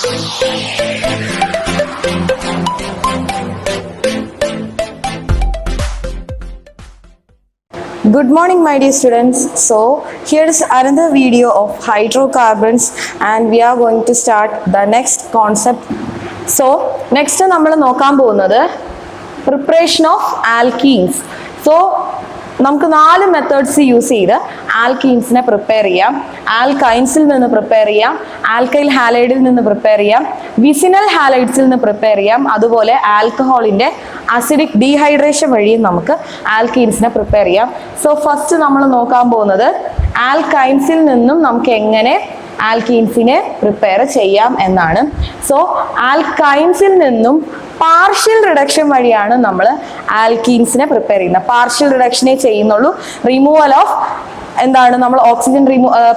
Good morning, my dear students. So here's another video of hydrocarbons and we are going to start the next concept. So next നമ്മൾ നോക്കാൻ പോകുന്നത് preparation of alkenes. So നമുക്ക് 4 methods use ചെയ്ത് ആൽക്കീൻസിനെ prepare ചെയ്യാം. ആൽക്കൈൻസിൽ നിന്ന് prepare ചെയ്യാം, alkyl ഹാലൈഡിൽ നിന്ന് prepare ചെയ്യാം, വിസിനൽ ഹാലൈഡ്സിൽ നിന്ന് പ്രിപ്പയർ ചെയ്യാം, അതുപോലെ ആൽക്കഹോളിന്റെ അസിഡിക് ഡീഹൈഡ്രേഷൻ വഴിയും നമുക്ക് ആൽക്കീൻസിനെ പ്രിപ്പയർ ചെയ്യാം. സോ ഫസ്റ്റ് നമ്മൾ നോക്കാൻ പോകുന്നത് ആൽക്കൈൻസിൽ നിന്നും നമുക്ക് എങ്ങനെ ആൽക്കീൻസിനെ പ്രിപ്പയർ ചെയ്യാം എന്നാണ്. സോ ആൽക്കൈൻസിൽ നിന്നും പാർഷ്യൽ റിഡക്ഷൻ വഴിയാണ് നമ്മൾ ആൽക്കീൻസിനെ പ്രിപ്പയർ ചെയ്യുന്നത്. പാർഷ്യൽ റിഡക്ഷനെ ചെയ്യുന്നുള്ളൂ, റിമൂവൽ ഓഫ് എന്താണ് നമ്മൾ ഓക്സിജൻ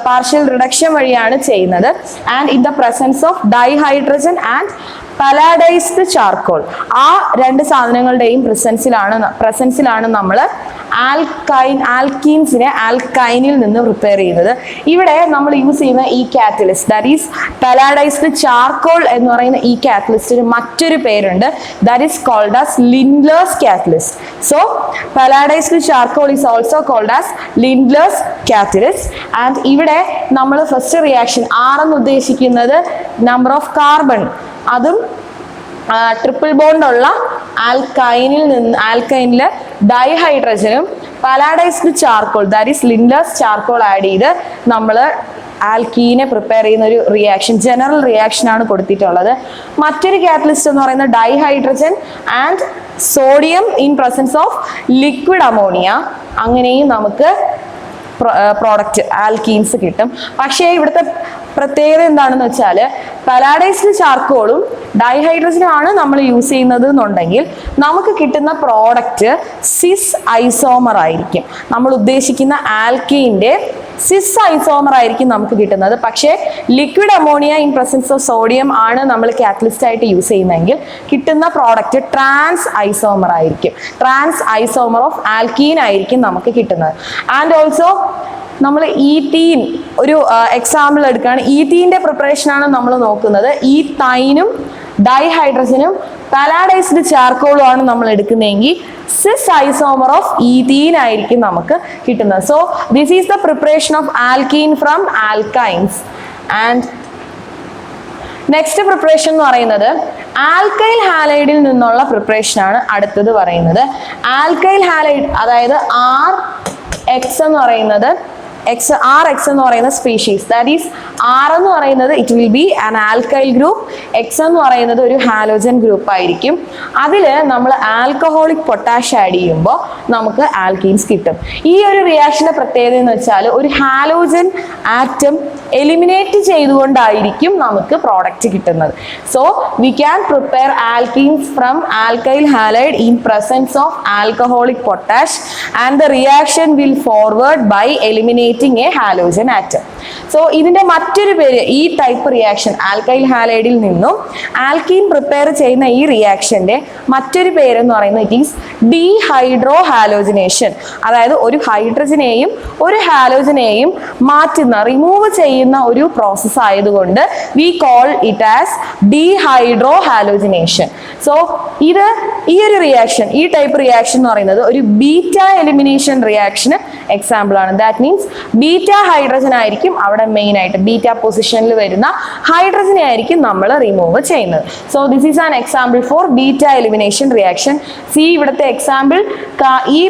പാർഷ്യൽ റിഡക്ഷൻ വഴിയാണ് ചെയ്യുന്നത്. And in the presence of dihydrogen and palladised charcoal, ആ രണ്ട് സാധനങ്ങളുടെയും പ്രസൻസിലാണ് നമ്മൾ ആൽക്കീൻസിനെ ആൽക്കൈനിൽ നിന്ന് പ്രിപ്പയർ ചെയ്യുന്നത്. ഇവിടെ നമ്മൾ യൂസ് ചെയ്യുന്ന ഈ catalyst, that is palladised charcoal എന്ന് പറയുന്ന ഈ കാറ്റലിസ്റ്റിന് മറ്റൊരു പേരുണ്ട്, that is called as Lindlar's catalyst. So palladised charcoal is also called as Lindlar's catalyst. And ഇവിടെ നമ്മൾ ഫസ്റ്റ് റിയാക്ഷൻ ആറെന്ന് ഉദ്ദേശിക്കുന്നത് നമ്പർ ഓഫ് കാർബൺ, അതും ട്രിപ്പിൾ ബോണ്ട് ഉള്ള ആൽക്കൈനില് ഡൈഹൈഡ്രജനും palladised charcoal that is Lindlar's charcoal add ചെയ്ത് നമ്മൾ ആൽക്കീനെ പ്രിപ്പയർ ചെയ്യുന്ന ഒരു റിയാക്ഷൻ, ജനറൽ റിയാക്ഷൻ ആണ് കൊടുത്തിട്ടുള്ളത്. മറ്റൊരു കാറ്റലിസ്റ്റ് എന്ന് പറയുന്നത് dihydrogen and sodium in presence of liquid ammonia, അങ്ങനെയും നമുക്ക് പ്രോഡക്റ്റ് ആൽക്കീൻസ് കിട്ടും. പക്ഷേ ഇവിടുത്തെ പ്രത്യേകത എന്താണെന്ന് വെച്ചാൽ പലാഡൈസ്ഡ് ചാർക്കോളും ഡൈഹൈഡ്രജനും ആണ് നമ്മൾ യൂസ് ചെയ്യുന്നത് എന്നുണ്ടെങ്കിൽ നമുക്ക് കിട്ടുന്ന പ്രോഡക്റ്റ് സിസ് ഐസോമർ ആയിരിക്കും. നമ്മൾ ഉദ്ദേശിക്കുന്ന ആൽക്കീൻ്റെ സിസ് ഐസോമർ ആയിരിക്കും നമുക്ക് കിട്ടുന്നത്. പക്ഷേ liquid ammonia in presence of sodium ആണ് നമ്മൾ കാറ്റലിസ്റ്റ് ആയിട്ട് യൂസ് ചെയ്യുന്നതെങ്കിൽ കിട്ടുന്ന പ്രോഡക്റ്റ് ട്രാൻസ് ഐസോമർ ആയിരിക്കും. ട്രാൻസ് ഐസോമർ ഓഫ് ആൽക്കീൻ ആയിരിക്കും നമുക്ക് കിട്ടുന്നത്. ആൻഡ് ഓൾസോ നമ്മൾ ഈത്തീൻ ഒരു എക്സാമ്പിൾ എടുക്കുകയാണ്. ഈത്തീൻ്റെ പ്രിപ്പറേഷനാണ് നമ്മൾ നോക്കുന്നത്. ഈത്തൈനും ഡൈഹൈഡ്രജനും പലാഡൈസ്ഡ് ചാർക്കോളും ആണ് നമ്മൾ എടുക്കുന്നതെങ്കിൽ സിസ് ഐസോമർ ഓഫ് ഈത്തീൻ ആയിരിക്കും നമുക്ക് കിട്ടുന്നത്. So this is the preparation of alkene from alkynes. And next preparation എന്ന് പറയുന്നത് ആൽക്കൈൽ ഹാലൈഡിൽ നിന്നുള്ള പ്രിപ്പറേഷൻ ആണ് അടുത്തത് പറയുന്നത്. ആൽക്കൈൽ ഹാലൈഡ് അതായത് RX എന്ന് പറയുന്നത് RX എന്ന് പറയുന്ന സ്പീഷീസ്, ദാറ്റ് ഈസ് R എന്ന് പറയുന്നത് it will be an alkyl group, X എന്ന് പറയുന്നത് ഒരു ഹാലോജൻ ഗ്രൂപ്പ് ആയിരിക്കും. അതിൽ നമ്മൾ ആൽക്കഹോളിക് പൊട്ടാഷ് ആഡ് ചെയ്യുമ്പോൾ നമുക്ക് ആൽക്കീൻസ് കിട്ടും. ഈ ഒരു റിയാക്ഷന്റെ പ്രത്യേകത എന്ന് വെച്ചാൽ ഒരു ഹാലോജൻ ആറ്റം എലിമിനേറ്റ് ചെയ്തുകൊണ്ടായിരിക്കും നമുക്ക് പ്രോഡക്റ്റ് കിട്ടുന്നത്. So we can prepare alkenes from alkyl halide in presence of alcoholic potash and the reaction will forward by eliminating a halogen atom. So ഇതിന്റെ മറ്റൊരു പേര്, ഈ ടൈപ്പ് റിയാക്ഷൻ ആൽക്കൈൽ ഹാലൈഡിൽ നിന്നും alkene prepare ചെയ്യുന്ന ഈ റിയാക്ഷന്റെ മറ്റൊരു പേരെന്ന് പറയുന്നത് ഇറ്റ് ഈസ് ഡീഹൈഡ്രോ ഹാലോജനേഷൻ. അതായത് ഒരു ഹൈഡ്രജനെയും ഒരു ഹാലോജനെയും മാറ്റുന്ന റിമൂവ് ചെയ്യുന്ന ഒരു പ്രോസസ് ആയതുകൊണ്ട് we call it as dehydro halogenation. So ഇത് ഈ ഒരു റിയാക്ഷൻ, ഈ ടൈപ്പ് റിയാക്ഷൻ എന്ന് പറയുന്നത് ഒരു ബീറ്റ എലിമിനേഷൻ റിയാക്ഷന് എക്സാമ്പിൾ ആണ്. ദാറ്റ് മീൻസ് ബീറ്റ ഹൈഡ്രജൻ ആയിരിക്കും അവിടെ മെയിൻ ആയിട്ട്, ബീറ്റ പൊസിഷനിൽ വരുന്ന ഹൈഡ്രജനെ ആയിരിക്കും നമ്മൾ റിമൂവ് ചെയ്യുന്നത്. So this is an example for beta elimination reaction. C ഇവിടുത്തെ എക്സാമ്പിൾ, ഈ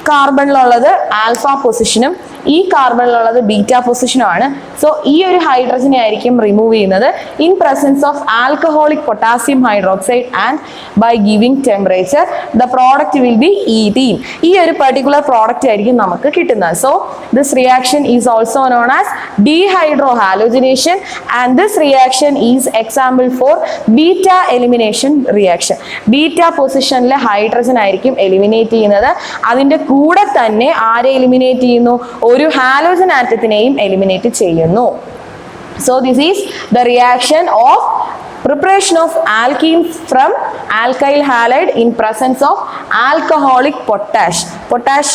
കാർബണിലുള്ളത് ആൽഫ പൊസിഷനും ഈ കാർബണിലുള്ളത് ബീറ്റ പൊസിഷനുമാണ്. സോ ഈ ഒരു ഹൈഡ്രജനെ ആയിരിക്കും റിമൂവ് ചെയ്യുന്നത് in presence of alcoholic potassium hydroxide and by giving temperature the product will be ethene. ഈ ഒരു പെർട്ടിക്കുലർ പ്രോഡക്റ്റ് ആയിരിക്കും നമുക്ക് കിട്ടുന്നത്. So this reaction is also known as dehydrohalogenation and this reaction is example for beta elimination reaction. Beta പൊസിഷനിലെ hydrogen ആയിരിക്കും eliminate ചെയ്യുന്നത്. അതിന്റെ കൂടെ തന്നെ ആരെ എലിമിനേറ്റ് ചെയ്യുന്നു? ഒരു ഹാലോജൻ ആറ്റത്തിനെയും എലിമിനേറ്റ് ചെയ്യുന്നു. So this is the reaction of preparation of alkenes from alkyl halide in presence of alcoholic potash. Potash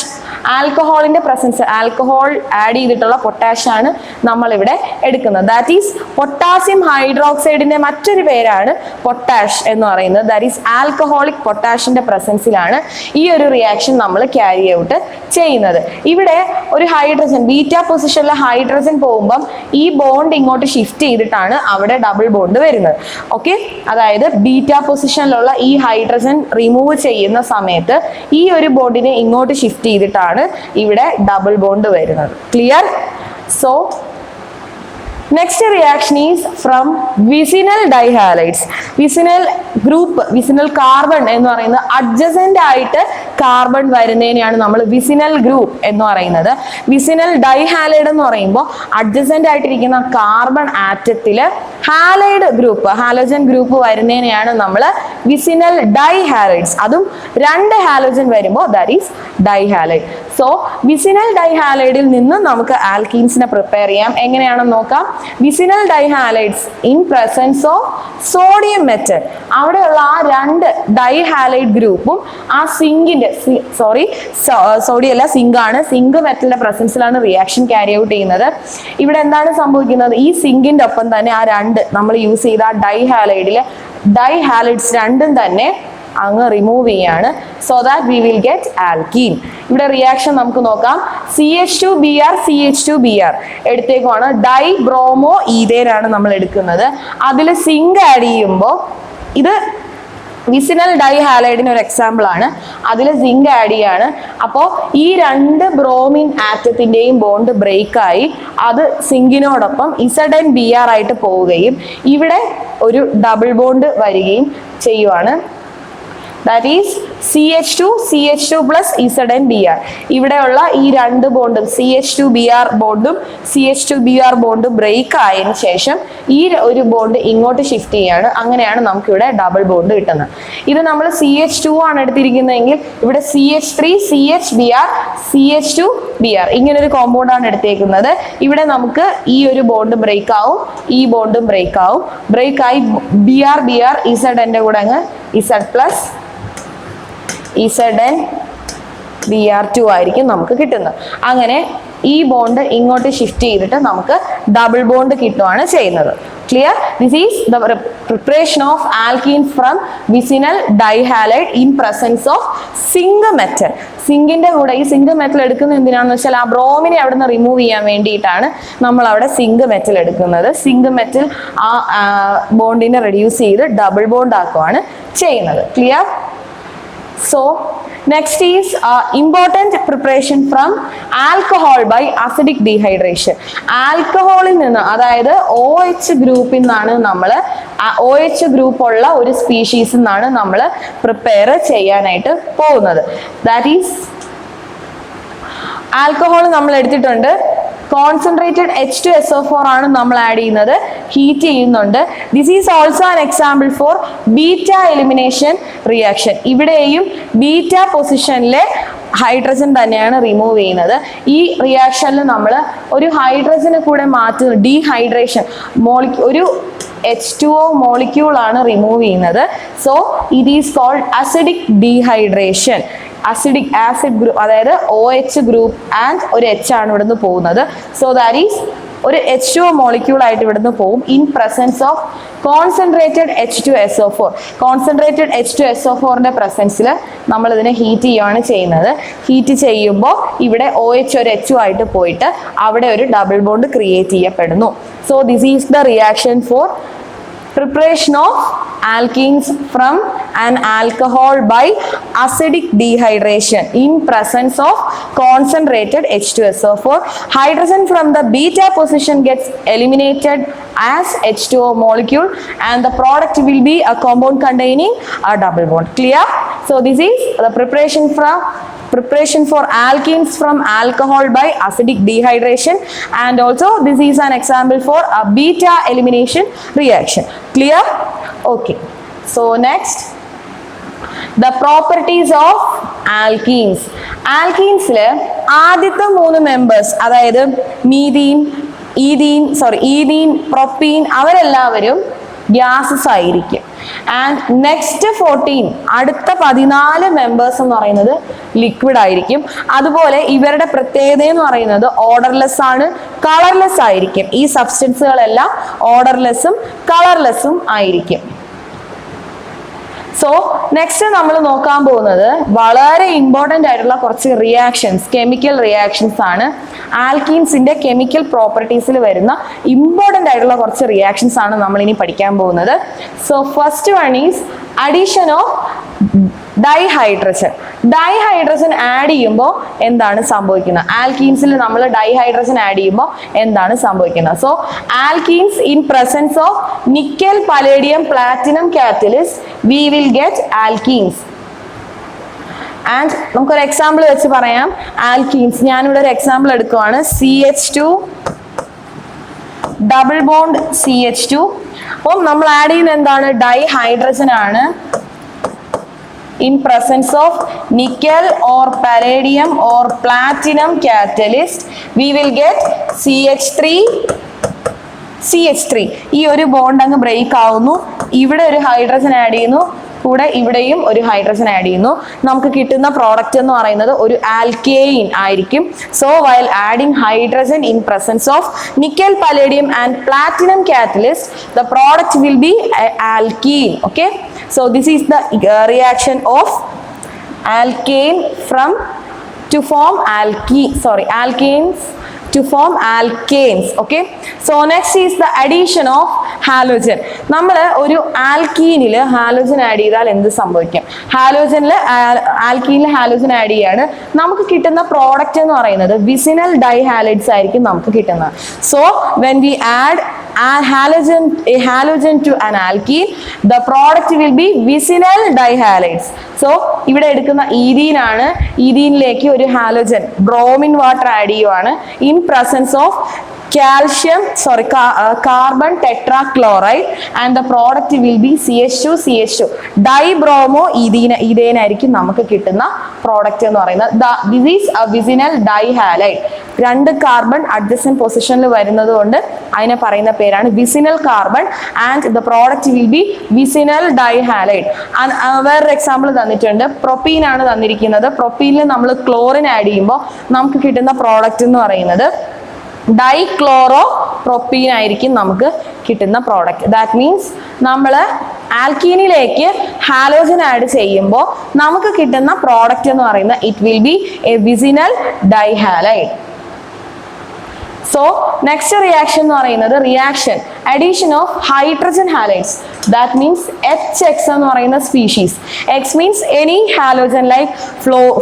ആൽക്കഹോളിന്റെ പ്രസൻസ്, ആൽക്കഹോൾ ആഡ് ചെയ്തിട്ടുള്ള പൊട്ടാഷ് ആണ് നമ്മൾ ഇവിടെ എടുക്കുന്നത്. ദാറ്റ് ഈസ് പൊട്ടാസ്യം ഹൈഡ്രോക്സൈഡിന്റെ മറ്റൊരു പേരാണ് പൊട്ടാഷ് എന്ന് പറയുന്നത്. ദാറ്റ് ഈസ് ആൽക്കഹോളിക് പൊട്ടാഷിന്റെ പ്രസൻസിലാണ് ഈ ഒരു റിയാക്ഷൻ നമ്മൾ ക്യാരി ഔട്ട് ചെയ്യുന്നത്. ഇവിടെ ഒരു ഹൈഡ്രജൻ ബീറ്റ പൊസിഷനിലെ ഹൈഡ്രജൻ പോകുമ്പം ഈ ബോണ്ട് ഇങ്ങോട്ട് ഷിഫ്റ്റ് ചെയ്തിട്ടാണ് അവിടെ ഡബിൾ ബോണ്ട് വരുന്നത്. ഓക്കെ, അതായത് ബീറ്റ പൊസിഷനിലുള്ള ഈ ഹൈഡ്രജൻ റിമൂവ് ചെയ്യുന്ന സമയത്ത് ഈ ഒരു ബോണ്ടിനെ ഇങ്ങോട്ട് ഷിഫ്റ്റ് ചെയ്തിട്ടാണ് ഇവിടെ ഡബിൾ ബോണ്ട് വരുന്നത്. Clear? So next reaction is from vicinal dihalides. Vicinal group, vicinal carbon എന്ന് പറയുന്നത് adjacent ആയിട്ട് കാർബൺ വരുന്നതിനെയാണ് നമ്മൾ വിസിനൽ ഗ്രൂപ്പ് എന്ന് പറയുന്നത്. വിസിനൽ ഡൈഹാലൈഡ് എന്ന് പറയുമ്പോൾ അഡ്ജസന്റ് ആയിട്ടിരിക്കുന്ന കാർബൺ ആറ്റത്തില് ഹാലൈഡ് ഗ്രൂപ്പ്, ഹാലോജൻ ഗ്രൂപ്പ് വരുന്നതിനെയാണ് നമ്മൾ വിസിനൽ ഡൈഹാലൈഡ്സ്. അതും 2 ഹാലോജൻ വരുമ്പോൾ that is dihalide. So vicinal ഡൈഹാലൈഡിൽ നിന്ന് നമുക്ക് ആൽക്കീൻസിനെ പ്രിപ്പയർ ചെയ്യാം. എങ്ങനെയാണെന്ന് നോക്കാം. Vicinal dihalides in presence of sodium metal, അവിടെയുള്ള ആ 2 ഡൈഹാലൈഡ് ഗ്രൂപ്പും ആ സിങ്കിന്റെ, സോഡിയം അല്ല സിങ്ക് ആണ്, സിങ്ക് മെറ്റലിന്റെ പ്രസൻസിലാണ് റിയാക്ഷൻ ക്യാരി ഔട്ട് ചെയ്യുന്നത്. ഇവിടെ എന്താണ് സംഭവിക്കുന്നത്? ഈ സിങ്കിന്റെ ഒപ്പം തന്നെ ആ 2 നമ്മൾ യൂസ് ചെയ്ത ആ ഡൈഹാലൈഡ്സ് 2ഉം തന്നെ അങ്ങ് റിമൂവ് ചെയ്യാണ്. So that we will get alkene. ഇവിടെ റിയാക്ഷൻ നമുക്ക് നോക്കാം. CH2Br CH2Br എടുത്തേക്കുവാണ്. ഡൈ ബ്രോമോ ഈതേനാണ് നമ്മൾ എടുക്കുന്നത്. അതിൽ സിങ്ക് ആഡ് ചെയ്യുമ്പോൾ, ഇത് വിസിനൽ ഡൈഹാലൈഡിന് ഒരു എക്സാമ്പിൾ ആണ്, അതിൽ സിങ്ക് ആഡ് ചെയ്യാണ്. അപ്പോൾ ഈ 2 ബ്രോമിൻ ആറ്റത്തിന്റെയും ബോണ്ട് ബ്രേക്ക് ആയി അത് സിങ്കിനോടൊപ്പം ZnBr ആയിട്ട് പോവുകയും ഇവിടെ ഒരു ഡബിൾ ബോണ്ട് വരികയും ചെയ്യുവാണ്. That is CH2 plus ZnBr. ഇവിടെയുള്ള ഈ 2 ബോണ്ടും CH2Br ബോണ്ടും CH2Br ബോണ്ടും ബ്രേക്ക് ആയതിനു ശേഷം ഈ ഒരു ബോണ്ട് ഇങ്ങോട്ട് ഷിഫ്റ്റ് ചെയ്യാണ്. അങ്ങനെയാണ് നമുക്ക് ഇവിടെ ഡബിൾ ബോണ്ട് കിട്ടുന്നത്. ഇത് നമ്മൾ CH2 ആണ് എടുത്തിരിക്കുന്നതെങ്കിൽ ഇവിടെ CH3 CHBr CH2Br ഇങ്ങനൊരു കോമ്പൗണ്ട് ആണ് എടുത്തേക്കുന്നത്. ഇവിടെ നമുക്ക് ഈ ഒരു ബോണ്ട് ബ്രേക്ക് ആവും, ഈ ബോണ്ടും ബ്രേക്ക് ആവും. ബ്രേക്ക് ആയി Br Zന്റെ കൂടെ അങ്ങ് Z plus ZnBr2 ആയിരിക്കും നമുക്ക് കിട്ടുന്നത്. അങ്ങനെ ഈ ബോണ്ട് ഇങ്ങോട്ട് ഷിഫ്റ്റ് ചെയ്തിട്ട് നമുക്ക് ഡബിൾ ബോണ്ട് കിട്ടുകയാണ് ചെയ്യുന്നത്. Clear? This is the preparation of alkene from vicinal dihalide in presence of zinc metal. സിങ്കിന്റെ കൂടെ ഈ സിങ്ക് മെറ്റൽ എടുക്കുന്നത് എന്തിനാണെന്ന് വെച്ചാൽ ആ ബ്രോമിനെ അവിടെ നിന്ന് റിമൂവ് ചെയ്യാൻ വേണ്ടിയിട്ടാണ് നമ്മൾ അവിടെ സിങ്ക് മെറ്റൽ എടുക്കുന്നത്. സിങ്ക് മെറ്റൽ ആ ബോണ്ടിനെ റെഡ്യൂസ് ചെയ്ത് ഡബിൾ ബോണ്ട് ആക്കുകയാണ് ചെയ്യുന്നത്. Clear? So next is important preparation from alcohol by acidic dehydration. ആൽക്കഹോളിൽ നിന്ന്, അതായത് OH ഗ്രൂപ്പിൽ നിന്നാണ് നമ്മൾ, OH ഗ്രൂപ്പ് ഉള്ള ഒരു സ്പീഷീസിൽ നിന്നാണ് നമ്മൾ പ്രിപ്പയർ ചെയ്യാനായിട്ട് പോകുന്നത്. ദാറ്റ് ഈസ് ആൽക്കഹോൾ നമ്മൾ എടുത്തിട്ടുണ്ട്. കോൺസെൻട്രേറ്റഡ് H2SO4 ആണ് നമ്മൾ ആഡ് ചെയ്യുന്നത്, ഹീറ്റ് ചെയ്യുന്നുണ്ട്. This is also an example for beta elimination reaction. ഇവിടെയും ബീറ്റ പൊസിഷനിലെ ഹൈഡ്രജൻ തന്നെയാണ് റിമൂവ് ചെയ്യുന്നത്. ഈ റിയാക്ഷനിൽ നമ്മൾ ഒരു ഹൈഡ്രജനെ കൂടെ മാറ്റുന്നു, ഡീഹൈഡ്രേഷൻ, ഒരു H2O മോളിക്യൂൾ ആണ് റിമൂവ് ചെയ്യുന്നത്. So it is called acidic dehydration. Acid group, അതായത് OH ഗ്രൂപ്പ് ആൻഡ് ഒരു H ആണ് ഇവിടുന്ന് പോകുന്നത്. സോ ദാറ്റ് ഈസ് ഒരു H2O മോളിക്യൂൾ ആയിട്ട് ഇവിടുന്ന് പോകും in presence of concentrated H2SO4. Concentrated H2SO4ന്റെ പ്രസൻസിൽ നമ്മൾ ഇതിനെ ഹീറ്റ് ചെയ്യുകയാണ് ചെയ്യുന്നത്. ഹീറ്റ് ചെയ്യുമ്പോൾ ഇവിടെ OH ഒരു H ആയിട്ട് പോയിട്ട് അവിടെ ഒരു ഡബിൾ ബോണ്ട് ക്രിയേറ്റ് ചെയ്യപ്പെടുന്നു. So this is the reaction for preparation of alkenes from an alcohol by acidic dehydration in presence of concentrated H2SO4. Hydrogen from the beta position gets eliminated as H2O molecule and the product will be a compound containing a double bond. Clear? So this is the preparation for alkenes from alcohol by acidic dehydration, and also this is an example for a beta elimination reaction. Clear? Okay. So next, the properties of alkenes. Alkenes le ആദ്യത്തെ 3 members, അതായത് ethene, propene, അവരെല്ലാവരും gases ആയിരിക്കും. And next 14 അടുത്ത 14 members എന്ന് പറയുന്നത് liquid ആയിരിക്കും. അതുപോലെ ഇവരുടെ പ്രത്യേകത എന്ന് പറയുന്നത് ഓർഡർലെസ് ആണ്, കളർലെസ് ആയിരിക്കും. ഈ സബ്സ്റ്റൻസുകളെല്ലാം ഓർഡർലെസ്സും കളർലെസ്സും ആയിരിക്കും. സോ നെക്സ്റ്റ് നമ്മൾ നോക്കാൻ പോകുന്നത് വളരെ ഇമ്പോർട്ടൻ്റ് ആയിട്ടുള്ള കുറച്ച് റിയാക്ഷൻസ്, കെമിക്കൽ റിയാക്ഷൻസ് ആണ്. ആൽക്കീൻസിന്റെ കെമിക്കൽ പ്രോപ്പർട്ടീസിൽ വരുന്ന ഇമ്പോർട്ടൻ്റ് ആയിട്ടുള്ള കുറച്ച് റിയാക്ഷൻസ് ആണ് നമ്മൾ ഇനി പഠിക്കാൻ പോകുന്നത്. So first one is addition of dihydrogen. Dihydrogen add ചെയ്യുമ്പോൾ എന്താണ് സംഭവിക്കുന്നത്? ആൽക്കീൻസിൽ നമ്മൾ ഡൈഹൈഡ്രജൻ ആഡ് ചെയ്യുമ്പോൾ എന്താണ് സംഭവിക്കുന്നത്? So alkenes in presence of nickel palladium platinum catalyst we will get alkenes. And നമുക്കൊരു എക്സാമ്പിൾ വെച്ച് പറയാം. ആൽക്കീൻസ്, ഞാനിവിടെ ഒരു example എടുക്കുവാണ്. CH2 double bond CH2. അപ്പം നമ്മൾ ആഡ് ചെയ്യുന്ന എന്താണ്? ഡൈഹൈഡ്രജൻ ആണ്. In presence of nickel or palladium or platinum catalyst we will get CH3. ഈ ഒരു ബോണ്ട് അങ്ങ് ബ്രേക്ക് ആവുന്നു, ഇവിടെ ഒരു ഹൈഡ്രജൻ ആഡ് ചെയ്യുന്നു, കൂടെ ഇവിടെയും ഒരു ഹൈഡ്രജൻ ആഡ് ചെയ്യുന്നു. നമുക്ക് കിട്ടുന്ന പ്രോഡക്റ്റ് എന്ന് പറയുന്നത് ഒരു ആൽക്കെയിൻ ആയിരിക്കും. So while adding hydrogen in presence of nickel palladium and platinum catalyst the product will be alkene. Okay, so this is the reaction of alkane to form alkanes to form alkanes. Okay, so next is the addition of halogen. നമ്മൾ ഒരു ആൽക്കീനിൽ halogen add ചെയ്താൽ എന്ത് സംഭവിക്കും? ആൽക്കീനിൽ halogen add ചെയ്യാണ്, നമുക്ക് കിട്ടുന്ന product എന്ന് പറയുന്നത് വിസിനൽ ഡൈഹാലൈഡ്സ് ആയിരിക്കും നമുക്ക് കിട്ടുന്നത്. So when we add a halogen to an alkene, the product will be vicinal dihalides. So ഇവിടെ എടുക്കുന്ന ഈഥീൻ ആണ്, ഈഥീനിലേക്ക് ഒരു ഹാലോജൻ ബ്രോമിൻ വാട്ടർ ആഡ് ചെയ്യുവാണ് in presence of carbon tetrachloride and the product will be CH2 dibromo ethane ആയിരിക്കും നമുക്ക് കിട്ടുന്ന product എന്ന് പറയുന്നത്. This is a vicinal dihalide. 2 carbon adjacent പൊസിഷനിൽ വരുന്നത് കൊണ്ട് അതിനെ പറയുന്ന പേരാണ് vicinal carbon and the product will be vicinal dihalide. വേറൊരു എക്സാമ്പിൾ തന്നിട്ടുണ്ട്, പ്രൊപ്പീൻ ആണ് തന്നിരിക്കുന്നത്. പ്രൊപ്പീനിൽ നമ്മൾ ക്ലോറിൻ ആഡ് ചെയ്യുമ്പോൾ നമുക്ക് കിട്ടുന്ന പ്രോഡക്റ്റ് എന്ന് പറയുന്നത് ഡൈക്ലോറോ പ്രൊപ്പീൻ ആയിരിക്കും നമുക്ക് കിട്ടുന്ന പ്രോഡക്റ്റ്. ദാറ്റ് മീൻസ് നമ്മൾ ആൽക്കീനിലേക്ക് ഹാലോജൻ ആഡ് ചെയ്യുമ്പോൾ നമുക്ക് കിട്ടുന്ന പ്രോഡക്റ്റ് എന്ന് പറയുന്നത് it will be a vicinal dihalide. So next reaction എന്ന് പറയുന്നത് reaction addition of hydrogen halides. That means HX എന്ന് പറയുന്ന species. X means any halogen like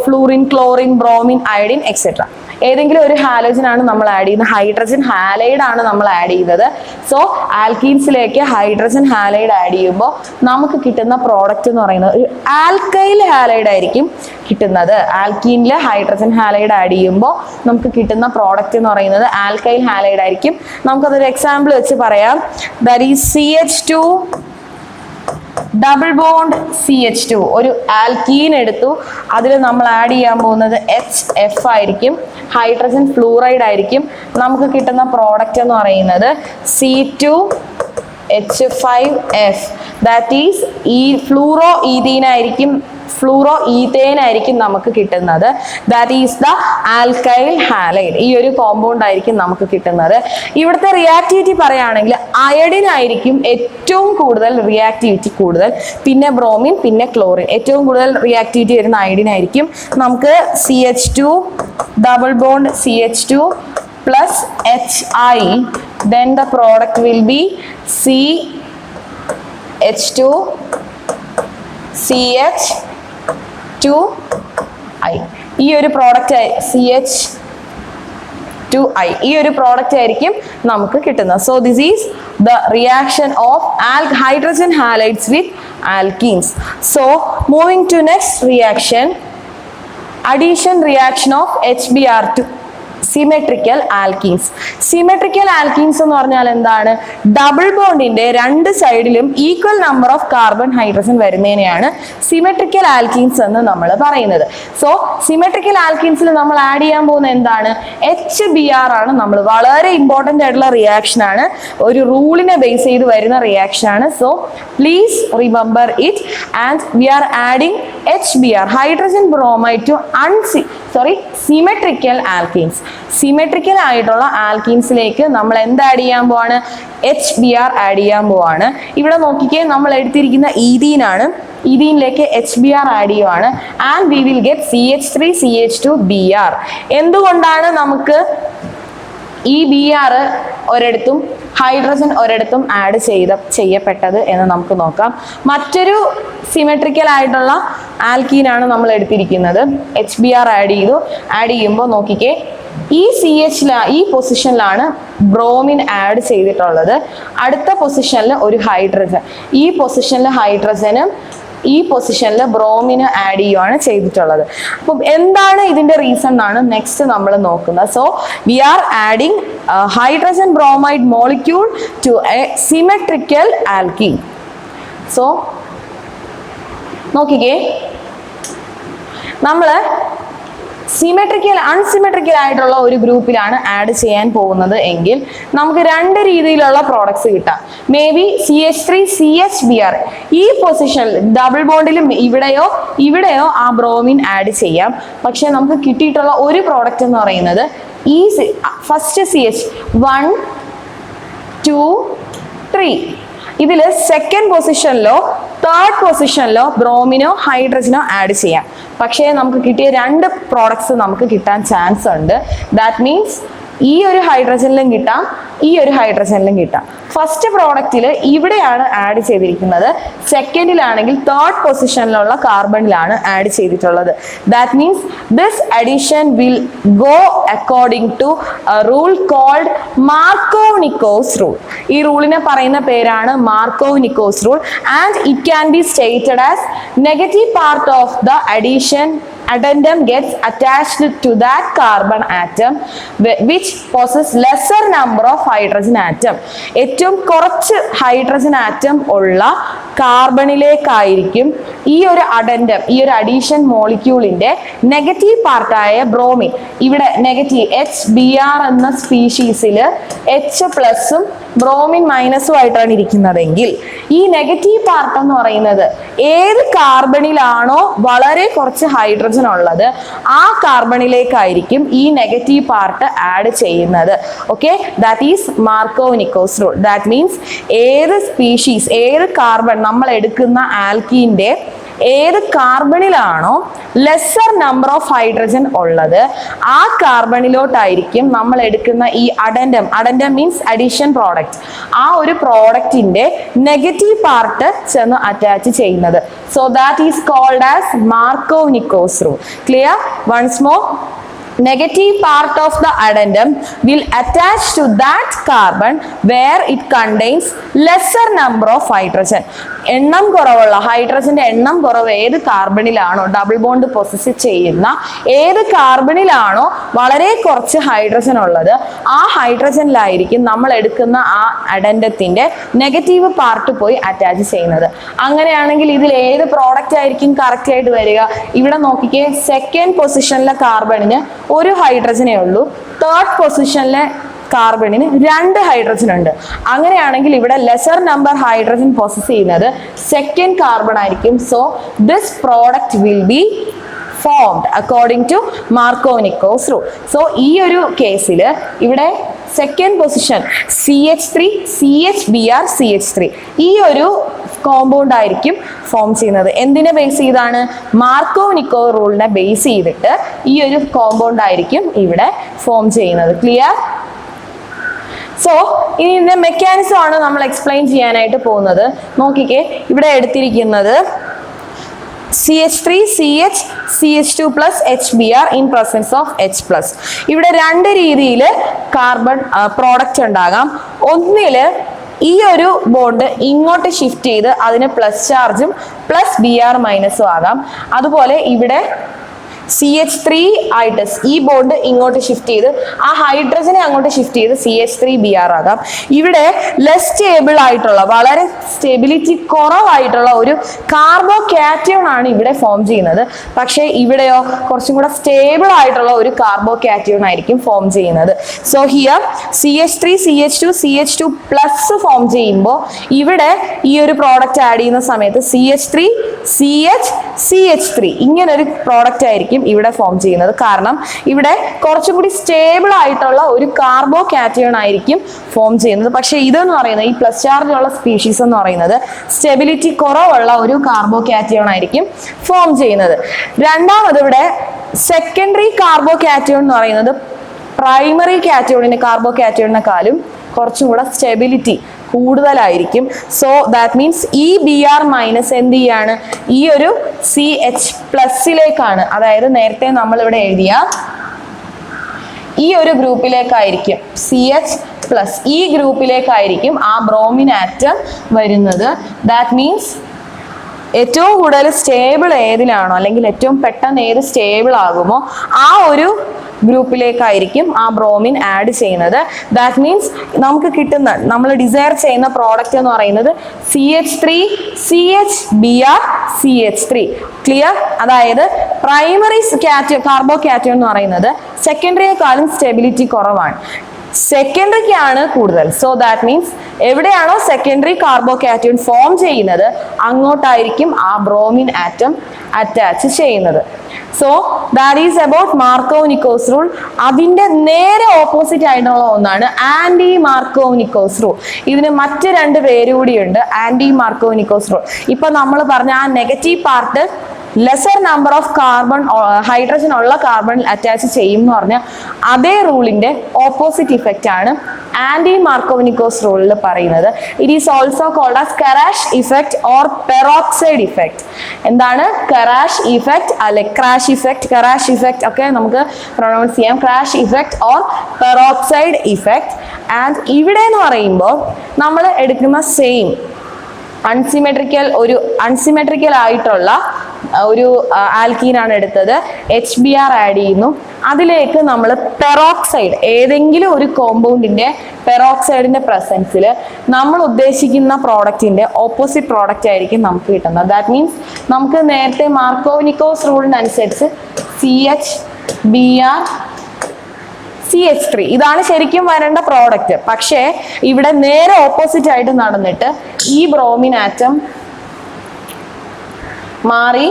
fluorine, chlorine, bromine, iodine etcetera. ഏതെങ്കിലും ഒരു ഹാലോജൻ ആണ് നമ്മൾ ആഡ് ചെയ്യുന്നത്, ഹൈഡ്രജൻ ഹാലൈഡ് ആണ് നമ്മൾ ആഡ് ചെയ്തത്. സോ ആൽക്കീൻസിലേക്ക് ഹൈഡ്രജൻ ഹാലൈഡ് ആഡ് ചെയ്യുമ്പോൾ നമുക്ക് കിട്ടുന്ന പ്രോഡക്റ്റ് എന്ന് പറയുന്നത് ഒരു ആൽക്കൈൽ ഹാലൈഡ് ആയിരിക്കും കിട്ടുന്നത്. ആൽക്കീനിൽ ഹൈഡ്രജൻ ഹാലൈഡ് ആഡ് ചെയ്യുമ്പോൾ നമുക്ക് കിട്ടുന്ന പ്രോഡക്റ്റ് എന്ന് പറയുന്നത് ആൽക്കൈൽ ഹാലൈഡ് ആയിരിക്കും. നമുക്കതൊരു എക്സാമ്പിൾ വെച്ച് പറയാം. That is CH2 double bond CH2. ഒരു ആൽക്കീൻ എടുത്തു, അതിൽ നമ്മൾ ആഡ് ചെയ്യാൻ പോകുന്നത് HF ആയിരിക്കും, ഹൈഡ്രജൻ ഫ്ലൂറൈഡ് ആയിരിക്കും. നമുക്ക് കിട്ടുന്ന പ്രോഡക്റ്റ് എന്ന് പറയുന്നത് C2H5F. ദാറ്റ് ഈസ് ഈ ഫ്ലൂറോ ഈഥേൻ ആയിരിക്കും നമുക്ക് കിട്ടുന്നത്. That is the alkyl halide. ഈ ഒരു കോമ്പൗണ്ട് ആയിരിക്കും നമുക്ക് കിട്ടുന്നത്. ഇവിടുത്തെ റിയാക്ടിവിറ്റി പറയുകയാണെങ്കിൽ അയഡിൻ ആയിരിക്കും ഏറ്റവും കൂടുതൽ റിയാക്ടിവിറ്റി കൂടുതൽ, പിന്നെ ബ്രോമിൻ, പിന്നെ ക്ലോറിൻ. ഏറ്റവും കൂടുതൽ റിയാക്ടിവിറ്റി വരുന്ന അയഡിൻ ആയിരിക്കും. നമുക്ക് CH2 double bond CH2 plus HI, then the product will be CH2 CH2I. ഈ ഒരു പ്രോഡക്റ്റ് CH2I ഈ ഒരു പ്രോഡക്റ്റ് ആയിരിക്കും നമുക്ക് കിട്ടുന്നത്. So this is the reaction of hydrogen halides with alkenes. So moving to next reaction, addition reaction of HBr2. Symmetrical alkenes. Symmetrical alkenes എന്ന് പറഞ്ഞാൽ എന്താണ്? ഡബിൾ ബോണ്ടിന്റെ രണ്ട് സൈഡിലും equal number of carbon hydrogen വരുന്നതിനെയാണ് സിമെട്രിക്കൽ ആൽക്കീൻസ് എന്ന് നമ്മൾ പറയുന്നത്. സോ സിമെട്രിക്കൽ ആൽക്കീൻസിൽ നമ്മൾ ആഡ് ചെയ്യാൻ പോകുന്ന എന്താണ്? HBr ആണ്. നമ്മൾ വളരെ ഇമ്പോർട്ടന്റ് ആയിട്ടുള്ള റിയാക്ഷൻ ആണ്, ഒരു റൂളിനെ ബേസ് ചെയ്ത് വരുന്ന റിയാക്ഷൻ ആണ്. So please remember it. And we are adding HBr, hydrogen bromide to symmetrical alkenes. Symmetrical ആയിട്ടുള്ള ആൽക്കീൻസിലേക്ക് നമ്മൾ എന്ത് ആഡ് ചെയ്യാൻ പോവാണ്? HBr ആഡ് ചെയ്യാൻ പോവാണ്. ഇവിടെ നോക്കിക്കേ, നമ്മൾ എടുത്തിരിക്കുന്ന ഈഥീൻ ആണ്. ഈഥീനിലേക്ക് HBr ആഡ് ചെയ്യുവാണ്. And we will get CH3CH2Br. എന്തുകൊണ്ടാണ് നമുക്ക് ഈ Br ഒരിടത്തും ഹൈഡ്രജൻ ഒരിടത്തും ആഡ് ചെയ്യപ്പെട്ടത് എന്ന് നമുക്ക് നോക്കാം. മറ്റൊരു സിമെട്രിക്കൽ ആയിട്ടുള്ള ആൽക്കീനാണ് നമ്മൾ എടുത്തിരിക്കുന്നത്. HBr ആഡ് ചെയ്യുമ്പോൾ നോക്കിക്കേ, ഈ ഈ പൊസിഷനിലാണ് ബ്രോമിൻ ആഡ് ചെയ്തിട്ടുള്ളത്. അടുത്ത പൊസിഷനിൽ ഒരു ഹൈഡ്രജൻ, ഈ പൊസിഷനിൽ ഹൈഡ്രജനും ഈ പൊസിഷനിൽ ബ്രോമിന് ആഡ് ചെയ്യുകയാണ് ചെയ്തിട്ടുള്ളത്. അപ്പം എന്താണ് ഇതിന്റെ റീസൺ എന്നാണ് നെക്സ്റ്റ് നമ്മൾ നോക്കുന്നത്. So we are adding hydrogen bromide molecule to asymmetrical alkene. So നോക്കിക്കേ, നമ്മൾ അൺസിമെട്രിക്കൽ ആയിട്ടുള്ള ഒരു ഗ്രൂപ്പിലാണ് ആഡ് ചെയ്യാൻ പോകുന്നത് എങ്കിൽ നമുക്ക് രണ്ട് രീതിയിലുള്ള പ്രോഡക്ട്സ് കിട്ടാം. മേ ബി CH3CHBr, ഈ പൊസിഷനിൽ ഡബിൾ ബോണ്ടിലും ഇവിടെയോ ആ ബ്രോമിൻ ആഡ് ചെയ്യാം. പക്ഷെ നമുക്ക് കിട്ടിയിട്ടുള്ള ഒരു പ്രോഡക്റ്റ് എന്ന് പറയുന്നത് ഈ ഫസ്റ്റ് CH 1 2 3, ഇതിൽ സെക്കൻഡ് പൊസിഷനിലോ തേർഡ് പൊസിഷനിലോ ബ്രോമിനോ ഹൈഡ്രജനോ ആഡ് ചെയ്യാം. പക്ഷേ നമുക്ക് കിട്ടിയ രണ്ട് പ്രോഡക്ട്സ് നമുക്ക് കിട്ടാൻ ചാൻസ് ഉണ്ട്. ദാറ്റ് മീൻസ് ഈ ഒരു ഹൈഡ്രജനിലും കിട്ടാം, ഈ ഒരു ഹൈഡ്രജനിലും കിട്ടാം. ഫസ്റ്റ് പ്രോഡക്റ്റിൽ ഇവിടെയാണ് ആഡ് ചെയ്തിരിക്കുന്നത്, സെക്കൻഡിലാണെങ്കിൽ തേർഡ് പൊസിഷനിലുള്ള കാർബണിലാണ് ആഡ് ചെയ്തിട്ടുള്ളത്. That means this addition will go according to rule called Markovnikov's rule. ഈ റൂളിനെ പറയുന്ന പേരാണ് Markovnikov's rule. And it can be stated as negative part of the addendum gets attached to that carbon atom which possess lesser number of hydrogen atom. ഏറ്റവും കുറച്ച് hydrogen atom ഉള്ള കാർബണിലേക്കായിരിക്കും ഈ ഒരു അഡൻഡം, ഈ ഒരു അഡീഷൻ മോളിക്യൂളിന്റെ നെഗറ്റീവ് പാർട്ടായ ബ്രോമിൻ, ഇവിടെ negative HBr എന്ന സ്പീഷീസിൽ H+ഉം bromine മൈനസും ആയിട്ടാണ് ഇരിക്കുന്നതെങ്കിൽ ഈ നെഗറ്റീവ് പാർട്ട് എന്ന് പറയുന്നത് ഏത് കാർബണിലാണോ വളരെ കുറച്ച് ഹൈഡ്രജൻ ഉള്ളത് ആ കാർബണിലേക്കായിരിക്കും ഈ നെഗറ്റീവ് പാർട്ട് ആഡ് ചെയ്യുന്നത്. Okay, that is Markovnikov's rule. That means ഏത് സ്പീഷീസ്, ഏത് കാർബൺ നമ്മൾ എടുക്കുന്ന ആൽക്കീന്റെ ഏത് കാർബണിലാണോ ലെസ്സർ നമ്പർ ഓഫ് ഹൈഡ്രജൻ ഉള്ളത് ആ കാർബണിലോട്ടായിരിക്കും നമ്മൾ എടുക്കുന്ന ഈ അഡൻഡം മീൻസ് അഡീഷൻ പ്രോഡക്റ്റ്, ആ ഒരു പ്രോഡക്റ്റിന്റെ നെഗറ്റീവ് പാർട്ട് ചെന്ന് അറ്റാച്ച് ചെയ്യുന്നത്. So that is called as Markovnikov's rule. Clear? Once more, negative part of the addendum will attach to that carbon where it contains lesser number of hydrogen. എണ്ണം കുറവുള്ള ഹൈഡ്രജന്റെ എണ്ണം കുറവ് ഏത് കാർബണിലാണോ, ഡബിൾ ബോണ്ട് പൊസസ് ചെയ്യുന്ന ഏത് കാർബണിലാണോ വളരെ കുറച്ച് ഹൈഡ്രജൻ ഉള്ളത് ആ ഹൈഡ്രജനിലായിരിക്കും നമ്മൾ എടുക്കുന്ന ആ അഡൻഡത്തിന്റെ നെഗറ്റീവ് പാർട്ട് പോയി അറ്റാച്ച് ചെയ്യുന്നത്. അങ്ങനെയാണെങ്കിൽ ഇതിൽ ഏത് പ്രോഡക്റ്റ് ആയിരിക്കും കറക്റ്റ് ആയിട്ട് വരിക? ഇവിടെ നോക്കിക്കേ, സെക്കൻഡ് പൊസിഷനിലെ കാർബണിന് ഒരു ഹൈഡ്രജനേ ഉള്ളൂ, തേർഡ് പൊസിഷനിലെ കാർബണിന് 2 ഹൈഡ്രജൻ ഉണ്ട്. അങ്ങനെയാണെങ്കിൽ ഇവിടെ ലെസർ നമ്പർ ഹൈഡ്രജൻ പൊസസ് ചെയ്യുന്നത് സെക്കൻഡ് കാർബൺ ആയിരിക്കും. So this product will B formed according to Markov-Nichols rule. So ഈ ഒരു കേസിൽ ഇവിടെ second position CH3 CHBr CH3 ഈ ഒരു കോമ്പൗണ്ട് ആയിരിക്കും ഫോം ചെയ്യുന്നത്. എന്തിനെ ബേസ് ചെയ്താണ്? മാർക്കോവ്-നിക്കോസ് റൂളിനെ ബേസ് ചെയ്തിട്ട് ഈ ഒരു കോമ്പൗണ്ട് ആയിരിക്കും ഇവിടെ ഫോം ചെയ്യുന്നത്. ക്ലിയർ? സോ ഇനി ഇതിന്റെ മെക്കാനിസം ആണ് നമ്മൾ എക്സ്പ്ലെയിൻ ചെയ്യാനായിട്ട് പോകുന്നത്. നോക്കിക്കേ, ഇവിടെ എടുത്തിരിക്കുന്നത് CH3 CH CH2 plus HBr in presence of H+. ഇവിടെ രണ്ട് രീതിയിൽ കാർബൺ പ്രോഡക്റ്റ് ഉണ്ടാകാം. ഒന്നില് ഈ ഒരു ബോണ്ട് ഇങ്ങോട്ട് ഷിഫ്റ്റ് ചെയ്ത് അതിന് പ്ലസ് ചാർജും പ്ലസ് Br മൈനസും ആകാം. അതുപോലെ ഇവിടെ CH3 ആയിട്ട് ഈ ബോണ്ട് ഇങ്ങോട്ട് ഷിഫ്റ്റ് ചെയ്ത് ആ ഹൈഡ്രജനെ അങ്ങോട്ട് ഷിഫ്റ്റ് ചെയ്ത് CH3Br ആകാം. ഇവിടെ ലെസ് സ്റ്റേബിൾ ആയിട്ടുള്ള വളരെ സ്റ്റെബിലിറ്റി കുറവായിട്ടുള്ള ഒരു കാർബോകാറ്റയോൺ ആണ് ഇവിടെ ഫോം ചെയ്യുന്നത്. പക്ഷേ ഇവിടെയോ കുറച്ചും കൂടെ സ്റ്റേബിൾ ആയിട്ടുള്ള ഒരു കാർബോകാറ്റയോൺ ആയിരിക്കും ഫോം ചെയ്യുന്നത്. So here CH3 CH2 CH2 plus form ചെയ്യുമ്പോൾ ഇവിടെ ഈ ഒരു പ്രോഡക്റ്റ് ആഡ് ചെയ്യുന്ന സമയത്ത് CH3 CH CH3 ഇങ്ങനെ ഒരു പ്രോഡക്റ്റ് ആയിരിക്കും ഇവിടെ ഫോം ചെയ്യുന്നത്. കാരണം ഇവിടെ കുറച്ചും കൂടി സ്റ്റേബിൾ ആയിട്ടുള്ള ഒരു കാർബോകാറ്റയോൺ ആയിരിക്കും ഫോം ചെയ്യുന്നത്. പക്ഷെ ഇതെന്ന് പറയുന്നത് ഈ പ്ലസ് ചാർജ് ഉള്ള സ്പീഷീസ് എന്ന് പറയുന്നത് സ്റ്റെബിലിറ്റി കുറവുള്ള ഒരു കാർബോകാറ്റയോൺ ആയിരിക്കും ഫോം ചെയ്യുന്നത്. രണ്ടാമത് ഇവിടെ സെക്കൻഡറി കാർബോകാറ്റയോൺ എന്ന് പറയുന്നത് പ്രൈമറി കാർബോകാറ്റയോണിനെക്കാളും കുറച്ചും കൂടെ സ്റ്റെബിലിറ്റി കൂടുതലായിരിക്കും. സോ ദാറ്റ് മീൻസ് ഈ Br മൈനസ് എന്ത് ചെയ്യാണ്, ഈ ഒരു CH പ്ലസിലേക്കാണ്, അതായത് നേരത്തെ നമ്മൾ ഇവിടെ എഴുതിയ ഈ ഒരു ഗ്രൂപ്പിലേക്കായിരിക്കും CH പ്ലസ്, ഈ ഗ്രൂപ്പിലേക്കായിരിക്കും ആ ബ്രോമിൻ ആറ്റം വരുന്നത്. ദാറ്റ് മീൻസ് ഏറ്റവും കൂടുതൽ സ്റ്റേബിൾ ഏതിലാണോ അല്ലെങ്കിൽ ഏറ്റവും പെട്ടെന്ന് ഏത് സ്റ്റേബിൾ ആകുമോ ആ ഒരു ഗ്രൂപ്പിലേക്കായിരിക്കും ആ ബ്രോമിൻ ആഡ് ചെയ്യുന്നത്. ദാറ്റ് മീൻസ് നമുക്ക് കിട്ടുന്ന നമ്മൾ ഡിസയർ ചെയ്യുന്ന പ്രോഡക്റ്റ് എന്ന് പറയുന്നത് CH3 CH Br CH3. Clear? അതായത് പ്രൈമറി കാർബോകാറ്റയോൺ എന്ന് പറയുന്നത് സെക്കൻഡറിയെക്കാളും സ്റ്റെബിലിറ്റി കുറവാണ്, സെക്കൻഡറിക്കാണ് കൂടുതൽ. സോ ദാറ്റ് മീൻസ് എവിടെയാണോ സെക്കൻഡറി കാർബോകാറ്റയോൺ ഫോം ചെയ്യുന്നത് അങ്ങോട്ടായിരിക്കും ആ ബ്രോമിൻ ആറ്റം അറ്റാച്ച് ചെയ്യുന്നത്. So that is about Markovnikov's rule. അതിന്റെ നേരെ ഓപ്പോസിറ്റ് ആയിട്ടുള്ള ഒന്നാണ് ആന്റി മാർക്കോവ്-നിക്കോസ് റൂൾ. ഇതിന് മറ്റ് രണ്ട് പേര് കൂടിയുണ്ട്, ആന്റി മാർക്കോവ്-നിക്കോസ് റൂൾ. ഇപ്പൊ നമ്മൾ പറഞ്ഞ ആ negative part lesser number of hydrogen ഉള്ള കാർബൺ അറ്റാച്ച് ചെയ്യും എന്ന് പറഞ്ഞാൽ അതേ റൂളിന്റെ ഓപ്പോസിറ്റ് ഇഫക്റ്റ് ആണ് ആന്റി മാർക്കോവ്-നിക്കോസ് റൂളിൽ പറയുന്നത്. It is also called as Kharasch effect or peroxide effect. എന്താണ് കറാഷ് ഇഫക്റ്റ് അല്ലെ ക്രാഷ് ഇഫക്റ്റ്? കറാഷ് ഇഫക്റ്റ് ഒക്കെ നമുക്ക് പ്രൊനൗൺസ് ചെയ്യാം, crash effect or peroxide effect. And ഇവിടെ എന്ന് പറയുമ്പോൾ നമ്മൾ എടുക്കുന്ന സെയിം അൺസിമെട്രിക്കൽ ആയിട്ടുള്ള ഒരു ആൽക്കീനാണ് എടുത്തത്, HBr ആഡ് ചെയ്യുന്നു, അതിലേക്ക് നമ്മൾ പെറോക്സൈഡ് ഏതെങ്കിലും ഒരു കോമ്പൗണ്ടിന്റെ പെറോക്സൈഡിന്റെ പ്രസൻസിൽ നമ്മൾ ഉദ്ദേശിക്കുന്ന പ്രോഡക്റ്റിന്റെ ഓപ്പോസിറ്റ് പ്രോഡക്റ്റ് ആയിരിക്കും നമുക്ക് കിട്ടുന്നത്. ദാറ്റ് മീൻസ് നമുക്ക് നേരത്തെ മാർക്കോവ്-നിക്കോസ് റൂളിനനുസരിച്ച് CH Br CH3 ഇതാണ് ശരിക്കും വരേണ്ട പ്രോഡക്റ്റ്. പക്ഷേ ഇവിടെ നേരെ ഓപ്പോസിറ്റ് ആയിട്ട് നടന്നിട്ട് ഈ ബ്രോമിൻ ആറ്റം മാറി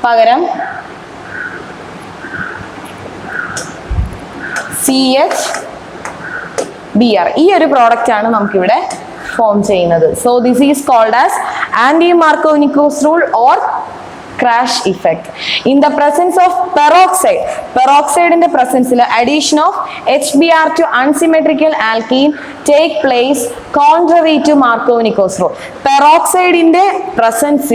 പകരം CH Br ഈ ഒരു പ്രോഡക്റ്റ് ആണ് നമുക്കിവിടെ ഫോം ചെയ്യുന്നത്. So this is called as anti Markovnikov's rule or crash effect. In the presence of peroxide in the presence addition of HBr to unsymmetrical alkene take place contrary to Markov-Nichols rule. Peroxide in the presence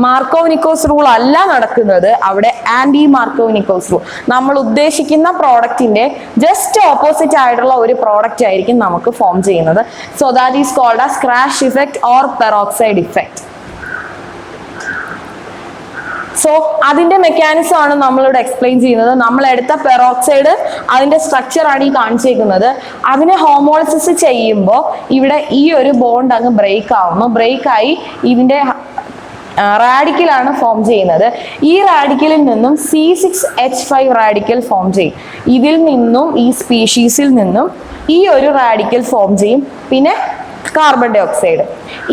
Markov-Nichols rule alla നടക്കുന്നത്, അവിടെ anti Markovnikov's rule. നമ്മൾ ഉദ്ദേശിക്കുന്ന പ്രോഡക്റ്റിന്റെ just opposite ആയിട്ടുള്ള ഒരു product ആയിരിക്കും നമുക്ക് form ചെയ്യുന്നത്. So that is called as crash effect or peroxide effect. So അതിന്റെ മെക്കാനിസം ആണ് നമ്മളിവിടെ എക്സ്പ്ലെയിൻ ചെയ്യുന്നത്. നമ്മൾ എടുത്ത പെറോക്സൈഡ് അതിന്റെ സ്ട്രക്ചർ ആണ് ഈ കാണിച്ചേക്കുന്നത്. അതിനെ ഹോമോളിസിസ് ചെയ്യുമ്പോൾ ഇവിടെ ഈ ഒരു ബോണ്ട് അങ്ങ് ബ്രേക്ക് ആവുന്നു. ബ്രേക്ക് ആയി ഇതിന്റെ റാഡിക്കലാണ് ഫോം ചെയ്യുന്നത്. ഈ റാഡിക്കലിൽ നിന്നും C6H5 റാഡിക്കൽ ഫോം ചെയ്യും. ഇതിൽ നിന്നും ഈ സ്പീഷീസിൽ നിന്നും ഈ ഒരു റാഡിക്കൽ ഫോം ചെയ്യും. പിന്നെ കാർബൺ ഡൈ ഓക്സൈഡ്.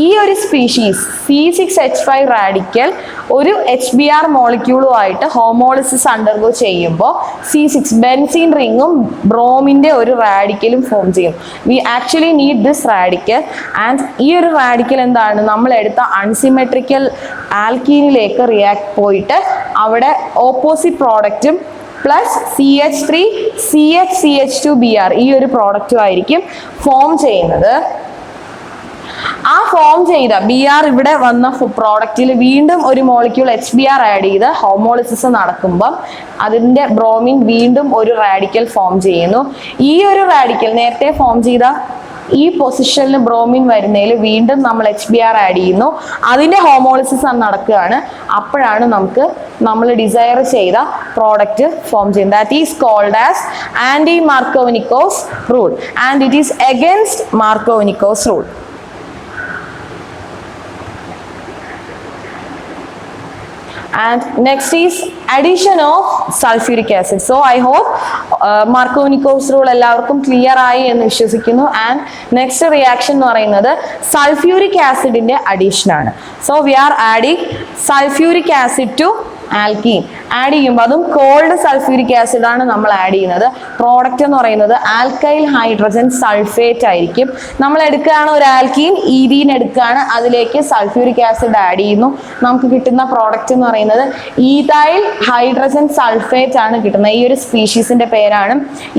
ഈ ഒരു സ്പീഷീസ് C6H5 റാഡിക്കൽ ഒരു HBr മോളിക്യൂളുമായിട്ട് ഹോമോളിസിസ് അണ്ടർഗോ ചെയ്യുമ്പോൾ C6 ബെൻസീൻ റിങ്ങും ബ്രോമിന്റെ ഒരു റാഡിക്കലും ഫോം ചെയ്യും. We actually need this radical. And ഈ ഒരു റാഡിക്കൽ എന്താണ്, നമ്മൾ എടുത്ത അൺസിമെട്രിക്കൽ ആൽക്കീനിലേക്ക് റിയാക്ട് പോയിട്ട് അവിടെ ഓപ്പോസിറ്റ് പ്രോഡക്റ്റും പ്ലസ് CH3 CH2Br ഈ ഒരു പ്രോഡക്റ്റും ആയിരിക്കും ഫോം ചെയ്യുന്നത്. ആ ഫോം ചെയ്ത Br ഇവിടെ വന്ന പ്രോഡക്റ്റിൽ വീണ്ടും ഒരു മോളിക്യൂൾ HBr ആഡ് ചെയ്ത് ഹോമോളിസിസ് നടക്കുമ്പം അതിന്റെ ബ്രോമിൻ വീണ്ടും ഒരു റാഡിക്കൽ ഫോം ചെയ്യുന്നു. ഈ ഒരു റാഡിക്കൽ നേരത്തെ ഫോം ചെയ്ത ഈ പൊസിഷനിൽ ബ്രോമിൻ വരുന്നതിൽ വീണ്ടും നമ്മൾ HBr ആഡ് ചെയ്യുന്നു, അതിന്റെ ഹോമോളിസിസ് നടക്കുകയാണ്. അപ്പോഴാണ് നമുക്ക് നമ്മൾ ഡിസയർ ചെയ്ത പ്രോഡക്റ്റ് ഫോം ചെയ്യുന്നത്. That is called as anti Markovnikov's rule and it is against Markovnikov's rule. And next is addition of sulfuric acid. So I hope Markovnikov's rule എല്ലാവർക്കും ക്ലിയർ ആയി എന്ന് വിശ്വസിക്കുന്നു. ആൻഡ് നെക്സ്റ്റ് റിയാക്ഷൻ എന്ന് പറയുന്നത് sulphuric ആസിഡിന്റെ addition ആണ്. So we are adding sulphuric acid to alkene. Add ചെയ്യുമ്പോൾ അതും കോൾഡ് സൾഫ്യൂരിക് ആസിഡ് ആണ് നമ്മൾ ആഡ് ചെയ്യുന്നത്. പ്രോഡക്റ്റ് എന്ന് പറയുന്നത് ആൽക്കൈൽ ഹൈഡ്രജൻ സൾഫേറ്റ് ആയിരിക്കും. നമ്മൾ എടുക്കുകയാണ് ഒരു ആൽക്കീൻ, ഈഥീൻ എടുക്കുകയാണ്, അതിലേക്ക് സൾഫ്യൂരിക് ആസിഡ് ആഡ് ചെയ്യുന്നു. നമുക്ക് കിട്ടുന്ന പ്രോഡക്റ്റ് എന്ന് പറയുന്നത് ഈഥൈൽ ഹൈഡ്രജൻ സൾഫേറ്റ് ആണ് കിട്ടുന്നത്. ഈ ഒരു സ്പീഷീസിന്റെ പേരാണ്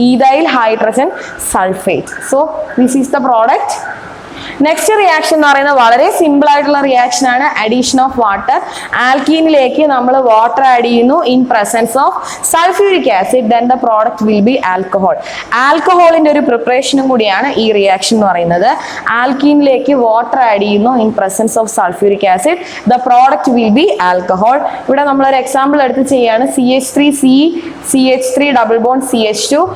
ethyl hydrogen sulphate. So this is the product. Next reaction എന്ന് പറയുന്നത് വളരെ സിമ്പിൾ ആയിട്ടുള്ള റിയാക്ഷൻ ആണ്, അഡീഷൻ ഓഫ് വാട്ടർ. ആൽക്കീനിലേക്ക് നമ്മൾ വാട്ടർ ആഡ് ചെയ്യുന്നു in presence of sulphuric acid, then the product will be alcohol. ആൽക്കഹോളിന്റെ ഒരു പ്രിപ്പറേഷനും കൂടിയാണ് ഈ റിയാക്ഷൻ എന്ന് പറയുന്നത്. ആൽക്കീനിലേക്ക് വാട്ടർ ആഡ് ചെയ്യുന്നു in presence of sulphuric acid, the product will be alcohol. ഇവിടെ നമ്മളൊരു എക്സാമ്പിൾ എടുത്ത് ചെയ്യാണ്. CH3C CH3 double bond CH2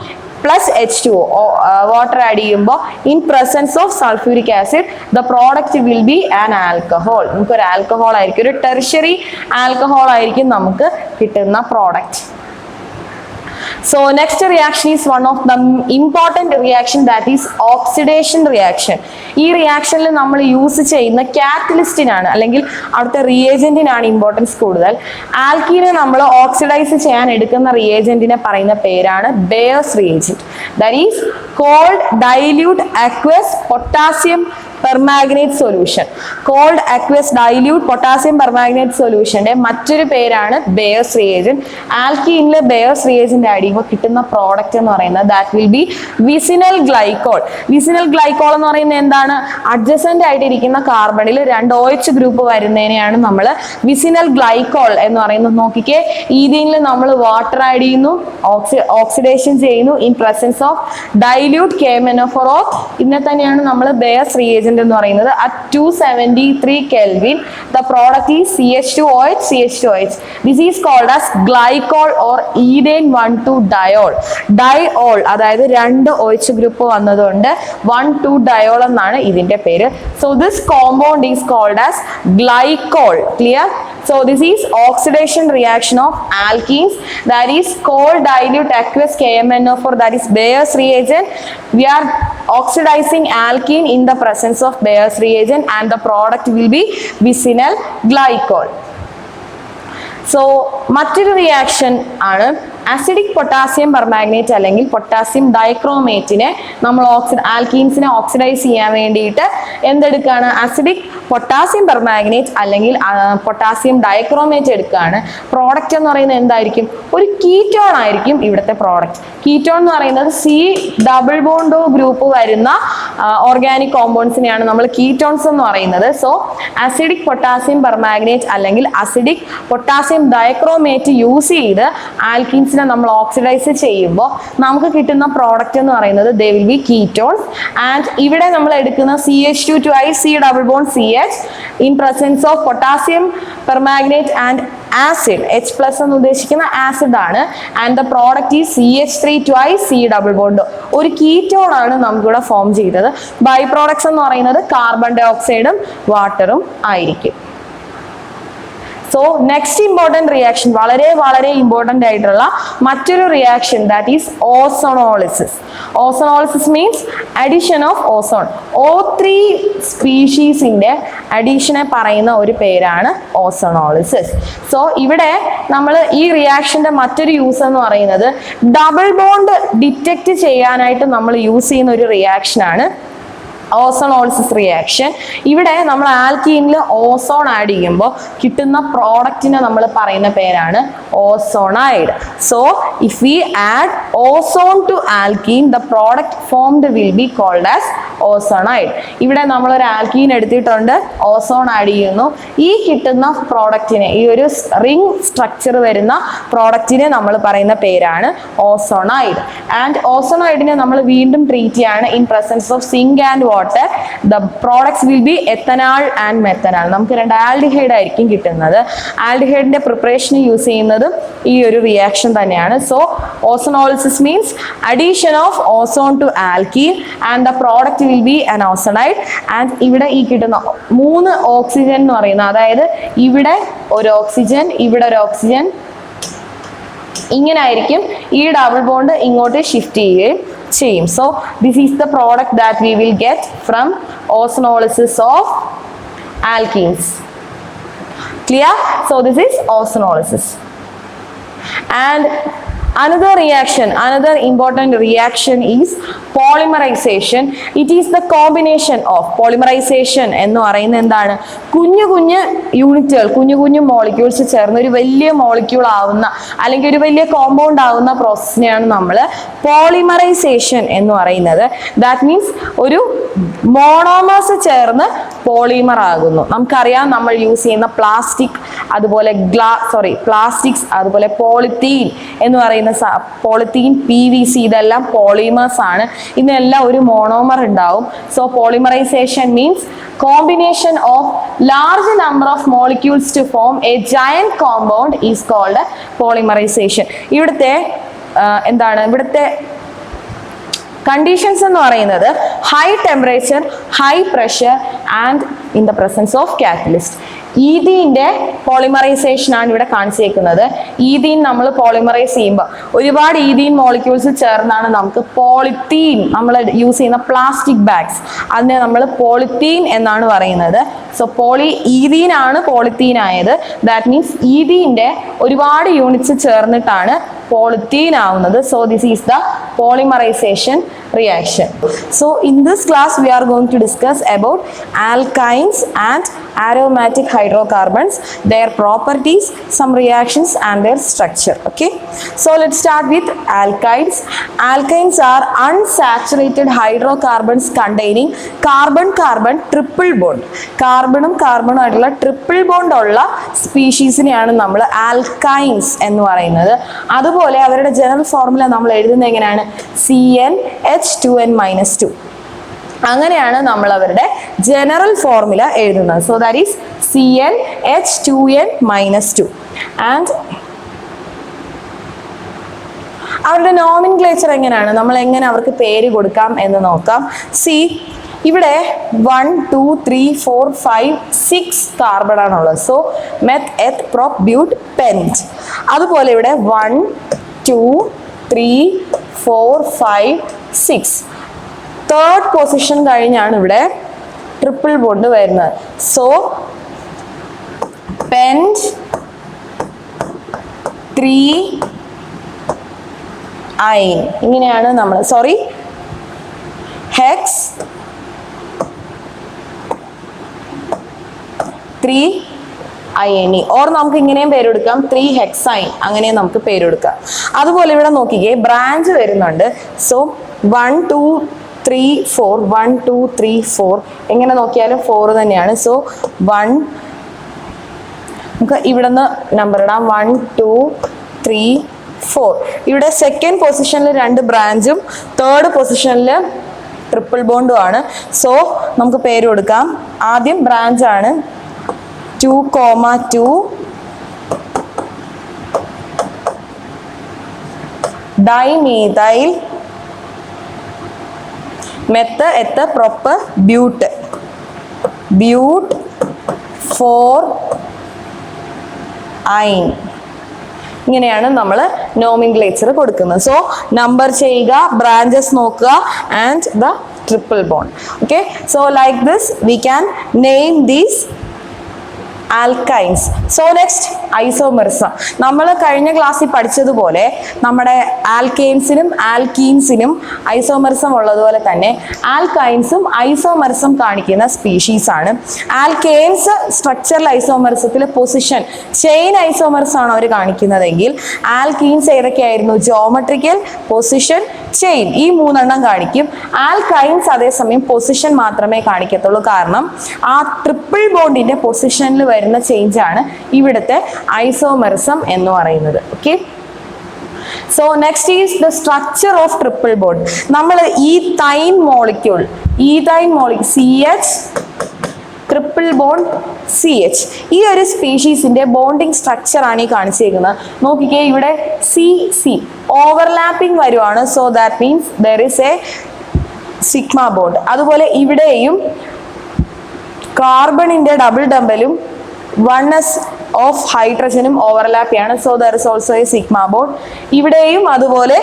plus H2O water add ചെയ്യുമ്പോൾ in presence of sulphuric acid the product will be an alcohol. നമുക്കൊരു alcohol ആയിരിക്കും, ഒരു tertiary alcohol ആയിരിക്കും നമുക്ക് കിട്ടുന്ന product. So next reaction is one of the important reaction, that is oxidation reaction. ഈ റിയാക്ഷനിൽ നമ്മൾ use ചെയ്യുന്ന കാറ്റലിസ്റ്റിനാണ് അല്ലെങ്കിൽ അവിടുത്തെ റിയേജന്റിനാണ് ഇമ്പോർട്ടൻസ് കൂടുതൽ. ആൽക്കീനെ നമ്മൾ ഓക്സിഡൈസ് ചെയ്യാൻ എടുക്കുന്ന റിയേജന്റിനെ പറയുന്ന പേരാണ് Baeyer's reagent. That is cold dilute aqueous potassium permanganate solution. Cold aqueous dilute potassium permanganate സൊല്യൂഷന്റെ മറ്റൊരു പേരാണ് ബെയേഴ്സ് റിയേജന്റ്. ആൽക്കീനിൽ ബെയേഴ്സ് റിയേജന്റ് ആഡ് ചെയ്യുമ്പോൾ കിട്ടുന്ന പ്രോഡക്റ്റ് എന്ന് പറയുന്നത് that will be vicinal glycol. Vicinal glycol എന്ന് പറയുന്നത് എന്താണ്? അഡ്ജസന്റ് ആയിട്ടിരിക്കുന്ന കാർബണിൽ 2 OH ഗ്രൂപ്പ് വരുന്നതിനെയാണ് നമ്മൾ വിസിനൽ ഗ്ലൈക്കോൾ എന്ന് പറയുന്നത്. നോക്കിക്കേ, ഈഥീനിൽ നമ്മൾ വാട്ടർ ആഡ് ചെയ്യുന്നു, ഓക്സിഡേഷൻ ചെയ്യുന്നു in presence of dilute KMnO4O. ഇതിനെ തന്നെയാണ് നമ്മൾ ബെയേഴ്സ് റിയേജന്റ് എന്ന് പറയുന്നത്. At 273 Kelvin the product is CH2OH CH2OH. This is called as glycol or ethane 1,2-diol. Diol അതായത് 2 OH ഗ്രൂപ്പ് വന്നതുകൊണ്ട് 1,2-diol എന്നാണ് ഇതിന്റെ പേര്. So this compound is called as glycol. Clear? So this is oxidation reaction of alkenes, that is cold dilute aqueous KMnO4, that is Bayer's reagent. We are oxidizing alkene in the presence of Bayer's reagent and the product will be vicinal glycol. So മറ്റൊരു reaction ആണ് acidic potassium permanganate അല്ലെങ്കിൽ potassium ഡൈക്രോമേറ്റിനെ നമ്മൾ ആൽക്കീൻസിനെ oxidise ചെയ്യാൻ വേണ്ടിയിട്ട് എന്തെടുക്കുകയാണ്? Acidic potassium permanganate അല്ലെങ്കിൽ potassium dichromate എടുക്കുകയാണ്. Product എന്ന് പറയുന്നത് എന്തായിരിക്കും? ഒരു കീറ്റോൺ ആയിരിക്കും ഇവിടുത്തെ പ്രോഡക്റ്റ്. കീറ്റോൺ എന്ന് പറയുന്നത് C ഡബിൾ ബോണ്ടോ ഗ്രൂപ്പ് വരുന്ന ഓർഗാനിക് കോമ്പൗണ്ട്സിനെയാണ് നമ്മൾ കീറ്റോൺസ് എന്ന് പറയുന്നത്. സോ അസിഡിക് പൊട്ടാസ്യം പെർമാഗ്നേറ്റ് അല്ലെങ്കിൽ അസിഡിക് പൊട്ടാസ്യം ഡൈക്രോമേറ്റ് യൂസ് ചെയ്ത് ആൽക്കീൻസിനെ നമ്മൾ ഓക്സിഡൈസ് ചെയ്യുമ്പോൾ നമുക്ക് കിട്ടുന്ന പ്രോഡക്റ്റ് എന്ന് പറയുന്നത് they will be ketones. And ഇവിടെ നമ്മൾ എടുക്കുന്ന CH2 C double bond CH in presence of potassium permanganate and acid, H+ എന്ന് ഉദ്ദേശിക്കുന്ന ആസിഡ് ആണ്. ആൻഡ് ദ പ്രോഡക്റ്റ് ഈ CH3 C ഡബിൾ ബോണ്ട് ഒരു കീറ്റോൺ ആണ് നമുക്കിവിടെ ഫോം ചെയ്തത്. ബൈ പ്രോഡക്ട്സ് എന്ന് പറയുന്നത് കാർബൺ ഡൈ ഓക്സൈഡും വാട്ടറും ആയിരിക്കും. സോ നെക്സ്റ്റ് ഇമ്പോർട്ടൻറ്റ് റിയാക്ഷൻ, വളരെ വളരെ ഇമ്പോർട്ടൻ്റ് ആയിട്ടുള്ള മറ്റൊരു reaction, that is ozonolysis. Ozonolysis means addition of ozone. O3 സ്പീഷീസിന്റെ അഡീഷനെ പറയുന്ന ഒരു പേരാണ് ഓസോണോളിസിസ്. സോ ഇവിടെ നമ്മൾ ഈ റിയാക്ഷന്റെ മറ്റൊരു യൂസ് എന്ന് പറയുന്നത് ഡബിൾ ബോണ്ട് ഡിറ്റക്ട് ചെയ്യാനായിട്ട് നമ്മൾ യൂസ് ചെയ്യുന്ന ഒരു റിയാക്ഷനാണ് ഓസോണോളിസിസ് റിയാക്ഷൻ. ഇവിടെ നമ്മൾ ആൽക്കീനിൽ ഓസോൺ ആഡ് ചെയ്യുമ്പോൾ കിട്ടുന്ന പ്രോഡക്റ്റിനെ നമ്മൾ പറയുന്ന പേരാണ് ozonide. So if we add ozone to alkene, the product formed will be called as ozonide. ഇവിടെ നമ്മൾ ഒരു ആൽക്കീൻ എടുത്തിട്ടുണ്ട്, ഓസോൺ ആഡ് ചെയ്യുന്നു. ഈ കിട്ടുന്ന പ്രോഡക്റ്റിനെ, ഈ ഒരു റിംഗ് സ്ട്രക്ചർ വരുന്ന പ്രോഡക്റ്റിനെ നമ്മൾ പറയുന്ന പേരാണ് ഓസോണൈഡ്. ആൻഡ് ഓസോണൈഡിനെ നമ്മൾ വീണ്ടും ട്രീറ്റ് ചെയ്യാണ് in presence of zinc and water. The products will be ethanal and methanal. നമുക്ക് രണ്ട് ആൽഡിഹൈഡ് ആയിരിക്കും കിട്ടുന്നത്. ആൽഡിഹൈഡിന്റെ പ്രിപ്പറേഷന് യൂസ് ചെയ്യുന്നതും ഈ ഒരു റിയാക്ഷൻ തന്നെയാണ്. So ozonolysis means addition of ozone to alkene and the product will be an oxide. And ഇവിടെ ഈ കിട്ടുന്ന 3 ഓക്സിജൻ എന്ന് പറയുന്നത്, അതായത് ഇവിടെ ഒരു ഓക്സിജൻ, ഇവിടെ ഒരു ഓക്സിജൻ, ഇങ്ങനെ ആയിരിക്കും ഈ ഡബിൾ ബോണ്ട് ഇങ്ങോട്ട് ഷിഫ്റ്റ് ചെയ്യുകയും ചെയ്യും. So this is the product that we will get from ozonolysis of alkenes. Clear? So this is ozonolysis. And another reaction, another important reaction is polymerization. It is the combination of polymerization എന്ന് പറയുന്നത് എന്താണ്? കുഞ്ഞു കുഞ്ഞു യൂണിറ്റുകൾ, കുഞ്ഞു കുഞ്ഞു molecules ചേർന്ന് ഒരു വലിയ മോളിക്യൂൾ ആവുന്ന അല്ലെങ്കിൽ ഒരു വലിയ കോമ്പൗണ്ട് ആവുന്ന പ്രോസസ്സിനെയാണ് നമ്മൾ പോളിമറൈസേഷൻ എന്ന് പറയുന്നത്. ദാറ്റ് മീൻസ് ഒരു മോണോമേഴ്സ് ചേർന്ന് പോളിമർ ആകുന്നു. നമുക്കറിയാം, നമ്മൾ യൂസ് ചെയ്യുന്ന പ്ലാസ്റ്റിക്, അതുപോലെ പ്ലാസ്റ്റിക്സ്, അതുപോലെ പോളിത്തീൻ എന്ന് പറയുന്ന പോളിത്തീൻ, PVC, ഇതെല്ലാം പോളിമേഴ്സ് ആണ്. ഇതിനെല്ലാം ഒരു മോണോമർ ഉണ്ടാവും. So polymerisation means combination of large number of molecules to form a giant compound is called polymerization. ഇവിടുത്തെ എന്താണ്, ഇവിടുത്തെ കണ്ടീഷൻസ് എന്ന് പറയുന്നത് high temperature, high pressure and in the presence of catalyst. ഈഥീൻ്റെ പോളിമറൈസേഷൻ ആണ് ഇവിടെ കാണിച്ചേക്കുന്നത്. ഈഥീൻ നമ്മൾ പോളിമറൈസ് ചെയ്യുമ്പോൾ ഒരുപാട് ഈഥീൻ മോളിക്യൂൾസ് ചേർന്നാണ് നമുക്ക് പോളിത്തീൻ, നമ്മൾ യൂസ് ചെയ്യുന്ന പ്ലാസ്റ്റിക് ബാഗ്സ്, അതിനെ നമ്മൾ പോളിത്തീൻ എന്നാണ് പറയുന്നത്. സോ ഈഥീൻ ആണ് പോളിത്തീൻ ആയത്. ദാറ്റ് മീൻസ് ഈഥീൻ്റെ ഒരുപാട് യൂണിറ്റ്സ് ചേർന്നിട്ടാണ് polythene ആവുന്നത്. So this is the polymerization reaction. So in this class we are going to discuss about alkynes and aromatic hydrocarbons, their properties, some reactions and their structure. Okay, so let's start with alkynes. Alkynes are unsaturated hydrocarbons containing carbon carbon triple bond. കാർബണും കാർബണും ആയിട്ടുള്ള triple bond ഉള്ള സ്പീഷീസിനെയാണ് നമ്മൾ alkynes എന്ന് പറയുന്നത്. അതുപോലെ അവരുടെ general formula നമ്മൾ എഴുതുന്നത് എങ്ങനെയാണ്? CnH2n-2. അങ്ങനെയാണ് നമ്മൾ അവരുടെ ജനറൽ ഫോർമുല എഴുതുന്നത്. So that is CnH2n-2. And അവരുടെ നോമിൻക്ലേച്ചർ എങ്ങനെയാണ്, നമ്മൾ എങ്ങനെ അവർക്ക് പേര് കൊടുക്കാം എന്ന് നോക്കാം. ഇവിടെ 1 2 3 4 5 6 കാർബൺ ആണുള്ളത്. So meth, eth, prop, but, pent. അതുപോലെ ഇവിടെ 1 2 3 4 5 6 തേർഡ് പൊസിഷൻ കഴിഞ്ഞാണ് ഇവിടെ ട്രിപ്പിൾ ബോണ്ട് വരുന്നത്. സോ പെന്റ് 3 അയൺ, ഇങ്ങനെയാണ് നമ്മൾ ഹെക്സ് 3 അയനി, ഓർ നമുക്ക് ഇങ്ങനെയും പേരെടുക്കാം 3 ഹെക്സൈൻ, അങ്ങനെയും നമുക്ക് പേരെടുക്കാം. അതുപോലെ ഇവിടെ നോക്കിക്കേ, ബ്രാഞ്ച് വരുന്നുണ്ട്. സോ 1 2 3 4 1 2 3 4 എങ്ങനെ നോക്കിയാലും 4 തന്നെയാണ്. സോ 1, നമുക്ക് ഇവിടെ നിന്ന് നമ്പർ ഇടാം, 1 2 3 4. ഇവിടെ സെക്കൻഡ് പൊസിഷനിൽ 2 ബ്രാഞ്ചും തേർഡ് പൊസിഷനിൽ ട്രിപ്പിൾ ബോണ്ടും ആണ്. സോ നമുക്ക് പേര് കൊടുക്കാം. ആദ്യം ബ്രാഞ്ച് ആണ് 2,2 dimethyl meth, eth, prop, but 4 iron. ഇങ്ങനെയാണ് നമ്മൾ നോമിൻക്ലേച്ചർ കൊടുക്കുന്നത്. സോ നമ്പർ ചെയ്യുക, ബ്രാഞ്ചസ് നോക്കുക and the triple bond. Okay, so like this we can name these alkynes. So next isomerism. നമ്മൾ കഴിഞ്ഞ ക്ലാസ്സിൽ പഠിച്ചതുപോലെ നമ്മുടെ ആൽക്കെയിൻസിനും ആൽക്കീൻസിനും ഐസോമെറിസം ഉള്ളതുപോലെ തന്നെ ആൽക്കൈൻസും ഐസോമെറിസം കാണിക്കുന്ന സ്പീഷീസ് ആണ്. ആൽക്കെയിൻസ് സ്ട്രക്ചറൽ ഐസോമെറിസത്തിൽ പൊസിഷൻ ചെയിൻ ഐസോമെറിസം ആണ് അവർ കാണിക്കുന്നതെങ്കിൽ ആൽക്കീൻസ് ഏതൊക്കെയായിരുന്നു? ജോമെട്രിക്കൽ, പൊസിഷൻ, ചെയിൻ, ഈ മൂന്നെണ്ണം കാണിക്കും. ആൽക്കൈൻസ് അതേസമയം പൊസിഷൻ മാത്രമേ കാണിക്കത്തുള്ളൂ. കാരണം ആ ട്രിപ്പിൾ ബോണ്ടിന്റെ പൊസിഷനിൽ വരുന്ന ചേഞ്ച് ആണ് ഇവിടുത്തെ ഐസോമെറിസം എന്ന് പറയുന്നത്. Okay, so next is the structure of triple bond. നമ്മൾ ethyne molecule CH triple bond CH, ഈ ഒരു സ്പീഷീസിന്റെ ബോണ്ടിങ് സ്ട്രക്ചർ ആണ് ഈ കാണിച്ചിരിക്കുന്നത്. നോക്കിക്കേ, ഇവിടെ C ഓവർലാപ്പിംഗ് വരുവാണ്. So that means there is A sigma bond. അതുപോലെ ഇവിടെയും കാർബണിന്റെ ഡബിൾ ഡബലും 1s ഓഫ് ഹൈഡ്രജനും ഓവർലാപ്പ് ചെയ്യാണ്. So there is also A sigma bond. ഇവിടെയും അതുപോലെ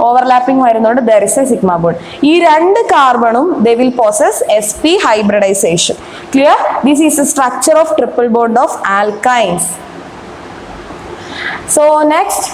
ഓവർലാപ്പിംഗ് വരുന്നതുകൊണ്ട് there is A sigma bond. ഈ രണ്ട് കാർബണും they will possess sp hybridization. Clear? This is the structure of triple bond of alkynes. So next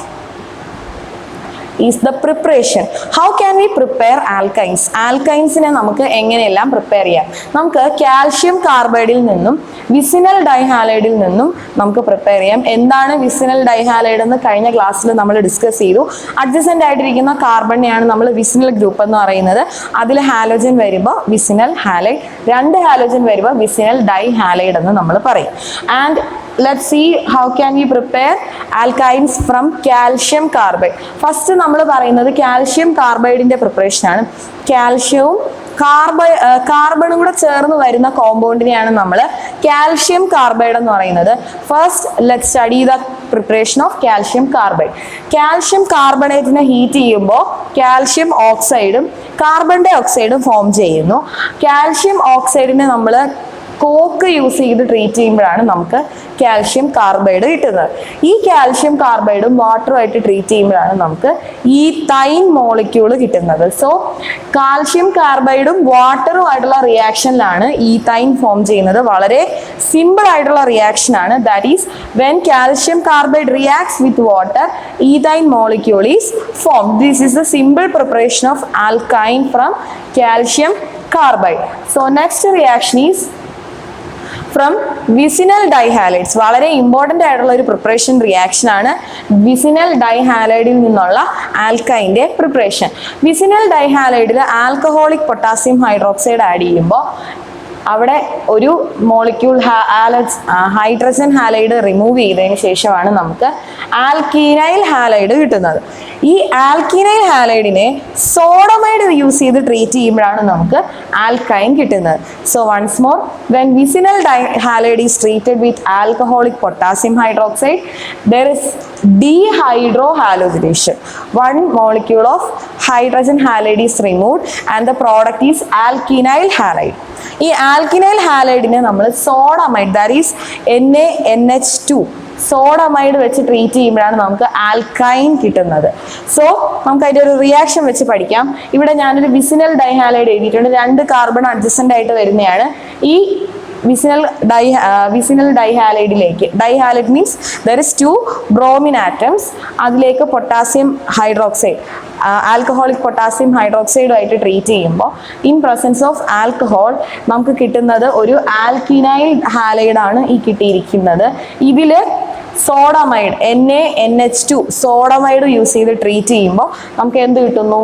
is the preparation. How can we prepare alkynes? Alkynesനെ നമുക്ക് എങ്ങനെയെല്ലാം prepare ചെയ്യാം? നമുക്ക് calcium കാർബൈഡിൽ നിന്നും vicinal ഡൈഹാലൈഡിൽ നിന്നും നമുക്ക് prepare ചെയ്യാം. എന്താണ് വിസിനൽ ഡൈഹാലൈഡ് എന്ന് കഴിഞ്ഞ ക്ലാസ്സിൽ നമ്മൾ ഡിസ്കസ് ചെയ്തു. അഡ്ജസന്റ് ആയിട്ടിരിക്കുന്ന കാർബണിനെയാണ് നമ്മൾ വിസിനൽ ഗ്രൂപ്പ് എന്ന് പറയുന്നത്. അതിൽ ഹാലോജൻ വരുമ്പോൾ വിസിനൽ ഹാലൈഡ്, രണ്ട് ഹാലോജൻ വരുമ്പോൾ വിസിനൽ ഡൈഹാലൈഡ് എന്ന് നമ്മൾ പറയും. And let's see how can we prepare alkynes from calcium carbide. First നമ്മൾ പറയുന്നത് കാൽഷ്യം കാർബൈഡിന്റെ പ്രിപ്പറേഷൻ ആണ്. കാൽഷ്യവും കാർബണും കൂടെ ചേർന്ന് വരുന്ന കോമ്പൗണ്ടിനെയാണ് നമ്മൾ കാൽഷ്യം കാർബൈഡ് എന്ന് പറയുന്നത്. First let study the preparation of calcium carbide. Calcium കാർബണേറ്റിനെ ഹീറ്റ് ചെയ്യുമ്പോൾ കാൽഷ്യം ഓക്സൈഡും കാർബൺ ഡൈ ഓക്സൈഡും ഫോം ചെയ്യുന്നു. കാൽഷ്യം ഓക്സൈഡിനെ നമ്മൾ കോക്ക് യൂസ് ചെയ്ത് ട്രീറ്റ് ചെയ്യുമ്പോഴാണ് നമുക്ക് കാൽഷ്യം കാർബൈഡ് കിട്ടുന്നത്. ഈ കാൽഷ്യം കാർബൈഡും വാട്ടറുമായിട്ട് ട്രീറ്റ് ചെയ്യുമ്പോഴാണ് നമുക്ക് ഈതൈൻ മോളിക്യൂള് കിട്ടുന്നത്. സോ കാൽഷ്യം കാർബൈഡും വാട്ടറുമായിട്ടുള്ള റിയാക്ഷനിലാണ് ഈതൈൻ ഫോം ചെയ്യുന്നത്. വളരെ സിമ്പിൾ ആയിട്ടുള്ള റിയാക്ഷൻ ആണ്. That is when calcium carbide reacts with water ethyne molecule is form. This is the simple preparation of alkyne from calcium carbide. So next reaction is from vicinal dihalaides. വളരെ important ആയിട്ടുള്ള ഒരു preparation reaction ആണ് vicinal ഡൈഹാലൈഡിൽ നിന്നുള്ള ആൽക്കൈൻ്റെ preparation. Vicinal ഡൈഹാലൈഡിൽ alcoholic potassium hydroxide add ചെയ്യുമ്പോൾ അവിടെ ഒരു മോളിക്യൂൾ ഹൈഡ്രജൻ ഹാലൈഡ് റിമൂവ് ചെയ്തതിന് ശേഷമാണ് നമുക്ക് ആൽക്കീനൈൽ ഹാലൈഡ് കിട്ടുന്നത്. ഈ ആൽക്കീനൈൽ ഹാലൈഡിനെ സോഡമൈഡ് യൂസ് ചെയ്ത് ട്രീറ്റ് ചെയ്യുമ്പോഴാണ് നമുക്ക് ആൽക്കൈൻ കിട്ടുന്നത്. So once more, when vicinal dihalide is treated with alcoholic potassium hydroxide there is dehydrohalogenition. One molecule of hydrogen halide is removed and the product is alkynyl halide. ഈ ആൽക്കിനൈൽ ഹാലൈഡിനെ നമ്മൾ സോഡമൈഡ്, that is NaNH2 സോഡമൈഡ് വെച്ച് treat ചെയ്യുമ്പോഴാണ് നമുക്ക് alkyne കിട്ടുന്നത്. So നമുക്ക് അതിൻ്റെ ഒരു reaction വെച്ച് പഠിക്കാം. ഇവിടെ ഞാനൊരു വിസിനൽ ഡൈഹാലൈഡ് എഴുതിയിട്ടുണ്ട്. രണ്ട് കാർബൺ അഡ്ജസൻ്റ് ആയിട്ട് വരുന്നതാണ്. ഈ വിസിനൽ ഡൈഹാലൈഡിലേക്ക്, dihalide means there is 2 bromine atoms, അതിലേക്ക് പൊട്ടാസ്യം ഹൈഡ്രോക്സൈഡ് ആൽക്കഹോളിക് പൊട്ടാസ്യം ഹൈഡ്രോക്സൈഡുമായിട്ട് ട്രീറ്റ് ചെയ്യുമ്പോൾ ഇൻ പ്രസൻസ് ഓഫ് ആൽക്കഹോൾ നമുക്ക് കിട്ടുന്നത് ഒരു ആൽക്കിനൈൽ ഹാലൈഡാണ് ഈ കിട്ടിയിരിക്കുന്നത്. ഇതിൽ സോഡമൈഡ് NaNH2 സോഡമൈഡ് യൂസ് ചെയ്ത് ട്രീറ്റ് ചെയ്യുമ്പോൾ നമുക്ക് എന്ത് കിട്ടുന്നു?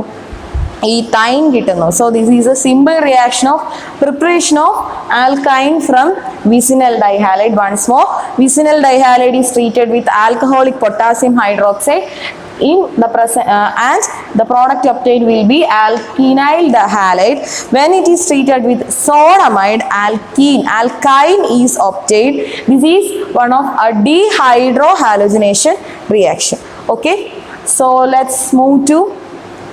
ഈതൈൻ കിട്ടുന്നു. So this is a simple reaction of preparation of alkyne from vicinal dihalide. Once more, vicinal dihalide is treated with alcoholic potassium hydroxide in the and the product obtained will be alkynyl halide. When it is treated with sodamide, alkyne is obtained. This is one of a dehydrohalogenation reaction. Okay, so let's move to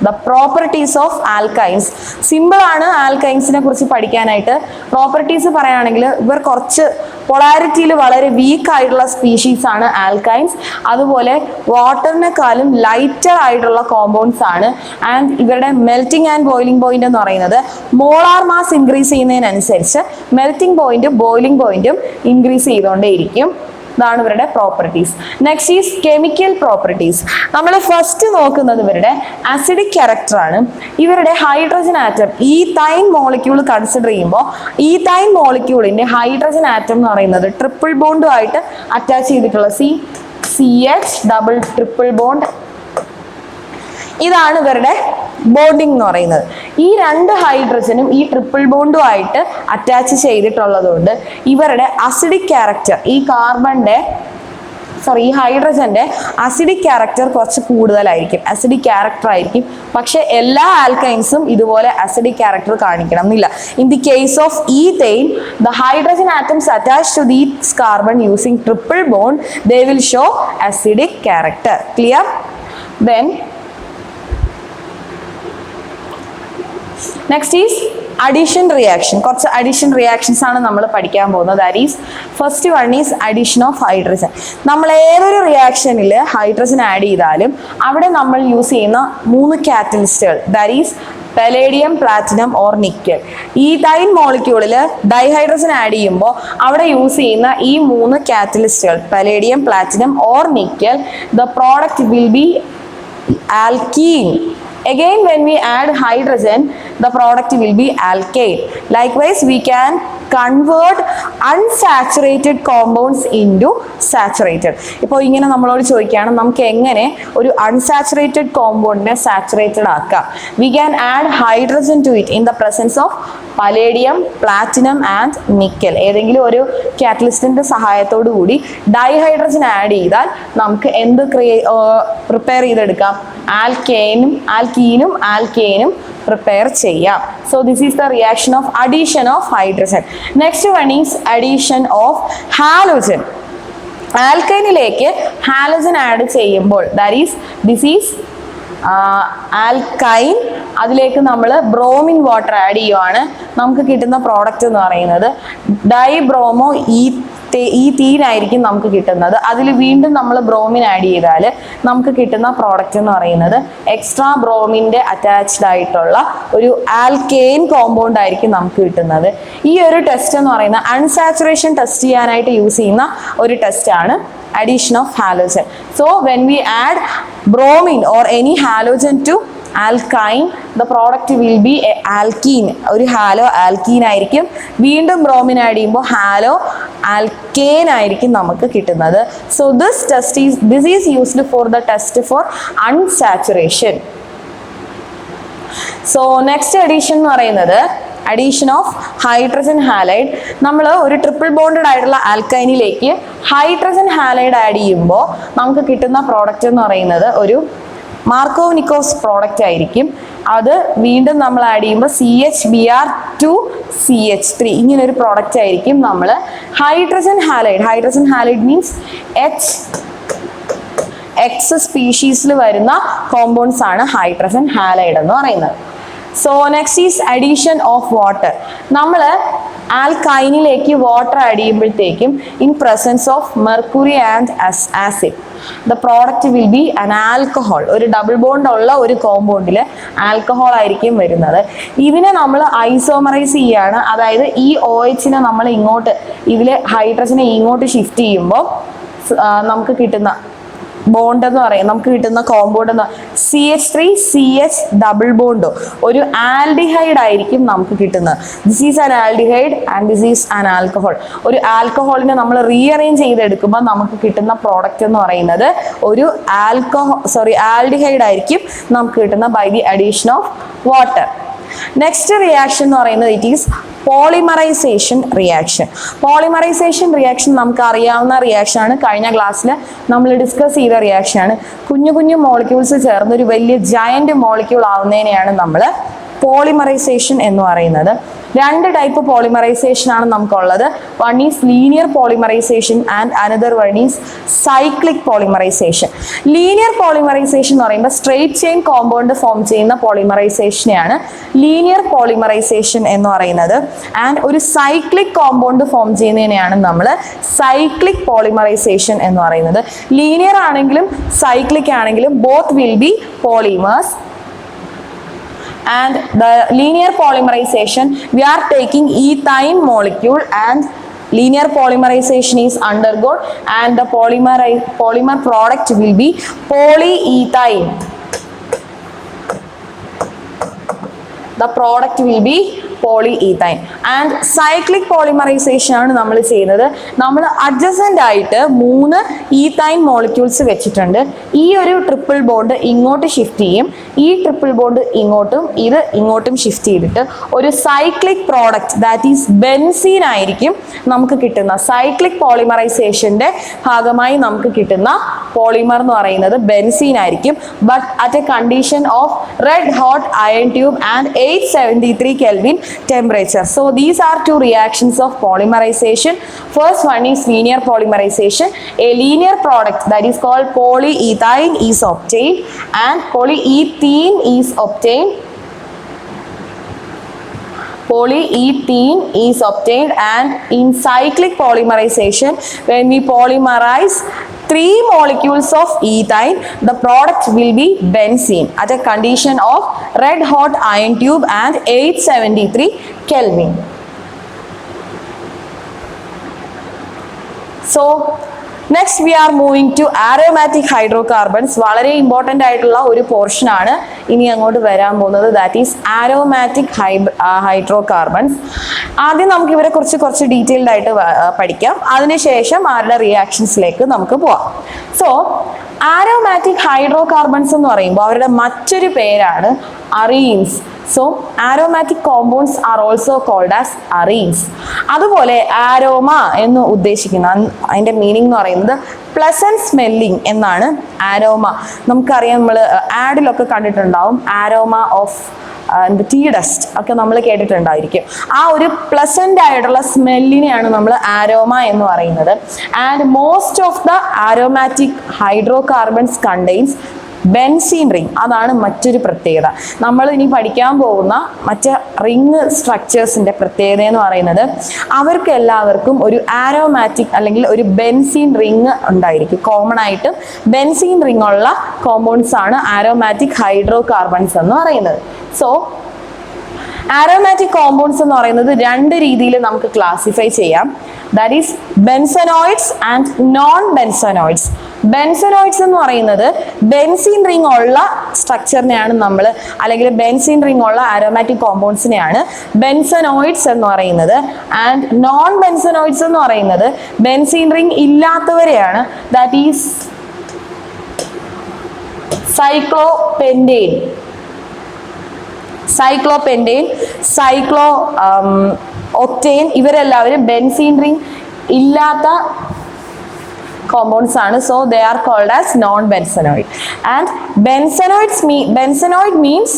the properties of alkynes. Simple ആണ് ആൽക്കൈൻസിനെ കുറിച്ച് പഠിക്കാനായിട്ട്. Properties പറയുകയാണെങ്കിൽ ഇവർ കുറച്ച് പൊളാരിറ്റിയിൽ വളരെ week ആയിട്ടുള്ള species ആണ് alkynes. അതുപോലെ വാട്ടറിനെക്കാളും ലൈറ്റർ ആയിട്ടുള്ള കോമ്പൗണ്ട്സ് ആണ്. ആൻഡ് ഇവരുടെ മെൽറ്റിംഗ് ആൻഡ് ബോയിലിംഗ് പോയിന്റ് എന്ന് പറയുന്നത് മോളാർ മാസ് ഇൻക്രീസ് ചെയ്യുന്നതിനനുസരിച്ച് മെൽറ്റിംഗ് പോയിന്റും ബോയിലിംഗ് പോയിന്റും ഇൻക്രീസ് ചെയ്തുകൊണ്ടേയിരിക്കും. ഇതാണ് ഇവരുടെ properties. Next is chemical properties. നമ്മൾ ഫസ്റ്റ് നോക്കുന്നത് ഇവരുടെ അസിഡിക് ക്യാരക്ടർ ആണ്. ഇവരുടെ hydrogen atom ethyne molecule consider ചെയ്യുമ്പോൾ ഈതൈൻ മോളിക്യൂളിന്റെ ഹൈഡ്രജൻ ആറ്റം എന്ന് പറയുന്നത് ട്രിപ്പിൾ ബോണ്ടുമായിട്ട് അറ്റാച്ച് ചെയ്തിട്ടുള്ള CH ഡബിൾ ട്രിപ്പിൾ ബോണ്ട്, ഇതാണ് ഇവരുടെ ബോണ്ടിങ് എന്ന് പറയുന്നത്. ഈ രണ്ട് ഹൈഡ്രജനും ഈ ട്രിപ്പിൾ ബോണ്ടുമായിട്ട് അറ്റാച്ച് ചെയ്തിട്ടുള്ളതുകൊണ്ട് ഇവരുടെ അസിഡിക് ക്യാരക്ടർ ഈ ഹൈഡ്രജന്റെ അസിഡിക് ക്യാരക്ടർ കുറച്ച് കൂടുതലായിരിക്കും, അസിഡിക് ക്യാരക്ടർ ആയിരിക്കും. പക്ഷെ എല്ലാ ആൽക്കൈൻസും ഇതുപോലെ അസിഡിക് ക്യാരക്ടർ കാണിക്കണം എന്നില്ല. In the case of ethyne, the hydrogen atoms attached to these carbon using triple bond, they will show acidic character. Clear? Then next is addition reaction. കുറച്ച് addition reactions ആണ് നമ്മൾ പഠിക്കാൻ പോകുന്നത്. That is, first one is addition of hydrogen. നമ്മൾ ഏതൊരു റിയാക്ഷനിൽ hydrogen add ചെയ്താലും അവിടെ നമ്മൾ യൂസ് ചെയ്യുന്ന 3 കാറ്റലിസ്റ്റുകൾ, that is palladium, platinum or nickel. Ethyne മോളിക്യൂളിൽ ഡൈഹൈഡ്രജൻ ആഡ് ചെയ്യുമ്പോൾ അവിടെ യൂസ് ചെയ്യുന്ന ഈ 3 കാറ്റലിസ്റ്റുകൾ palladium, platinum or nickel, the product will be alkene. Again, when we add hydrogen, the product will be alkane. Likewise, we can convert unsaturated compounds into saturated. ഇപ്പോൾ ഇങ്ങനെ നമ്മളോട് ചോദിക്കുകയാണ് നമുക്ക് എങ്ങനെ ഒരു അൺസാച്ചുറേറ്റഡ് കോമ്പൗണ്ടിനെ സാച്ചുറേറ്റഡ് ആക്കാം. We can add hydrogen to it in the presence of palladium, platinum and nickel. ഏതെങ്കിലും ഒരു കാറ്റലിസ്റ്റിന്റെ സഹായത്തോടു കൂടി ഡൈഹൈഡ്രജൻ ആഡ് ചെയ്താൽ നമുക്ക് എന്ത് പ്രിപ്പയർ ചെയ്തെടുക്കാം? ആൽക്കീനും ആൽക്കേനും പ്രിപ്പയർ ചെയ്യാം. So this is the reaction of addition of hydrogen. Next one is addition of halogen. ആൽക്കൈനിലേക്ക് ഹാലോജൻ ആഡ് ചെയ്യുമ്പോൾ ദിസ് ഈസ് ആൽക്കൈൻ, അതിലേക്ക് നമ്മൾ ബ്രോമിൻ വാട്ടർ ആഡ് ചെയ്യുവാണ്. നമുക്ക് കിട്ടുന്ന പ്രോഡക്റ്റ് എന്ന് പറയുന്നത് ഡൈബ്രോമോ ഈതീനായിരിക്കും നമുക്ക് കിട്ടുന്നത്. അതിൽ വീണ്ടും നമ്മൾ ബ്രോമിൻ ആഡ് ചെയ്താൽ നമുക്ക് കിട്ടുന്ന പ്രോഡക്റ്റ് എന്ന് പറയുന്നത് എക്സ്ട്രാ ബ്രോമിൻ്റെ അറ്റാച്ച്ഡ് ആയിട്ടുള്ള ഒരു ആൽക്കെയിൻ കോമ്പൗണ്ട് ആയിരിക്കും നമുക്ക് കിട്ടുന്നത്. ഈ ഒരു ടെസ്റ്റ് എന്ന് പറയുന്നത് അൺസാച്ചുറേഷൻ ടെസ്റ്റ് ചെയ്യാനായിട്ട് യൂസ് ചെയ്യുന്ന ഒരു ടെസ്റ്റാണ് addition of halogen. So when we add bromine or any halogen to alkyne, the product will be a alkene. ഒരു ഹാലോ ആൽക്കീൻ ആയിരിക്കും. വീണ്ടും ബ്രോമിൻ ആഡ് ചെയ്യുമ്പോൾ ഹാലോ ആൽക്കേൻ ആയിരിക്കും നമുക്ക് കിട്ടുന്നത്. So this is used for the test for unsaturation. So next addition എന്ന് പറയുന്നത് addition of hydrogen halide. നമ്മൾ ഒരു ട്രിപ്പിൾ ബോണ്ടഡ് ആയിട്ടുള്ള ആൽക്കൈനിലേക്ക് ഹൈഡ്രജൻ ഹാലൈഡ് ആഡ് ചെയ്യുമ്പോൾ നമുക്ക് കിട്ടുന്ന പ്രോഡക്റ്റ് എന്ന് പറയുന്നത് ഒരു മാർക്കോവ്നിക്കോസ് പ്രോഡക്റ്റ് ആയിരിക്കും. അത് വീണ്ടും നമ്മൾ ആഡ് ചെയ്യുമ്പോൾ CHBr2CH3 ഇങ്ങനൊരു പ്രോഡക്റ്റ് ആയിരിക്കും നമ്മൾ ഹൈഡ്രജൻ ഹാലൈഡ് മീൻസ് X സ്പീഷീസിൽ വരുന്ന കോമ്പൗണ്ട്സ് ആണ് ഹൈഡ്രജൻ ഹാലൈഡ് എന്ന് പറയുന്നത്. So next is addition of water. നമ്മൾ ആൽക്കൈനിലേക്ക് വാട്ടർ ആഡ് ചെയ്യുമ്പോഴത്തേക്കും in presence of mercury and acid, the product will be an alcohol. ഒരു ഡബിൾ ബോണ്ട് ഉള്ള ഒരു കോമ്പൗണ്ടിൽ ആൽക്കഹോൾ ആയിരിക്കും വരുന്നത്. ഇതിനെ നമ്മൾ ഐസോമറൈസ് ചെയ്യാണ്. അതായത് ഈ OH നമ്മൾ ഇങ്ങോട്ട്, ഇതിൽ ഹൈഡ്രജനെ ഇങ്ങോട്ട് ഷിഫ്റ്റ് ചെയ്യുമ്പോൾ നമുക്ക് കിട്ടുന്ന ബോണ്ട് എന്ന് പറയും, നമുക്ക് കിട്ടുന്ന കോമ്പൗണ്ട് എന്ന് CH3CH ഡബിൾ ബോണ്ടോ ഒരു ആൽഡിഹൈഡ് ആയിരിക്കും നമുക്ക് കിട്ടുന്നത്. This is an aldehyde and this is an alcohol. ഒരു ആൽക്കഹോളിനെ നമ്മൾ റീഅറേഞ്ച് ചെയ്തെടുക്കുമ്പോൾ നമുക്ക് കിട്ടുന്ന പ്രോഡക്റ്റ് എന്ന് പറയുന്നത് ഒരു ആൽഡിഹൈഡ് ആയിരിക്കും നമുക്ക് കിട്ടുന്ന by the addition of water. Next reaction എന്ന് പറയുന്നത് it is polymerisation reaction. Polymerisation reaction നമുക്ക് അറിയാവുന്ന റിയാക്ഷൻ ആണ്. കഴിഞ്ഞ ക്ലാസ്സിൽ നമ്മൾ ഡിസ്കസ് ചെയ്ത റിയാക്ഷൻ ആണ്. കുഞ്ഞു കുഞ്ഞു മോളിക്യൂൾസ് ചേർന്ന് ഒരു വലിയ ജയന്റ് മോളിക്യൂൾ ആവുന്നതിനെയാണ് നമ്മൾ പോളിമറൈസേഷൻ എന്ന് പറയുന്നത്. രണ്ട് ടൈപ്പ് പോളിമറൈസേഷൻ ആണ് നമുക്കുള്ളത്. One is linear polymerisation and another one is cyclic polymerisation. Linear polymerisation എന്ന് പറയുമ്പോൾ സ്ട്രെയിറ്റ് ചെയിൻ കോമ്പൗണ്ട് ഫോം ചെയ്യുന്ന പോളിമറൈസേഷനെയാണ് ലീനിയർ പോളിമറൈസേഷൻ എന്ന് പറയുന്നത്. ആൻഡ് ഒരു സൈക്ലിക് കോമ്പൗണ്ട് ഫോം ചെയ്യുന്നതിനെയാണ് നമ്മൾ സൈക്ലിക് പോളിമറൈസേഷൻ എന്ന് പറയുന്നത്. ലീനിയർ ആണെങ്കിലും സൈക്ലിക് ആണെങ്കിലും both will be polymers. And the linear polymerization, we are taking ethyne molecule and linear polymerization is undergone and the polymer product will be polyethylene. The product will be polyethylene. And cyclic polymerization ആണ് നമ്മൾ ചെയ്യുന്നത്. നമ്മൾ adjacent ആയിട്ട് 3 ethyne molecules വെച്ചിട്ടുണ്ട്. ഈ ഒരു triple bond ഇങ്ങോട്ട് shift ചെയ്യും, ഈ ട്രിപ്പിൾ ബോണ്ട് ഇങ്ങോട്ടും, ഇത് ഇങ്ങോട്ടും ഷിഫ്റ്റ് ചെയ്തിട്ട് ഒരു cyclic product that is benzene ആയിരിക്കും നമുക്ക് കിട്ടുന്ന. സൈക്ലിക് പോളിമറൈസേഷന്റെ ഭാഗമായി നമുക്ക് കിട്ടുന്ന പോളിമർ എന്ന് പറയുന്നത് ബെൻസീൻ ആയിരിക്കും. But at A condition of red hot iron tube and 873 Kelvin temperature. So these are two reactions of polymerization. First one is linear polymerization. A linear product that is called polyethylene is obtained and polyethylene is obtained. Polyethylene is obtained, and in cyclic polymerization, when we polymerize 3 molecules of ethine, the product will be benzene at a condition of red hot iron tube and 873 Kelvin. So next we are moving to aromatic hydrocarbons. വളരെ important ആയിട്ടുള്ള ഒരു portion ആണ് ഇനി അങ്ങോട്ട് വരാൻ പോകുന്നത്. That is aromatic hydrocarbons. ആദ്യം നമുക്ക് ഇവരെ കുറിച്ച് കുറച്ച് ഡീറ്റെയിൽഡ് ആയിട്ട് പഠിക്കാം, അതിനുശേഷം അവരുടെ റിയാക്ഷൻസിലേക്ക് നമുക്ക് പോവാം. സോ ആരോമാറ്റിക് ഹൈഡ്രോകാർബൺസ് എന്ന് പറയുമ്പോൾ അവരുടെ മറ്റൊരു പേരാണ് അറീൻസ്. So aromatic compounds are also called as arenes. അതുപോലെ ആരോമ എന്ന് ഉദ്ദേശിക്കുന്ന അതിൻ്റെ മീനിങ് എന്ന് പറയുന്നത് പ്ലസന്റ് സ്മെല്ലിംഗ് എന്നാണ് ആരോമ. നമുക്കറിയാം, നമ്മൾ ആഡിലൊക്കെ കണ്ടിട്ടുണ്ടാവും ആരോമ ഓഫ് ടീ ഡസ്റ്റ് ഒക്കെ നമ്മൾ കേട്ടിട്ടുണ്ടായിരിക്കും. ആ ഒരു പ്ലസന്റ് ആയിട്ടുള്ള സ്മെല്ലിനെയാണ് നമ്മൾ ആരോമ എന്ന് പറയുന്നത്. And most of the aromatic hydrocarbons contains benzene ring. അതാണ് മറ്റൊരു പ്രത്യേകത. നമ്മൾ ഇനി പഠിക്കാൻ പോകുന്ന മറ്റ് റിംഗ് സ്ട്രക്ചേഴ്സിന്റെ പ്രത്യേകത എന്ന് പറയുന്നത് അവർക്ക് എല്ലാവർക്കും ഒരു ആരോമാറ്റിക് അല്ലെങ്കിൽ ഒരു ബെൻസീൻ റിംഗ് ഉണ്ടായിരിക്കും. കോമൺ ആയിട്ട് ബെൻസീൻ റിംഗ് ഉള്ള കോമ്പൗണ്ട്സ് ആണ് ആരോമാറ്റിക് ഹൈഡ്രോകാർബൺസ് എന്ന് പറയുന്നത്. സോ ആരോമാറ്റിക് കോമ്പൗണ്ട്സ് എന്ന് പറയുന്നത് 2 രീതിയിൽ നമുക്ക് ക്ലാസിഫൈ ചെയ്യാം. That is benzenoids and non benzenoids. Benzenoids എന്ന് പറയുന്നത് ബെൻസീൻ റിംഗ് ഉള്ള സ്ട്രക്ചറിനെയാണ് നമ്മൾ, അല്ലെങ്കിൽ ബെൻസീൻ റിംഗ് ഉള്ള ആരോമാറ്റിക് കോമ്പൗണ്ട്സിനെയാണ് ബെൻസനോയിഡ്സ് എന്ന് പറയുന്നത്. ആൻഡ് നോൺ ബെൻസനോയിഡ്സ് എന്ന് പറയുന്നത് ബെൻസീൻ റിംഗ് ഇല്ലാത്തവരെയാണ്. That is cyclopentane, cyclooctane, ഇവരെല്ലാവരും ബെൻസീൻ റിംഗ് ഇല്ലാത്ത compounds ആണ്. So they are called as non-benzenoid. And benzenoid means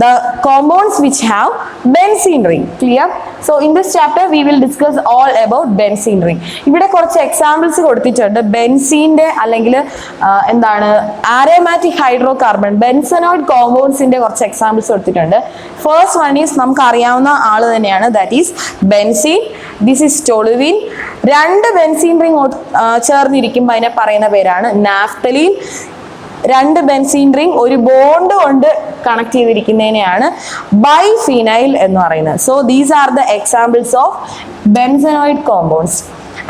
the compounds which have benzene ring. Clear? So in this chapter we will discuss all about benzene ring. ഇവിടെ കുറച്ച് examples കൊടുത്തിട്ടുണ്ട്. ബെൻസീൻ്റെ അല്ലെങ്കിൽ എന്താണ് aromatic hydrocarbon ബെൻസനോയിഡ് കോമ്പൗണ്ട്സിന്റെ കുറച്ച് examples കൊടുത്തിട്ടുണ്ട്. First one is നമുക്ക് അറിയാവുന്ന ആള് തന്നെയാണ്, that is benzene. This is toluene. 2 benzene ring ചേർന്നിരിക്കുമ്പോൾ അതിനെ പറയുന്ന പേരാണ് നാഫ്തലീൻ. 2 ബെൻസീൻ റിംഗ് ഒരു ബോണ്ട് കൊണ്ട് കണക്ട് ചെയ്തിരിക്കുന്നതിനെയാണ് ബൈഫിനൈൽ എന്ന് പറയുന്നത്. So these are the examples of benzenoid compounds.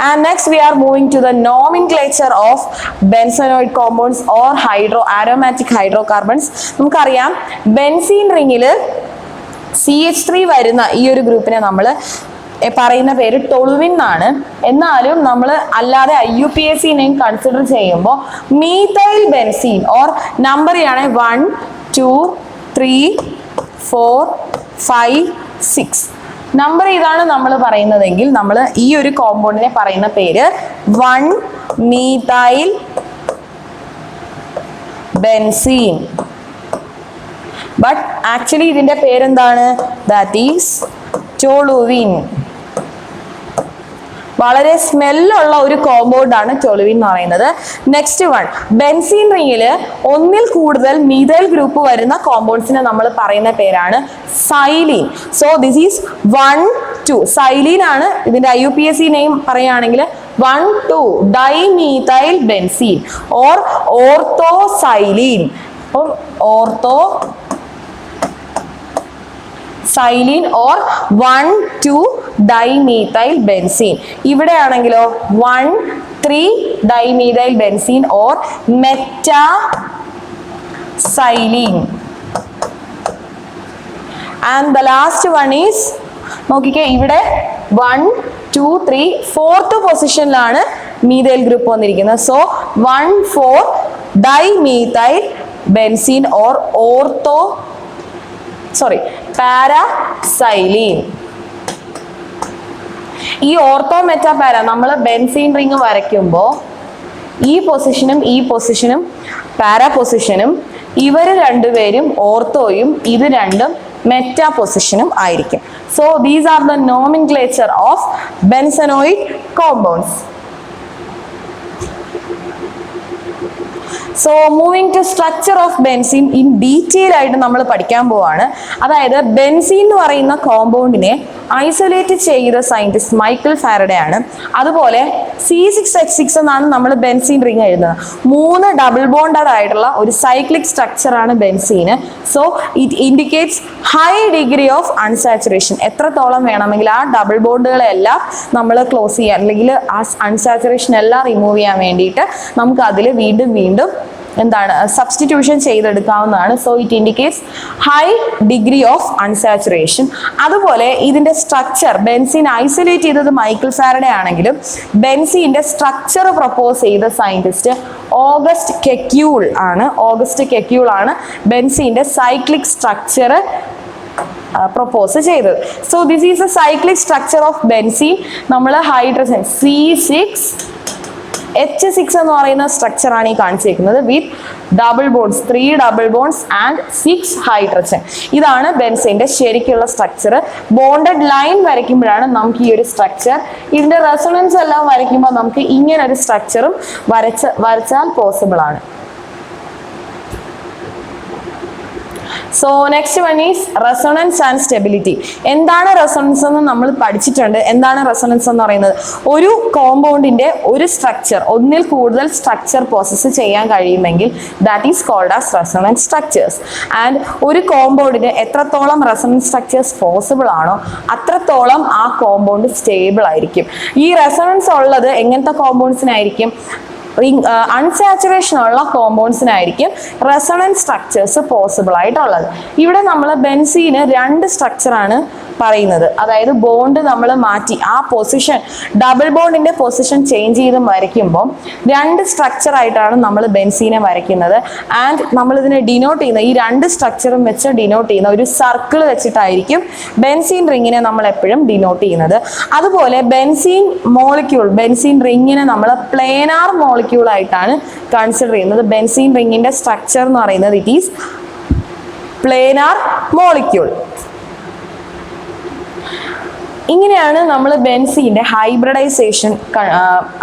And next we are moving to the nomenclature of benzenoid compounds or aromatic hydrocarbons. നമുക്കറിയാം ബെൻസീൻ റിംഗിൽ CH3 വരുന്ന ഈ ഒരു ഗ്രൂപ്പിനെ നമ്മൾ പറയുന്ന പേര് ടൊളുവിൻ എന്നാണ്. എന്നാലും നമ്മൾ അല്ലാതെ IUPAC നെയും കൺസിഡർ ചെയ്യുമ്പോൾ മീഥൈൽ ബെൻസീൻ ഓർ നമ്പർ ആണ് 1 2 3 4 5 6 നമ്പർ ഇതാണ് നമ്മൾ പറയുന്നതെങ്കിൽ നമ്മൾ ഈ ഒരു കോമ്പൗണ്ടിനെ പറയുന്ന പേര് 1 മീഥൈൽ ബെൻസീൻ. ബട്ട് ആക്ച്വലി ഇതിന്റെ പേരെന്താണ്? That is toluene. വളരെ സ്മെല്ലുള്ള ഒരു കോമ്പൗണ്ട് ആണ് ടൊളുവിൻ എന്ന് പറയുന്നത്. നെക്സ്റ്റ് വൺ, ബെൻസീൻ റിംഗിൽ ഒന്നിൽ കൂടുതൽ മീഥൈൽ ഗ്രൂപ്പ് വരുന്ന കോമ്പൗണ്ട്സിനെ നമ്മൾ പറയുന്ന പേരാണ് xylene. So this is 1 2 xylene ആണ് ഇതിന്റെ IUPAC നെയിം പറയുകയാണെങ്കിൽ 1 2 ഡൈമീഥൈൽ ബെൻസീൻ ഓർ ഓർത്തോസൈലീൻ. അപ്പം ortho xylene or 1,2-dimethyl benzene. ഇവിടെ ആണെങ്കിലോ 1,3-dimethyl benzene or metaxylene. And the last one is നോക്കിക്കേ, ഇവിടെ 1, 2, 3 4th പൊസിഷനിലാണ് മീഥൈൽ ഗ്രൂപ്പ് വന്നിരിക്കുന്നത്. So 1,4-dimethyl benzene or പാരാസൈലീൻ. ഈ ഓർത്തോ മെറ്റാ പാര നമ്മൾ ബെൻസീൻ റിങ് വരയ്ക്കുമ്പോൾ ഈ പൊസിഷനും പാരാ പൊസിഷനും ഇവർ രണ്ടുപേരും ഓർത്തോയും ഇത് രണ്ടും മെറ്റാ പൊസിഷനും ആയിരിക്കും. So these are the nomenclature of benzenoid compounds. So moving to structure of benzene in detail ആയിട്ട് നമ്മൾ പഠിക്കാൻ പോവാണ്. അതായത് ബെൻസീൻ എന്ന് പറയുന്ന കോമ്പൗണ്ടിനെ ഐസൊലേറ്റ് ചെയ്ത സയന്റിസ്റ്റ് മൈക്കൽ ഫാരഡേ ആണ്. അതുപോലെ C6H6 എന്നാണ് നമ്മൾ ബെൻസീൻ റിങ് എഴുതുന്നത്. 3 ഡബിൾ ബോണ്ടഡ് ആയിട്ടുള്ള ഒരു സൈക്ലിക് സ്ട്രക്ചർ ആണ് ബെൻസീന്. So it indicates high degree of unsaturation. എത്രത്തോളം വേണമെങ്കിൽ ആ ഡബിൾ ബോണ്ടുകളെല്ലാം നമ്മൾ ക്ലോസ് ചെയ്യാൻ അല്ലെങ്കിൽ ആ അൺസാച്ചുറേഷൻ എല്ലാം റിമൂവ് ചെയ്യാൻ വേണ്ടിയിട്ട് നമുക്ക് അതിൽ വീണ്ടും എന്താണ് സബ്സ്റ്റിറ്റ്യൂഷൻ ചെയ്തെടുക്കാവുന്നതാണ്. So it indicates high degree of unsaturation. അതുപോലെ ഇതിന്റെ സ്ട്രക്ചർ, ബെൻസീൻ ഐസൊലേറ്റ് ചെയ്തത് മൈക്കൽ ഫാരഡേ ആണെങ്കിലും ബെൻസീന്റെ സ്ട്രക്ചർ പ്രപ്പോസ് ചെയ്ത സയന്റിസ്റ്റ് ഓഗസ്റ്റ് കെക്യൂൾ ആണ് ബെൻസീന്റെ സൈക്ലിക് സ്ട്രക്ചർ പ്രപ്പോസ് ചെയ്തത്. So this is a cyclic structure of benzene. നമ്മൾ ഹൈഡ്രജൻ C6H6 എന്ന് പറയുന്ന സ്ട്രക്ചർ ആണ് ഈ കാണിച്ചിരിക്കുന്നത് with double bonds, 3 double bonds and 6 hydrogen. ഇതാണ് ബെൻസീന്റെ ശരിക്കുള്ള സ്ട്രക്ചർ. ബോണ്ടഡ് ലൈൻ വരയ്ക്കുമ്പോഴാണ് നമുക്ക് ഈ ഒരു സ്ട്രക്ചർ, ഇതിന്റെ റെസൊണൻസ് എല്ലാം വരയ്ക്കുമ്പോൾ നമുക്ക് ഇങ്ങനെ ഒരു സ്ട്രക്ചറും വരച്ചാൽ പോസിബിൾ ആണ്. So next one is resonance and stability. എന്താണ് റെസൊണൻസ് എന്ന് നമ്മൾ പഠിച്ചിട്ടുണ്ട്. എന്താണ് റെസൊണൻസ് എന്ന് പറയുന്നത്? ഒരു കോമ്പൗണ്ടിന്റെ ഒരു സ്ട്രക്ചർ, ഒന്നിൽ കൂടുതൽ സ്ട്രക്ചർ പ്രോസസ്സ് ചെയ്യാൻ കഴിയുമെങ്കിൽ that is called as resonance structures. And ഒരു കോമ്പൗണ്ടിന് എത്രത്തോളം റെസൊണൻസ് സ്ട്രക്ചേഴ്സ് പോസിബിൾ ആണോ അത്രത്തോളം ആ കോമ്പൗണ്ട് സ്റ്റേബിൾ ആയിരിക്കും. ഈ റെസൊണൻസ് ഉള്ളത് എങ്ങനത്തെ കോമ്പൗണ്ട്സിനായിരിക്കും? അൺസാച്ചുറേഷൻ ഉള്ള കോമ്പൗണ്ട്സിനായിരിക്കും റെസൊണൻസ് സ്ട്രക്ചേഴ്സ് പോസിബിൾ ആയിട്ടുള്ളത്. ഇവിടെ നമ്മൾ ബെൻസീന് 2 സ്ട്രക്ചറാണ് പറയുന്നത്. അതായത് ബോണ്ട് നമ്മൾ മാറ്റി ആ പൊസിഷൻ, ഡബിൾ ബോണ്ടിന്റെ പൊസിഷൻ ചേഞ്ച് ചെയ്ത് വരയ്ക്കുമ്പോൾ 2 സ്ട്രക്ചർ ആയിട്ടാണ് നമ്മൾ ബെൻസീനെ വരയ്ക്കുന്നത്. ആൻഡ് നമ്മൾ ഇതിനെ ഡിനോട്ട് ചെയ്യുന്ന ഈ 2 സ്ട്രക്ചറും വെച്ച് ഡിനോട്ട് ചെയ്യുന്ന ഒരു സർക്കിൾ വെച്ചിട്ടായിരിക്കും ബെൻസീൻ റിങ്ങിനെ നമ്മൾ എപ്പോഴും ഡിനോട്ട് ചെയ്യുന്നത്. അതുപോലെ ബെൻസീൻ റിങ്ങിനെ നമ്മൾ പ്ലേനാർ മോളിക്യൂൾ ആയിട്ടാണ് കൺസിഡർ ചെയ്യുന്നത്. ബെൻസീൻ റിങ്ങിന്റെ സ്ട്രക്ചർ എന്ന് പറയുന്നത് ഇറ്റ് ഈസ് പ്ലേനാർ മോളിക്യൂൾ. ഇങ്ങനെയാണ് നമ്മൾ ബെൻസീന്റെ ഹൈബ്രിഡൈസേഷൻ,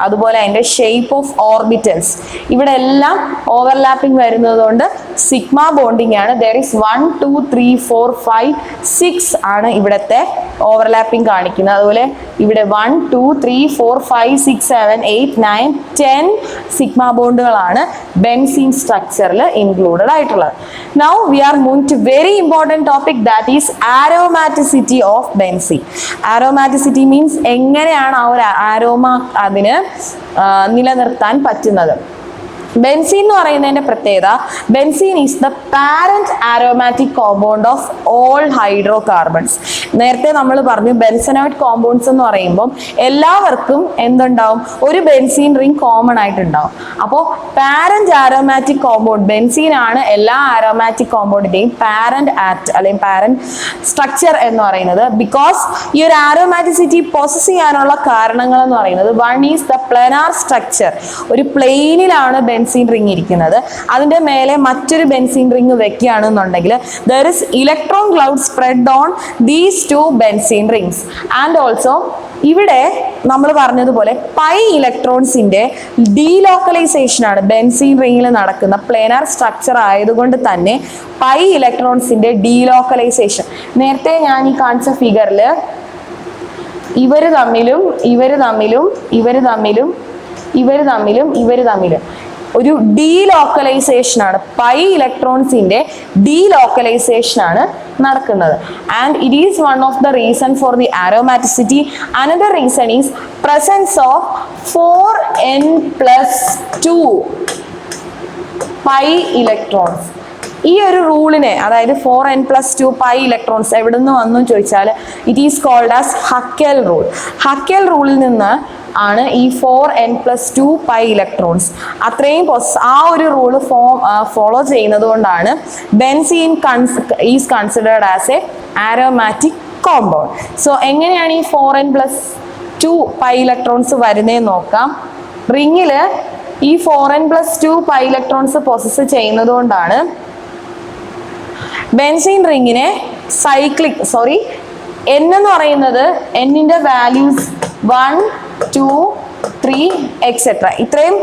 അതുപോലെ അതിന്റെ ഷേപ്പ് ഓഫ് ഓർബിറ്റൽസ് ഇവിടെ എല്ലാം ഓവർലാപ്പിംഗ് വരുന്നത് കൊണ്ട് സിഗ്മ ബോണ്ടിങ് ആണ്. ദർ ഈസ് 1, 2, 3, 4, 5, 6 ആണ് ഇവിടത്തെ ഓവർലാപ്പിംഗ് കാണിക്കുന്നത്. അതുപോലെ ഇവിടെ 1, 2, 3, 4, 5, 6, 7, 8, 9, 10 സിഗ്മ ബോണ്ടുകളാണ് ബെൻസീൻ സ്ട്രക്ചറിൽ ഇൻക്ലൂഡഡ് ആയിട്ടുള്ളത്. Now we are moving to very important topic that is aromaticity of benzene. Aromaticity means എങ്ങനെയാണ് ആ ഒരു ആരോമ അതിന് നിലനിർത്താൻ പറ്റുന്നത്. ബെൻസീൻ എന്ന് പറയുന്നതിന്റെ പ്രത്യേകത, benzene is the parent aromatic compound of all hydro carbons. നേരത്തെ നമ്മൾ പറഞ്ഞു ബെൻസനോയിഡ് കോമ്പൗണ്ട്സ് എന്ന് പറയുമ്പോൾ എല്ലാവർക്കും എന്തുണ്ടാവും? ഒരു ബെൻസീൻ റിംഗ് കോമൺ ആയിട്ടുണ്ടാവും. അപ്പോൾ പാരന്റ് ആരോമാറ്റിക് കോമ്പൗണ്ട് ബെൻസീൻ ആണ് എല്ലാ ആരോമാറ്റിക് കോമ്പൗണ്ടിന്റെയും പാരന്റ് ആറ്റ് അല്ലെങ്കിൽ പാരന്റ് സ്ട്രക്ചർ എന്ന് പറയുന്നത്. ബിക്കോസ് ഈ ഒരു ആരോമാറ്റിസിറ്റി പ്രോസസ് ചെയ്യാനുള്ള കാരണങ്ങൾ എന്ന് പറയുന്നത്, 1 ഈസ് ദ പ്ലാനാർ സ്ട്രക്ചർ. ഒരു പ്ലെയിനിലാണ് ബെൻസീൻ റിംഗ് ഇരിക്കുന്നത്. അതിന്റെ മേലെ മറ്റൊരു ബെൻസീൻ റിംഗ് വെക്കുകയാണെന്നുണ്ടെങ്കിൽ there is electron cloud spread on these 2 benzene rings. And also ഇവിടെ നമ്മൾ പറഞ്ഞതുപോലെ പൈ ഇലക്ട്രോൺസിന്റെ ഡീലോക്കലൈസേഷൻ ആണ് ബെൻസീൻ റിംഗിൽ നടക്കുന്ന. പ്ലേനാർ സ്ട്രക്ചർ ആയതുകൊണ്ട് തന്നെ പൈ ഇലക്ട്രോൺസിന്റെ ഡീലോക്കലൈസേഷൻ, നേരത്തെ ഞാൻ ഈ കാണിച്ച ഫിഗറിൽ ഇവര് തമ്മിലും ഒരു ഡീലോക്കലൈസേഷൻ ആണ്, പൈ ഇലക്ട്രോൺസിന്റെ ഡീലോക്കലൈസേഷൻ ആണ് നടക്കുന്നത്. And it is one of the reason for the aromaticity. Another reason is presence of 4n+2 pi electrons. ഈ ഒരു റൂളിനെ, അതായത് 4n+2 പൈ ഇലക്ട്രോൺസ് എവിടെ നിന്ന് വന്നു ചോദിച്ചാൽ it is called as Huckel rule. Huckel റൂളിൽ നിന്ന് ആണ് ഈ 4n+2 പൈ ഇലക്ട്രോൺസ് അത്രയും ആ ഒരു റൂള് ഫോളോ ചെയ്യുന്നത് കൊണ്ടാണ് benzene is considered as A aromatic compound. So എങ്ങനെയാണ് ഈ 4n+2 പൈ ഇലക്ട്രോൺസ് വരുന്നതെന്ന് നോക്കാം. റിങ്ങില് ഈ 4n+2 പൈ ഇലക്ട്രോൺസ് പൊസസ് ചെയ്യുന്നത് കൊണ്ടാണ് ബെൻസീൻ റിങ്ങിനെ n എന്ന് പറയുന്നത് എന്നിന്റെ വാല്യൂസ് 1, 2, 3 എക്സെട്ര ഇത്രയും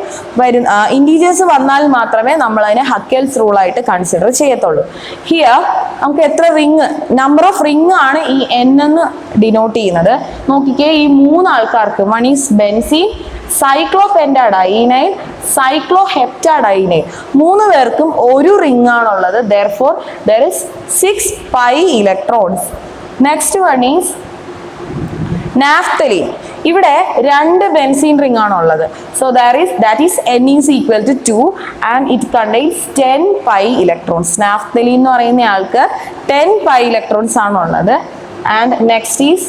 ഇൻറ്റീജേഴ്സ് വന്നാൽ മാത്രമേ നമ്മൾ അതിനെ ഹക്കെൽസ് റൂൾ ആയിട്ട് കൺസിഡർ ചെയ്യത്തുള്ളൂ. ഹിയർ നമുക്ക് എത്ര റിങ്, നമ്പർ ഓഫ് റിങ് ആണ് ഈ n എന്ന് ഡിനോട്ട് ചെയ്യുന്നത്. നോക്കിക്കേ, ഈ 3 ആൾക്കാർക്ക്, വൺ ഈസ് ബെൻസീൻ, സൈക്ലോപെന്റാഡൈനൈൻ, സൈക്ലോഹെപ്റ്റാഡൈനൈൻ, 3 പേർക്കും ഒരു റിംഗ് ആണുള്ളത്. therefore there is 6 pi electrons. next one is naphthalene. ഇവിടെ 2 ബെൻസീൻ റിംഗ് ആണുള്ളത്. so that is n is equal to 2 and it contains 10 pi electrons. naphthalene എന്ന് പറയുന്ന ആൾക്ക് 10 pi electrons ആണുള്ളത്. and next is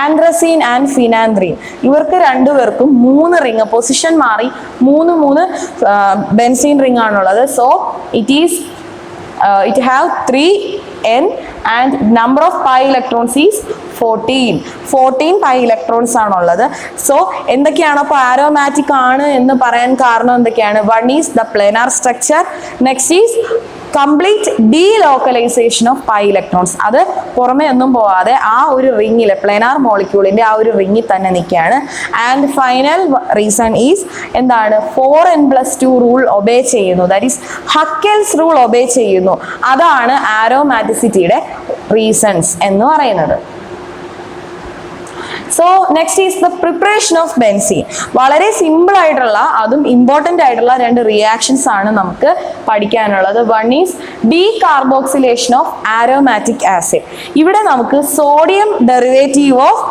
anthracene and phenanthrene. ഇവർക്ക് 2 പേർക്കും 3 ring, position മാറി 3 benzene ring ആണുള്ളത്. So it have 3n and number of pi electrons is 14 pi electrons ആണുള്ളത്. So എന്തൊക്കെയാണ് അപ്പോൾ ആരോമാറ്റിക് ആണ് എന്ന് പറയാൻ കാരണം എന്തൊക്കെയാണ്? One is the planar structure, next is complete delocalisation of pi electrons. അത് പുറമെ ഒന്നും പോവാതെ ആ ഒരു റിംഗിൽ, പ്ലാനാർ മോളിക്യൂളിന്റെ ആ ഒരു റിംഗിൽ തന്നെ നിൽക്കുകയാണ്. ആൻഡ് ഫൈനൽ റീസൺ ഈസ് എന്താണ്? 4n+2 റൂൾ ഒബേ ചെയ്യുന്നു, ദാറ്റ് ഈസ് ഹക്കെൽസ് റൂൾ ഒബേ ചെയ്യുന്നു. അതാണ് ആരോമാറ്റിസിറ്റിയുടെ റീസൺസ് എന്ന് പറയുന്നത്. So next is the preparation of benzene. വളരെ സിമ്പിൾ ആയിട്ടുള്ള, അതും ഇമ്പോർട്ടൻ്റ് ആയിട്ടുള്ള 2 റിയാക്ഷൻസ് ആണ് നമുക്ക് പഠിക്കാനുള്ളത്. One is decarboxylation of aromatic acid. ഇവിടെ നമുക്ക് sodium derivative of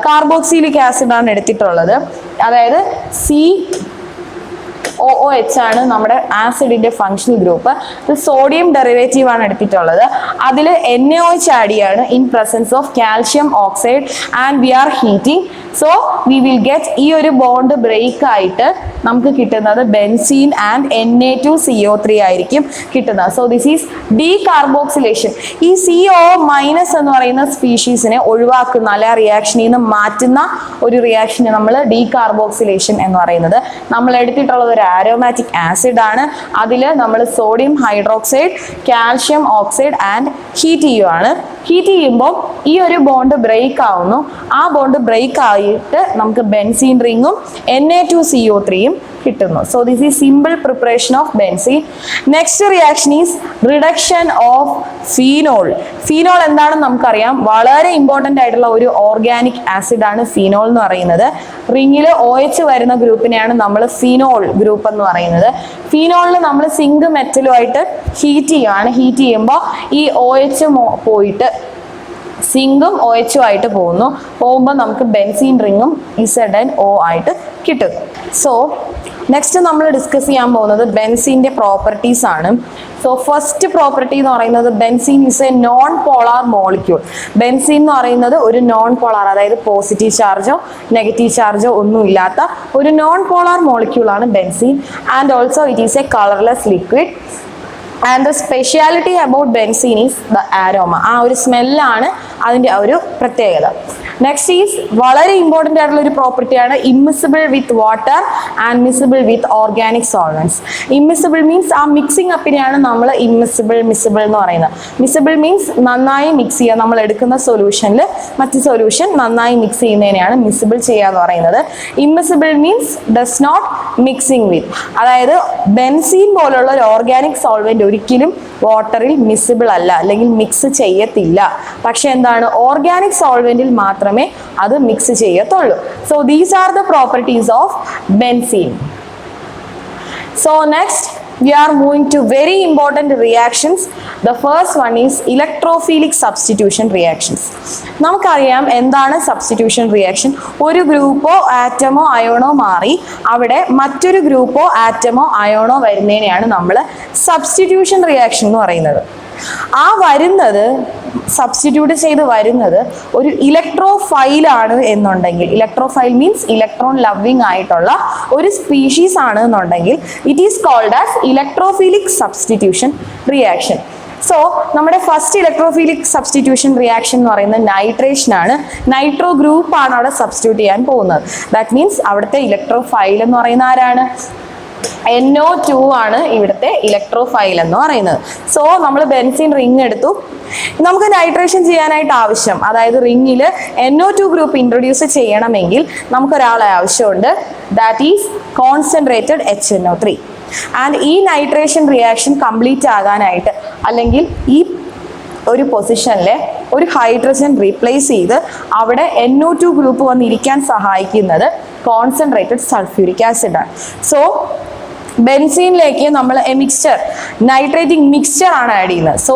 carboxylic acid ആണ് എടുത്തിട്ടുള്ളത്. അതായത് COOH ആണ് നമ്മുടെ ആസിഡിന്റെ ഫങ്ഷണൽ ഗ്രൂപ്പ്. സോഡിയം ഡെറിവേറ്റീവ് ആണ് എടുത്തിട്ടുള്ളത്. അതിൽ NaOH ആഡ് ചെയ്യാണ് in presence of calcium oxide and we are heating. So we will get ഈ ഒരു ബോണ്ട് ബ്രേക്ക് ആയിട്ട് നമുക്ക് കിട്ടുന്നത് ബെൻസീൻ ആൻഡ് Na2CO3 ആയിരിക്കും കിട്ടുന്നത്. So this is decarboxylation. ഈ CO- എന്ന് പറയുന്ന സ്പീഷീസിനെ ഒഴിവാക്കുന്ന, അല്ലെ റിയാക്ഷനിൽ നിന്ന് മാറ്റുന്ന ഒരു റിയാക്ഷനെ നമ്മൾ ഡീകാർബോക്സിലേഷൻ എന്ന് പറയുന്നത്. നമ്മൾ എടുത്തിട്ടുള്ളത് ഒരു ആരോമാറ്റിക് ആസിഡ് ആണ്. അതിൽ നമ്മൾ sodium hydroxide, calcium oxide and heat ചെയ്യുവാണ്. ഹീറ്റ് ചെയ്യുമ്പോൾ ഈ ഒരു ബോണ്ട് ബ്രേക്ക് ആവുന്നു. ആ ബോണ്ട് ബ്രേക്ക് ആയിട്ട് നമുക്ക് ബെൻസീൻ റിങ്ങും Na2CO3 കിട്ടുന്നു. So this is simple preparation of benzene. Next reaction is reduction of phenol. Phenol എന്താണെന്ന് നമുക്കറിയാം. വളരെ ഇമ്പോർട്ടൻ്റ് ആയിട്ടുള്ള ഒരു ഓർഗാനിക് ആസിഡ് ആണ് ഫീനോൾ എന്ന് പറയുന്നത്. റിങ്ങിൽ OH വരുന്ന ഗ്രൂപ്പിനെയാണ് നമ്മൾ ഫീനോൾ ഗ്രൂപ്പ് എന്ന് പറയുന്നത്. ഫീനോളിന് നമ്മൾ സിങ്ക് മെറ്റലുമായിട്ട് ഹീറ്റ് ചെയ്യുകയാണ്. ഹീറ്റ് ചെയ്യുമ്പോൾ ഈ OH പോയിട്ട് സിങ്കും OH ആയിട്ട് പോകുമ്പോൾ നമുക്ക് ബെൻസീൻ റിങ്ങും ZnO ആയിട്ട് കിട്ടും. സോ നെക്സ്റ്റ് നമ്മൾ ഡിസ്കസ് ചെയ്യാൻ പോകുന്നത് ബെൻസീൻ്റെ പ്രോപ്പർട്ടീസ് ആണ്. സോ ഫസ്റ്റ് പ്രോപ്പർട്ടി എന്ന് പറയുന്നത് benzene is A non polar molecule. Benzene എന്ന് പറയുന്നത് ഒരു നോൺ പോളാർ, അതായത് പോസിറ്റീവ് ചാർജോ നെഗറ്റീവ് ചാർജോ ഒന്നും ഇല്ലാത്ത ഒരു നോൺ പോളാർ മോളിക്യൂൾ ആണ് benzene. And also it is A colourless liquid. And the speciality about benzene is the Aroma. ആ ഒരു സ്മെല്ലാണ് അതിൻ്റെ ആ ഒരു പ്രത്യേകത. നെക്സ്റ്റ് ഈസ് വളരെ ഇമ്പോർട്ടൻ്റ് ആയിട്ടുള്ള ഒരു പ്രോപ്പർട്ടിയാണ് immiscible with water and miscible with organic solvents. Immiscible means ആ മിക്സിംഗ് അപ്പിനെയാണ് നമ്മൾ മിസിബിൾ എന്ന് പറയുന്നത്. മിസിബിൾ മീൻസ് നന്നായി മിക്സ് ചെയ്യുക. നമ്മൾ എടുക്കുന്ന സൊല്യൂഷനിൽ മറ്റ് സൊല്യൂഷൻ നന്നായി മിക്സ് ചെയ്യുന്നതിനെയാണ് മിസിബിൾ ചെയ്യുക എന്ന് പറയുന്നത്. Immiscible means does not mixing with, അതായത് ബെൻസീൻ പോലുള്ള ഒരു ഓർഗാനിക് സോൾവെന്റ് ഒരിക്കലും വാട്ടറിൽ മിസിബിൾ അല്ല, അല്ലെങ്കിൽ മിക്സ് ചെയ്യത്തില്ല. പക്ഷെ എന്താണ്, ഓർഗാനിക് സോൾവെന്റിൽ മാത്രമേ അത് മിക്സ് ചെയ്യത്തുള്ളൂ. So these are the properties of benzene. So next we are moving to very important reactions. The first one is electrophilic substitution reactions. നമുക്കറിയാം എന്താണ് സബ്സ്റ്റിറ്റ്യൂഷൻ റിയാക്ഷൻ. ഒരു ഗ്രൂപ്പോ ആറ്റമോ അയോണോ മാറി അവിടെ മറ്റൊരു ഗ്രൂപ്പോ ആറ്റമോ അയോണോ വരുന്നതിനെയാണ് നമ്മൾ സബ്സ്റ്റിറ്റ്യൂഷൻ റിയാക്ഷൻ എന്ന് പറയുന്നത്. ആ വരുന്നത് സബ്സ്റ്റിറ്റ്യൂട്ട് ചെയ്ത് വരുന്നത് ഒരു ഇലക്ട്രോഫൈൽ ആണ് എന്നുണ്ടെങ്കിൽ, ഇലക്ട്രോഫൈൽ മീൻസ് ഇലക്ട്രോൺ ലവിങ് ആയിട്ടുള്ള ഒരു സ്പീഷീസ് ആണ് എന്നുണ്ടെങ്കിൽ it is called as electrophilic substitution reaction. So നമ്മുടെ ഫസ്റ്റ് ഇലക്ട്രോഫിലിക് സബ്സ്റ്റിറ്റ്യൂഷൻ റിയാക്ഷൻ എന്ന് പറയുന്നത് നൈട്രേഷൻ ആണ്. നൈട്രോ ഗ്രൂപ്പ് ആണ് അവിടെ സബ്സ്റ്റിറ്റ്യൂട്ട് ചെയ്യാൻ പോകുന്നത്. ദാറ്റ് മീൻസ് അവിടുത്തെ ഇലക്ട്രോഫൈൽ എന്ന് പറയുന്ന ആരാണ്? NO2 ആണ് ഇവിടുത്തെ ഇലക്ട്രോഫൈൽ എന്ന് പറയുന്നത്. സോ നമ്മൾ ബെൻസീൻ റിംഗ് എടുത്തു. നമുക്ക് നൈട്രേഷൻ ചെയ്യാനായിട്ട് ആവശ്യം, അതായത് റിംഗിൽ NO2 ഗ്രൂപ്പ് ഇൻട്രൊഡ്യൂസ് ചെയ്യണമെങ്കിൽ നമുക്കൊരാളെ ആവശ്യമുണ്ട്. That is concentrated HNO3. And ഈ നൈട്രേഷൻ റിയാക്ഷൻ കംപ്ലീറ്റ് ആകാനായിട്ട് അല്ലെങ്കിൽ ഈ ഒരു പൊസിഷനിലെ ഒരു ഹൈഡ്രജൻ റീപ്ലേസ് ചെയ്ത് അവിടെ NO2 ഗ്രൂപ്പ് വന്നിരിക്കാൻ സഹായിക്കുന്നത് കോൺസെൻട്രേറ്റഡ് സൾഫ്യൂരിക് ആസിഡ് ആണ്. സോ ബെൻസീനിലേക്ക് നമ്മൾ മിക്സ്ചർ, നൈട്രേറ്റിംഗ് മിക്സ്ചർ ആണ് ആഡ് ചെയ്യുന്നത്. So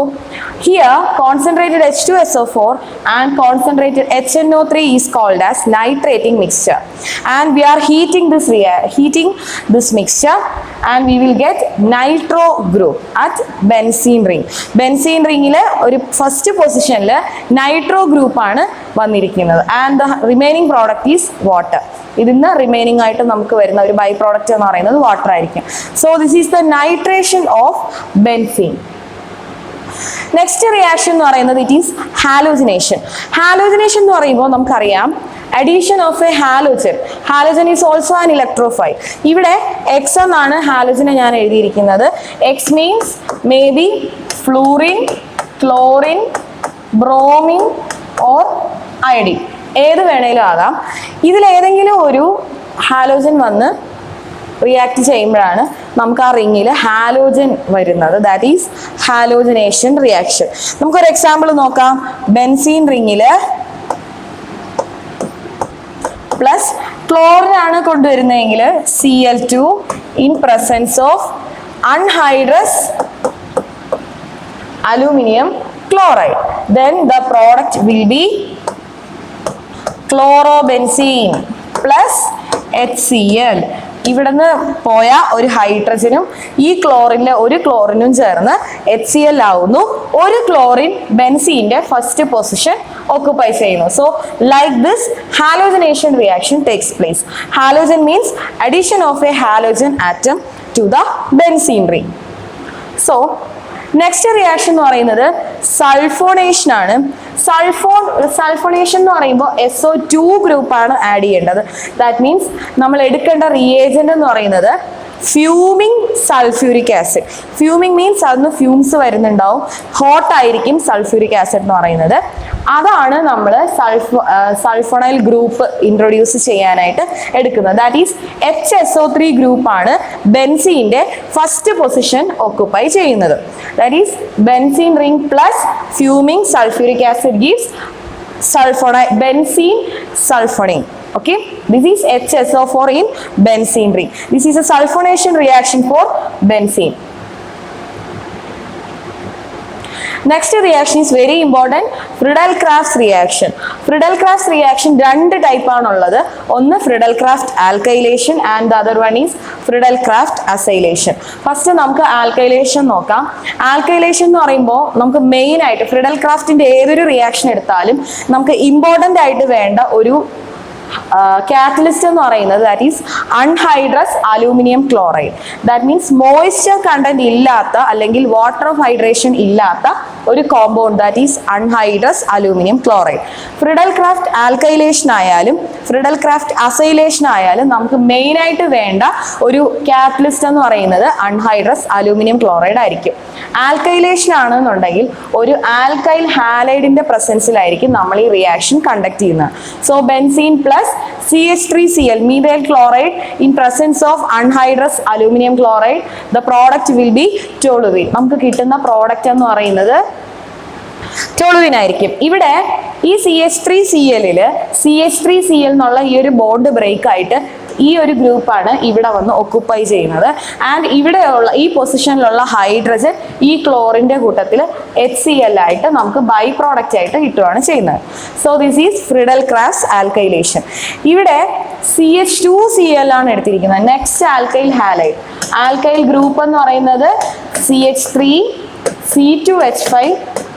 here concentrated H2SO4 and concentrated HNO3 is called as nitrating mixture. And we are heating this mixture and we will get nitro group at benzene ring. Benzene റിംഗിലെ ഒരു first പൊസിഷനിൽ nitro group ആണ് വന്നിരിക്കുന്നത്. And the remaining product is water. ഇതിന്ന് remaining ആയിട്ട് നമുക്ക് വരുന്ന ഒരു ബൈ പ്രോഡക്റ്റ് എന്ന് പറയുന്നത് വാട്ടർ ആയിരിക്കും. So this is the nitration of benzene. Next reaction എന്ന് പറയുന്നത് ഇറ്റ് ഈസ് ഹാലോജിനേഷൻ. ഹാലോജിനേഷൻ എന്ന് പറയുമ്പോൾ നമുക്കറിയാം addition of a halogen. Halogen is also an electrophile. ഇവിടെ X എന്നാണ് ഹാലോജനെ ഞാൻ എഴുതിയിരിക്കുന്നത്. X means maybe fluorine, chlorine, bromine or iodine. ഏത് വേണേലും ആകാം. ഇതിലേതെങ്കിലും ഒരു ഹാലോജൻ വന്ന് റിയാക്ട് ചെയ്യുമ്പോഴാണ് നമുക്ക് ആ റിങ്ങിൽ ഹാലോജൻ വരുന്നത്. That is halogenation reaction. നമുക്കൊരു എക്സാമ്പിൾ നോക്കാം. ബെൻസീൻ റിങ്ങിൽ പ്ലസ് ക്ലോറിൻ ആണ് കൊണ്ടുവരുന്നതെങ്കിൽ Cl2 in presence of anhydrous aluminium chloride, then the product will be chlorobenzene plus HCl. ഇവിടുന്ന് പോയ ഒരു ഹൈഡ്രജനും ഈ ക്ലോറിനിലെ ഒരു ക്ലോറിനും ചേർന്ന് HCl ആവുന്നു. ഒരു ക്ലോറിൻ ബെൻസീന്റെ ഫസ്റ്റ് പൊസിഷൻ occupy ചെയ്യുന്നു. So like this halogenation reaction takes place. Halogen means addition of a halogen atom to the benzene ring. So next reaction എന്ന് പറയുന്നത് സൾഫോണേഷൻ ആണ്. സൾഫോണേഷൻ എന്ന് പറയുമ്പോൾ SO2 ഗ്രൂപ്പാണ് ആഡ് ചെയ്യേണ്ടത്. ദാറ്റ് മീൻസ് നമ്മൾ എടുക്കേണ്ട റിയേജന്റ് എന്ന് പറയുന്നത് ഫ്യൂമിങ് സൾഫ്യൂരിക് ആസിഡ്. ഫ്യൂമിങ് മീൻസ് അതിന് ഫ്യൂംസ് വരുന്നുണ്ടാവും, ഹോട്ട് ആയിരിക്കും സൾഫ്യൂരിക് ആസിഡ് എന്ന് പറയുന്നത്. അതാണ് നമ്മൾ സൾഫോണൈൽ ഗ്രൂപ്പ് ഇൻട്രൊഡ്യൂസ് ചെയ്യാനായിട്ട് എടുക്കുന്നത്. ദാറ്റ് ഈസ് HSO3 ഗ്രൂപ്പാണ് ബെൻസീന്റെ ഫസ്റ്റ് പൊസിഷൻ ഓക്കുപ്പൈ ചെയ്യുന്നത്. That is benzene ring plus fuming sulphuric acid gives benzene sulfonane. Okay, this is HSO4 in benzene ring. This is a sulfonation reaction for benzene. Next reaction is very important, Friedel-Crafts reaction. Friedel-Crafts reaction രണ്ട് type ആണുള്ളത്. ഒന്ന് Friedel-Crafts alkylation and the other one is Friedel-Crafts acylation. First നമുക്ക് alkylation നോക്കാം. Alkylation എന്ന് പറയുമ്പോൾ നമുക്ക് main ആയിട്ട് Friedel-Craftsന്റെ ഏതൊരു റിയാക്ഷൻ എടുത്താലും നമുക്ക് ഇമ്പോർട്ടൻ്റ് ആയിട്ട് വേണ്ട ഒരു കാറ്റലിസ്റ്റ് എന്ന് പറയുന്നത് that is anhydrous aluminium chloride. That means moisture content ഇല്ലാത്ത അല്ലെങ്കിൽ വാട്ടർ ഓഫ് ഹൈഡ്രേഷൻ ഇല്ലാത്ത ഒരു compound that is anhydrous aluminium chloride. Friedel-Crafts alkylation ആയാലും Friedel-Crafts അസൈലേഷൻ ആയാലും നമുക്ക് മെയിൻ ആയിട്ട് വേണ്ട ഒരു കാറ്റലിസ്റ്റ് എന്ന് പറയുന്നത് അൺഹൈഡ്രസ് അലൂമിനിയം ക്ലോറൈഡ് ആയിരിക്കും. ആൽക്കൈലേഷൻ ആണെന്നുണ്ടെങ്കിൽ ഒരു ആൽക്കൈൽ ഹാലൈഡിന്റെ പ്രസൻസിലായിരിക്കും നമ്മൾ ഈ റിയാക്ഷൻ കണ്ടക്ട് ചെയ്യുന്നത്. So benzene plus CH3Cl methyl chloride in presence of anhydrous aluminum chloride, the product will be toluene. നമുക്ക് കിട്ടുന്ന പ്രോഡക്റ്റ് എന്ന് പറയുന്നത് ടോളുവിൻ ആയിരിക്കും. ഇവിടെ ഈ CH3Cl CH3Cl എന്നുള്ള ഈ ഒരു ബോണ്ട് ബ്രേക്ക് ആയിട്ട് ഈ ഒരു ഗ്രൂപ്പാണ് ഇവിടെ വന്ന് ഒക്കുപ്പൈ ചെയ്യുന്നത്. ആൻഡ് ഇവിടെയുള്ള ഈ പൊസിഷനിലുള്ള ഹൈഡ്രജൻ ഈ ക്ലോറിന്റെ കൂട്ടത്തിൽ HCl ആയിട്ട് നമുക്ക് ബൈ പ്രോഡക്റ്റ് ആയിട്ട് കിട്ടുകയാണ് ചെയ്യുന്നത്. So this is Friedel-crafts alkylation. ഇവിടെ CH2Cl ആണ് എടുത്തിരിക്കുന്നത്. Next alkyl halide. Alkyl group എന്ന് പറയുന്നത് CH3C2H5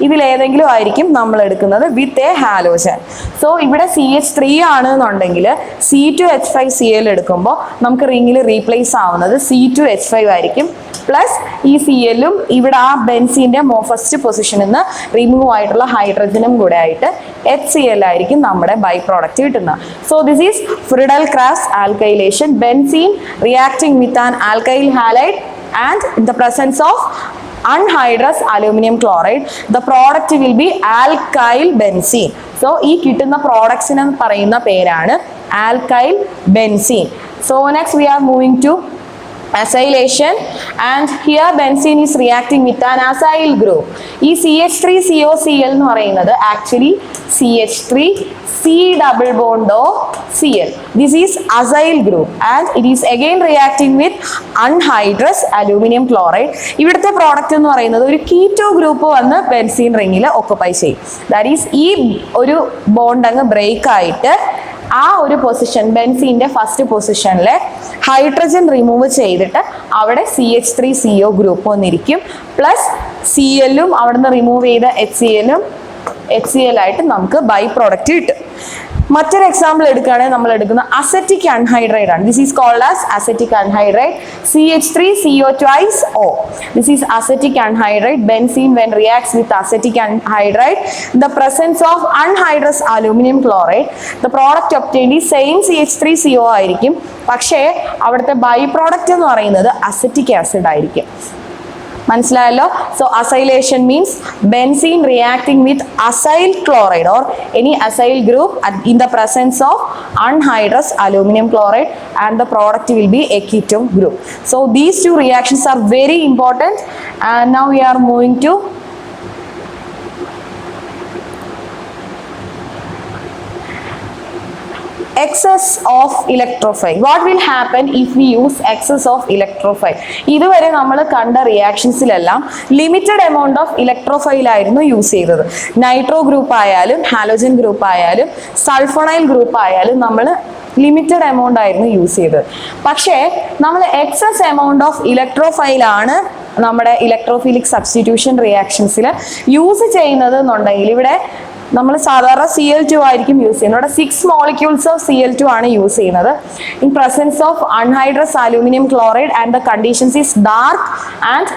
ഇതിലേതെങ്കിലും ആയിരിക്കും നമ്മൾ എടുക്കുന്നത് വിത്ത് എ ഹാലോജൻ. സോ ഇവിടെ CH3 ആണെന്നുണ്ടെങ്കിൽ C2H5Cl എടുക്കുമ്പോൾ നമുക്ക് റിങ്ങിൽ റീപ്ലേസ് ആവുന്നത് C2H5 ആയിരിക്കും. പ്ലസ് ഈ Clഉം ഇവിടെ ആ ബെൻസീൻ്റെ ഫസ്റ്റ് പൊസിഷനിൽ നിന്ന് റിമൂവ് ആയിട്ടുള്ള ഹൈഡ്രജനും കൂടെ ആയിട്ട് HCl ആയിരിക്കും നമ്മുടെ ബൈ പ്രോഡക്റ്റ് കിട്ടുന്നത്. So this is Friedel-crafts alkylation. Benzene reacting with an alkyl halide and in the presence of anhydrous aluminum chloride, the product will be alkyl benzene. So ഈ കിട്ടുന്ന പ്രോഡക്ട്സിനെ പറയുന്ന പേരാണ് alkyl benzene. So next we are moving to acylation, and here benzene is reacting with an acyl group. ഈ CH3COCl എന്ന് പറയുന്നത് actually CH3C double bond O Cl. This is acyl group and it is again reacting with anhydrous aluminum chloride. ഇവിടുത്തെ product എന്ന് പറയുന്നത് ഒരു keto group വന്ന് benzene റിങ്ങിൽ occupy ചെയ്യും. That is ഈ ഒരു ബോണ്ട് അങ്ങ് ബ്രേക്ക് ആയിട്ട് ആ ഒരു പൊസിഷൻ ബെൻസീൻ്റെ ഫസ്റ്റ് പൊസിഷനിലെ ഹൈഡ്രജൻ റിമൂവ് ചെയ്തിട്ട് അവിടെ CH3CO ഗ്രൂപ്പ് വന്നിരിക്കും. പ്ലസ് Clഉം അവിടുന്ന് റിമൂവ് ചെയ്ത HCl ആയിട്ട് നമുക്ക് ബൈ പ്രോഡക്റ്റ് കിട്ടും. മറ്റൊരു എക്സാമ്പിൾ എടുക്കുകയാണെങ്കിൽ നമ്മൾ എടുക്കുന്ന അസറ്റിക് അൺഹൈഡ്രൈഡ് ആണ്. This is called as acetic anhydride. CH3CO twice O. This is acetic anhydride. Benzene when reacts with acetic anhydride, the presence of anhydrous aluminum chloride, the product obtained is same CH3CO ആയിരിക്കും. പക്ഷേ അവിടുത്തെ by product എന്ന് പറയുന്നത് acetic acid ആയിരിക്കും. മനസ്സിലായല്ലോ? So acylation means benzene reacting with acyl chloride or any acyl group in the presence of anhydrous aluminum chloride, and the product will be a ketone group. So these two reactions are very important, and now we are moving to excess of electrophile. What will happen if we use excess of electrophile? ഇതുവരെ നമ്മൾ കണ്ട റിയാക്ഷൻസിലെല്ലാം limited amount of electrophile ആയിരുന്നു use ചെയ്തത്. Nitro group ആയാലും halogen group ആയാലും സൾഫോണൈൽ group ആയാലും നമ്മൾ limited amount ആയിരുന്നു യൂസ് ചെയ്തത്. പക്ഷേ നമ്മൾ എക്സസ് എമൗണ്ട് ഓഫ് ഇലക്ട്രോഫൈൽ ആണ് നമ്മുടെ ഇലക്ട്രോഫിലിക് സബ്സ്റ്റിറ്റ്യൂഷൻ റിയാക്ഷൻസിൽ യൂസ് ചെയ്യുന്നത് എന്നുണ്ടെങ്കിൽ ഇവിടെ നമ്മൾ സാധാരണ Cl2 ആയിരിക്കും യൂസ് ചെയ്യുന്നത്. ഇവിടെ 6 molecules ഓഫ് Cl2 ആണ് യൂസ് ചെയ്യുന്നത്. In presence of anhydrous aluminium chloride and the conditions is dark and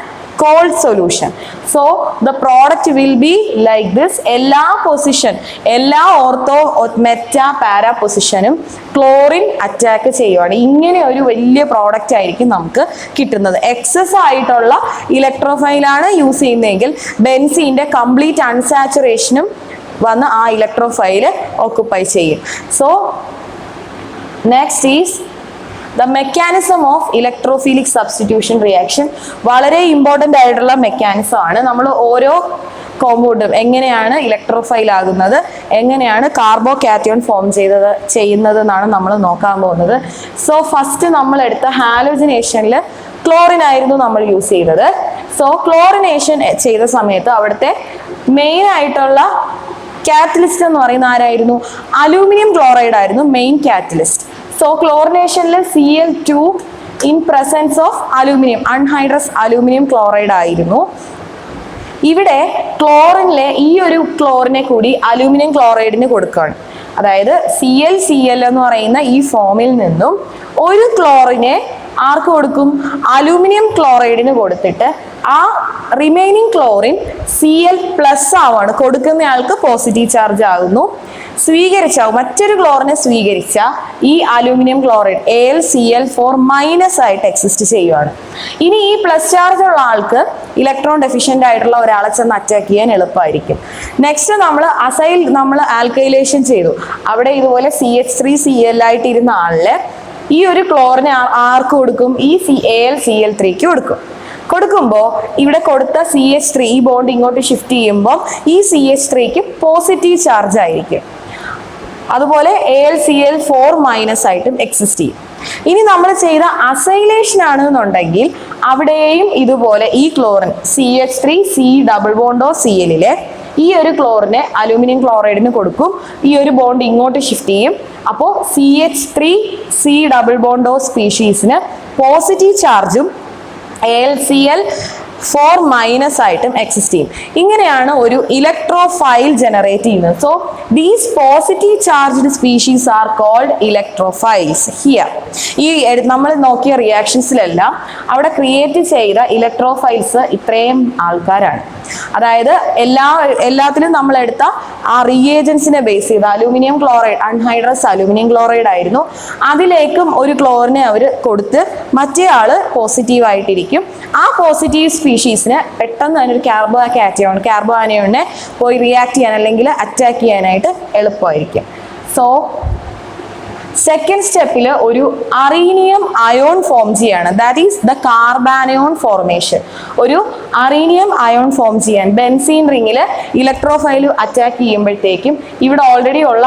cold solution. So the product will be like this. എല്ലാ പൊസിഷൻ എല്ലാ ഓർത്തോ മെറ്റാ പാരാ പൊസിഷനും chlorine attack ചെയ്യുവാണ്. ഇങ്ങനെ ഒരു വലിയ product ആയിരിക്കും നമുക്ക് കിട്ടുന്നത്. എക്സസ് ആയിട്ടുള്ള ഇലക്ട്രോഫൈലാണ് യൂസ് ചെയ്യുന്നതെങ്കിൽ ബെൻസീൻ്റെ കംപ്ലീറ്റ് അൺസാച്ചുറേഷനും വന്ന് ആ ഇലക്ട്രോഫൈൽ ഓക്കുപ്പൈ ചെയ്യും. So next is the mechanism of electrophilic substitution reaction. വളരെ ഇമ്പോർട്ടൻ്റ് ആയിട്ടുള്ള മെക്കാനിസം ആണ്. നമ്മൾ ഓരോ കോമ്പൗണ്ടും എങ്ങനെയാണ് ഇലക്ട്രോഫൈൽ ആകുന്നത്, എങ്ങനെയാണ് കാർബോ കാറ്റയോൺ ഫോം ചെയ്യുന്നത് എന്നാണ് നമ്മൾ നോക്കാൻ പോകുന്നത്. സോ ഫസ്റ്റ് നമ്മൾ എടുത്ത ഹാലോജനേഷനിൽ ക്ലോറിൻ ആയിരുന്നു നമ്മൾ യൂസ് ചെയ്തത്. സോ ക്ലോറിനേഷൻ ചെയ്ത സമയത്ത് അവിടുത്തെ മെയിൻ ആയിട്ടുള്ള കാറ്റലിസ്റ്റ് എന്ന് പറയുന്ന ആരായിരുന്നു? അലൂമിനിയം ക്ലോറൈഡ് ആയിരുന്നു മെയിൻ കാറ്റലിസ്റ്റ്. സോ ക്ലോറിനേഷനിൽ Cl2 in presence of aluminium anhydrous aluminium chloride ആയിരുന്നു. ഇവിടെ ക്ലോറിനിലെ ഈ ഒരു ക്ലോറിനെ കൂടി അലൂമിനിയം ക്ലോറൈഡിന് കൊടുക്കുകയാണ്. അതായത് Cl എന്ന് പറയുന്ന ഈ ഫോമിൽ നിന്നും ഒരു ക്ലോറിനെ ആർക്ക് കൊടുക്കും? അലൂമിനിയം ക്ലോറൈഡിന് കൊടുത്തിട്ട് ആ റിമൈനിങ് ക്ലോറിൻ Cl+ ആവാണ്. കൊടുക്കുന്ന ആൾക്ക് പോസിറ്റീവ് ചാർജ് ആകുന്നു. മറ്റൊരു ക്ലോറിനെ സ്വീകരിച്ച ഈ അലൂമിനിയം ക്ലോറൈഡ് AlCl4- ആയിട്ട് എക്സിസ്റ്റ് ചെയ്യുവാണ്. ഇനി ഈ പ്ലസ് ചാർജ് ഉള്ള ആൾക്ക് ഇലക്ട്രോൺ ഡെഫിഷ്യൻ്റ് ആയിട്ടുള്ള ഒരാളെ ചെന്ന് അറ്റാക്ക് ചെയ്യാൻ എളുപ്പമായിരിക്കും. നെക്സ്റ്റ് നമ്മൾ ആൽക്കൈലേഷൻ ചെയ്തു. അവിടെ ഇതുപോലെ CH3Cl ആയിട്ടിരുന്ന ആളില് ഈ ഒരു ക്ലോറിനെ ആർക്ക് കൊടുക്കും? ഈ AlCl3ക്ക് കൊടുക്കുമ്പോൾ ഇവിടെ കൊടുത്ത CH3 ഈ ബോണ്ട് ഇങ്ങോട്ട് ഷിഫ്റ്റ് ചെയ്യുമ്പോൾ ഈ CH3ക്ക് പോസിറ്റീവ് ചാർജ് ആയിരിക്കും. അതുപോലെ AlCl4- ആയിട്ടും എക്സിസ്റ്റ് ചെയ്യും. ഇനി നമ്മൾ ചെയ്ത അസൈലേഷൻ ആണെന്നുണ്ടെങ്കിൽ അവിടെയും ഇതുപോലെ ഈ ക്ലോറിൻ CH3C+Cl ഈ ഒരു ക്ലോറിനെ അലൂമിനിയം ക്ലോറൈഡിന് കൊടുക്കും. ഈ ഒരു ബോണ്ട് ഇങ്ങോട്ട് ഷിഫ്റ്റ് ചെയ്യും. അപ്പോൾ CH3C++ സ്പീഷീസിന് പോസിറ്റീവ് ചാർജും AlCl4- ആയിട്ടും എക്സിസ്റ്റ് ചെയ്യും. ഇങ്ങനെയാണ് ഒരു ഇലക്ട്രോഫൈൽ ജനറേറ്റ് ചെയ്യുന്നത്. So these positive charged species are called electrophiles. Here ഈ നമ്മൾ നോക്കിയ റിയാക്ഷൻസിലെല്ലാം അവിടെ ക്രിയേറ്റ് ചെയ്ത ഇലക്ട്രോഫൈൽസ് ഇത്രയും ആൾക്കാരാണ്. അതായത് എല്ലാത്തിലും നമ്മൾ എടുത്ത ആ റിയേജൻസിനെ ബേസ് ചെയ്ത് aluminium chloride, anhydrous aluminium chloride ആയിരുന്നു. അതിലേക്കും ഒരു ക്ലോറിനെ അവർ കൊടുത്ത് മറ്റേ ആള് പോസിറ്റീവ് ആയിട്ടിരിക്കും. ആ പോസിറ്റീവ് സ്പീഷീസിന് പെട്ടെന്ന് തന്നെ ഒരു കാർബോ ആനയോണിനെ പോയി റിയാക്ട് ചെയ്യാൻ അല്ലെങ്കിൽ അറ്റാക്ക് ചെയ്യാനായിട്ട് എളുപ്പമായിരിക്കും. സോ സെക്കൻഡ് സ്റ്റെപ്പിൽ ഒരു അറീനിയം അയോൺ ഫോം ചെയ്യാണ്. That is the carbanion formation. ഒരു അറീനിയം അയോൺ ഫോം ചെയ്യാൻ ബെൻസീൻ റിങ്ങിൽ ഇലക്ട്രോഫൈൽ അറ്റാക്ക് ചെയ്യുമ്പോഴത്തേക്കും ഇവിടെ ഓൾറെഡി ഉള്ള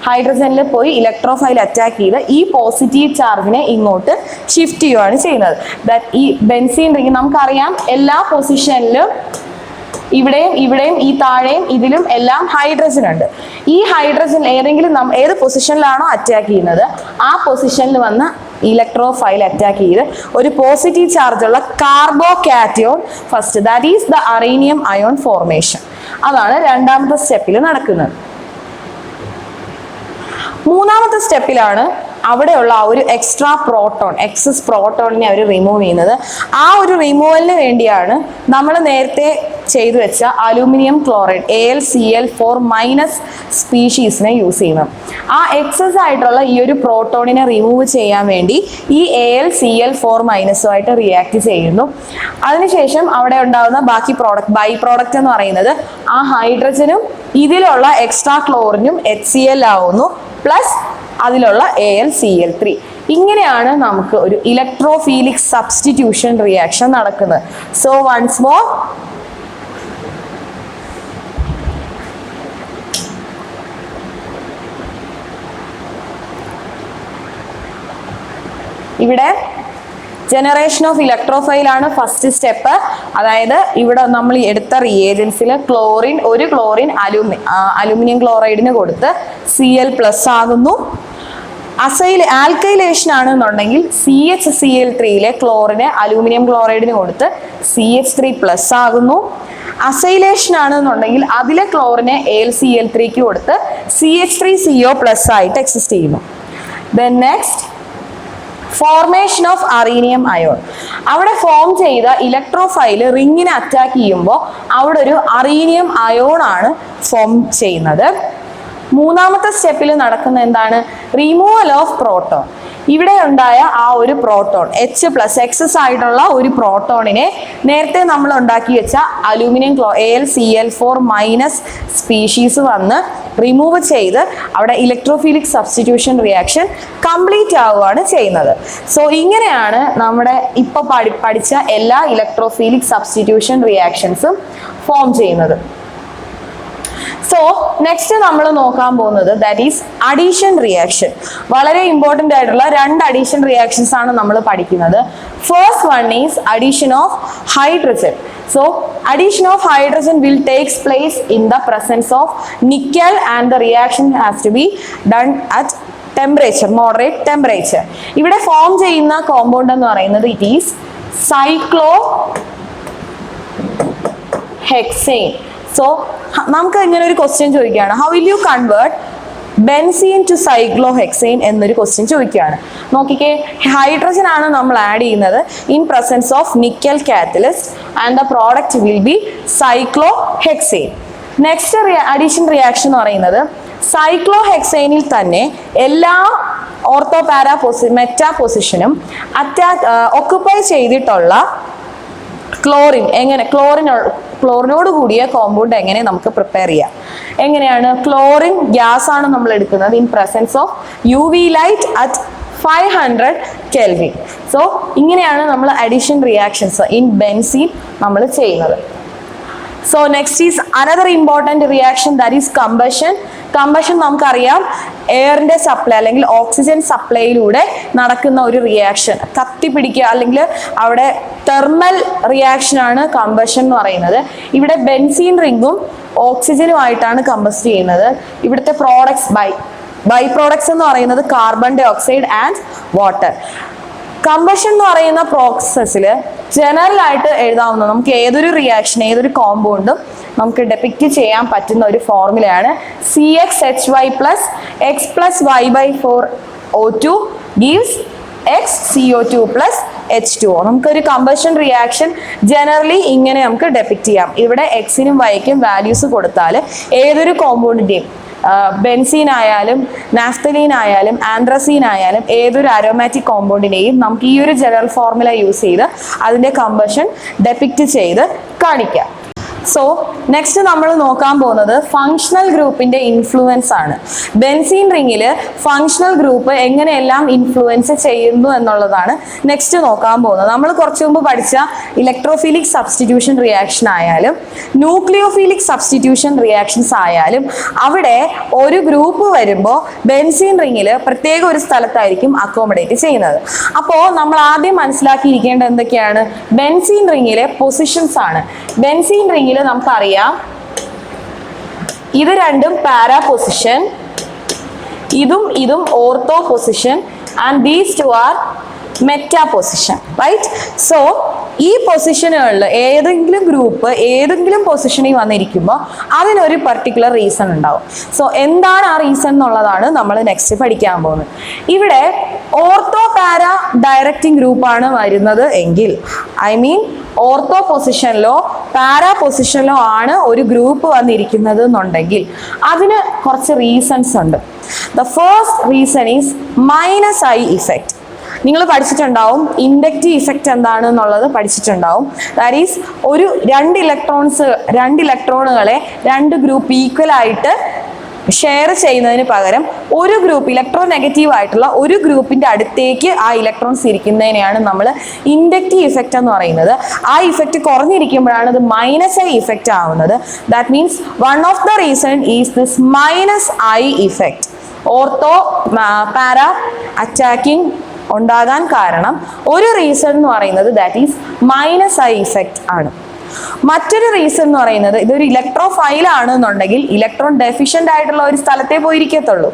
ഹൈഡ്രജനിൽ പോയി ഇലക്ട്രോഫൈൽ അറ്റാക്ക് ചെയ്ത് ഈ പോസിറ്റീവ് ചാർജിനെ ഇങ്ങോട്ട് ഷിഫ്റ്റ് ചെയ്യുകയാണ് ചെയ്യുന്നത്. ദാറ്റ് ഈ ബെൻസീൻ റിങ് നമുക്കറിയാം എല്ലാ പൊസിഷനിലും ഇവിടെയും ഈ താഴെയും ഇതിലും എല്ലാം ഹൈഡ്രജൻ ഉണ്ട്. ഈ ഹൈഡ്രജൻ ഏത് പൊസിഷനിലാണോ അറ്റാക്ക് ചെയ്യുന്നത് ആ പൊസിഷനിൽ വന്ന് ഇലക്ട്രോഫൈൽ അറ്റാക്ക് ചെയ്ത് ഒരു പോസിറ്റീവ് ചാർജ് ഉള്ള carbocation first, that is the arenium ion formation. അതാണ് രണ്ടാമത്തെ സ്റ്റെപ്പിൽ നടക്കുന്നത്. മൂന്നാമത്തെ സ്റ്റെപ്പിലാണ് അവിടെയുള്ള ആ ഒരു എക്സസ് പ്രോട്ടോണിനെ അവർ റിമൂവ് ചെയ്യുന്നത്. ആ ഒരു റിമൂവലിന് വേണ്ടിയാണ് നമ്മൾ നേരത്തെ ചെയ്തു വെച്ച അലൂമിനിയം ക്ലോറൈഡ് AlCl4- സ്പീഷീസിനെ യൂസ് ചെയ്യുന്നത്. ആ എക്സസ് ആയിട്ടുള്ള ഈ ഒരു പ്രോട്ടോണിനെ റിമൂവ് ചെയ്യാൻ വേണ്ടി ഈ AlCl4- റിയാക്ട് ചെയ്യുന്നു. അതിനുശേഷം അവിടെ ഉണ്ടാകുന്ന ബാക്കി ബൈ പ്രോഡക്റ്റ് എന്ന് പറയുന്നത് ആ ഹൈഡ്രജനും ഇതിലുള്ള എക്സ്ട്രാ ക്ലോറിനും HCl ആവുന്നു, പ്ലസ് അതിലുള്ള AlCl3. ഇങ്ങനെയാണ് നമുക്ക് ഒരു ഇലക്ട്രോഫീലിക് സബ്സ്റ്റിറ്റ്യൂഷൻ റിയാക്ഷൻ നടക്കുന്നത്. സോ വൺസ് മോർ, ഇവിടെ ജനറേഷൻ ഓഫ് ഇലക്ട്രോഫൈൽ ആണ് ഫസ്റ്റ് സ്റ്റെപ്പ്. അതായത് ഇവിടെ നമ്മൾ എടുത്ത റിയേജൻസിൽ ഒരു ക്ലോറിൻ അലൂമിനിയം ക്ലോറൈഡിന് കൊടുത്ത് Cl+ ആകുന്നു. ആൽക്കൈലേഷൻ ആണെന്നുണ്ടെങ്കിൽ CHCl3 ക്ലോറിനെ അലൂമിനിയം ക്ലോറൈഡിന് കൊടുത്ത് CH3+ ആകുന്നു. അസൈലേഷൻ ആണെന്നുണ്ടെങ്കിൽ അതിലെ ക്ലോറിനെ AlCl3 കൊടുത്ത് CH3CO+ ആയിട്ട് എക്സിസ്റ്റ് ചെയ്യുന്നു. Then next formation of arenium ion. അവിടെ ഫോം ചെയ്ത ഇലക്ട്രോഫൈൽ റിങ്ങിനെ അറ്റാക്ക് ചെയ്യുമ്പോൾ അവിടെ ഒരു അറീനിയം അയോൺ ആണ് ഫോം ചെയ്യുന്നത്. മൂന്നാമത്തെ സ്റ്റെപ്പിൽ നടക്കുന്ന എന്താണ്? Removal of proton. ഇവിടെ ഉണ്ടായ ആ ഒരു പ്രോട്ടോൺ H+ എക്സസ് ആയിട്ടുള്ള ഒരു പ്രോട്ടോണിനെ നേരത്തെ നമ്മൾ ഉണ്ടാക്കി വെച്ച അലൂമിനിയം AlCl4- സ്പീഷീസ് വന്ന് റിമൂവ് ചെയ്ത് അവിടെ ഇലക്ട്രോഫീലിക് സബ്സ്റ്റിറ്റ്യൂഷൻ റിയാക്ഷൻ കംപ്ലീറ്റ് ആവുകയാണ് ചെയ്യുന്നത്. സോ ഇങ്ങനെയാണ് നമ്മുടെ ഇപ്പോൾ പഠിച്ച എല്ലാ ഇലക്ട്രോഫീലിക് സബ്സ്റ്റിറ്റ്യൂഷൻ റിയാക്ഷൻസും ഫോം ചെയ്യുന്നത്. സോ നെക്സ്റ്റ് നമ്മൾ നോക്കാൻ പോകുന്നത് ദാറ്റ് ഈസ് അഡീഷൻ റിയാക്ഷൻ. വളരെ ഇമ്പോർട്ടൻ്റ് ആയിട്ടുള്ള 2 അഡീഷൻ റിയാക്ഷൻസ് ആണ് നമ്മൾ പഠിക്കുന്നത്. First one is addition of hydrogen. So addition of hydrogen will takes place in the presence of nickel and the reaction has to be done at moderate temperature. ഇവിടെ form ചെയ്യുന്ന compound എന്ന് പറയുന്നത് it is cyclohexane. So നമുക്ക് ഇങ്ങനെ ഒരു question ചോദിക്കുകയാണ്, how will you convert benzene to cyclohexane എന്നൊരു question ചോദിക്കുകയാണ്. നോക്കിക്കേ, ഹൈഡ്രജൻ ആണ് നമ്മൾ ആഡ് ചെയ്യുന്നത് in presence of nickel catalyst and the product will be cyclohexane. Next addition reaction എന്ന് പറയുന്നത് സൈക്ലോഹെക്സൈനിൽ തന്നെ എല്ലാ മെറ്റാ പൊസിഷനും ഒക്കുപ്പൈ ചെയ്തിട്ടുള്ള ക്ലോറിനോട് കൂടിയ കോമ്പൗണ്ട് എങ്ങനെ നമുക്ക് പ്രിപ്പയർ ചെയ്യാം? എങ്ങനെയാണ്? ക്ലോറിൻ ഗ്യാസ് ആണ് നമ്മൾ എടുക്കുന്നത് in presence of UV light at 500 Kelvin. So ഇങ്ങനെയാണ് നമ്മൾ അഡീഷൻ റിയാക്ഷൻസ് ഇൻ ബെൻസീൻ നമ്മൾ ചെയ്യുന്നത്. So next is another important reaction, that is combustion. Combustion നമുക്കറിയാം എയറിന്റെ സപ്ലൈ അല്ലെങ്കിൽ ഓക്സിജൻ സപ്ലൈയിലൂടെ നടക്കുന്ന ഒരു റിയാക്ഷൻ, കത്തിപ്പിടിക്കുക അല്ലെങ്കിൽ അവിടെ തെർമൽ റിയാക്ഷൻ ആണ് കമ്പഷൻ എന്ന് പറയുന്നത്. ഇവിടെ ബെൻസീൻ റിംഗും ഓക്സിജനുമായിട്ടാണ് കമ്പസ്റ്റ് ചെയ്യുന്നത്. ഇവിടുത്തെ പ്രോഡക്ട്സ് ബൈ പ്രോഡക്ട്സ് എന്ന് പറയുന്നത് carbon dioxide and water. Combustion എന്ന് പറയുന്ന പ്രോസസ്സിൽ ജനറൽ ആയിട്ട് എഴുതാവുന്ന നമുക്ക് ഏതൊരു റിയാക്ഷൻ ഏതൊരു കോമ്പൗണ്ടും നമുക്ക് ഡെപിക്റ്റ് ചെയ്യാൻ പറ്റുന്ന ഒരു ഫോർമുലയാണ് CxHy plus x plus y/4O2 gives XCO2 plus H2O. നമുക്കൊരു കമ്പഷൻ റിയാക്ഷൻ ജനറലി ഇങ്ങനെ നമുക്ക് ഡെപിക്റ്റ് ചെയ്യാം. ഇവിടെ എക്സിനും വൈക്കും വാല്യൂസ് കൊടുത്താൽ ഏതൊരു കോമ്പൗണ്ടിന്റെയും ബെൻസീൻ ആയാലും നാഫ്തലീൻ ആയാലും ആന്ത്രസീൻ ആയാലും ഏതൊരു അരോമാറ്റിക് കോമ്പൗണ്ടിനെയും നമുക്ക് ഈ ഒരു ജനറൽ ഫോർമുല യൂസ് ചെയ്ത് അതിന്റെ കമ്പഷൻ ഡെപിക്റ്റ് ചെയ്ത് കാണിക്കാം. സോ നെക്സ്റ്റ് നമ്മൾ നോക്കാൻ പോകുന്നത് ഫങ്ഷണൽ ഗ്രൂപ്പിന്റെ ഇൻഫ്ലുവൻസ് ആണ്. ബെൻസീൻ റിംഗിൽ ഫങ്ഷണൽ ഗ്രൂപ്പ് എങ്ങനെയെല്ലാം ഇൻഫ്ലുവൻസ് ചെയ്യുന്നു എന്നുള്ളതാണ് നെക്സ്റ്റ് നോക്കാൻ പോകുന്നത്. നമ്മൾ കുറച്ചു മുമ്പ് പഠിച്ച ഇലക്ട്രോഫിലിക് സബ്സ്റ്റിറ്റ്യൂഷൻ റിയാക്ഷൻ ആയാലും ന്യൂക്ലിയോഫിലിക് സബ്സ്റ്റിറ്റ്യൂഷൻ റിയാക്ഷൻസ് ആയാലും അവിടെ ഒരു ഗ്രൂപ്പ് വരുമ്പോൾ ബെൻസീൻ റിംഗിൽ പ്രത്യേക ഒരു സ്ഥലത്തായിരിക്കും അക്കോമഡേറ്റ് ചെയ്യുന്നത്. അപ്പോൾ നമ്മൾ ആദ്യം മനസ്സിലാക്കിയിരിക്കേണ്ടത് എന്തൊക്കെയാണ്? ബെൻസീൻ റിംഗിലെ പൊസിഷൻസ് ആണ്. ബെൻസീൻ റിംഗിൽ നമുക്കറിയാം ഇത് രണ്ടും പാരാ പൊസിഷൻ, ഇതും ortho position and these two are meta position, right? So ഈ പൊസിഷനുകളിൽ ഏതെങ്കിലും ഗ്രൂപ്പ് ഏതെങ്കിലും പൊസിഷനിൽ വന്നിരിക്കുമ്പോൾ അതിനൊരു പർട്ടിക്കുലർ റീസൺ ഉണ്ടാവും. സോ എന്താണ് ആ റീസൺ എന്നുള്ളതാണ് നമ്മൾ നെക്സ്റ്റ് പഠിക്കാൻ പോകുന്നത്. ഇവിടെ ഓർത്തോ പാരാ ഡയറക്റ്റിംഗ് ഗ്രൂപ്പാണ് വരുന്നത് എങ്കിൽ, ഐ മീൻ ഓർത്തോ പൊസിഷനിലോ പാരാ പൊസിഷനിലോ ആണ് ഒരു ഗ്രൂപ്പ് വന്നിരിക്കുന്നത് എന്നുണ്ടെങ്കിൽ അതിന് കുറച്ച് റീസൺസ് ഉണ്ട്. The first reason is -I effect. നിങ്ങൾ പഠിച്ചിട്ടുണ്ടാവും ഇൻഡക്റ്റീവ് ഇഫക്റ്റ് എന്താണ് എന്നുള്ളത് പഠിച്ചിട്ടുണ്ടാവും. ദാറ്റ് ഈസ് ഒരു രണ്ട് ഇലക്ട്രോണുകളെ രണ്ട് ഗ്രൂപ്പ് ഈക്വൽ ആയിട്ട് ഷെയർ ചെയ്യുന്നതിന് പകരം ഒരു ഗ്രൂപ്പ് ഇലക്ട്രോ നെഗറ്റീവ് ആയിട്ടുള്ള ഒരു ഗ്രൂപ്പിന്റെ അടുത്തേക്ക് ആ ഇലക്ട്രോൺസ് ഇരിക്കുന്നതിനെയാണ് നമ്മൾ ഇൻഡക്റ്റീവ് ഇഫക്റ്റ് എന്ന് പറയുന്നത്. ആ ഇഫക്റ്റ് കുറഞ്ഞിരിക്കുമ്പോഴാണ് ഇത് -I ഇഫക്റ്റ് ആവുന്നത്. That means one of the reason is this -I effect. Ortho para attacking ഉണ്ടാകാൻ കാരണം ഒരു റീസൺ എന്ന് പറയുന്നത് ദാറ്റ് ഈസ് -I ഇഫക്റ്റ് ആണ്. മറ്റൊരു റീസൺ എന്ന് പറയുന്നത് ഇതൊരു ഇലക്ട്രോഫൈൽ ആണെന്നുണ്ടെങ്കിൽ ഇലക്ട്രോൺ ഡെഫിഷ്യന്റ് ആയിട്ടുള്ള ഒരു സ്ഥലത്തേ പോയിരിക്കത്തുള്ളൂ.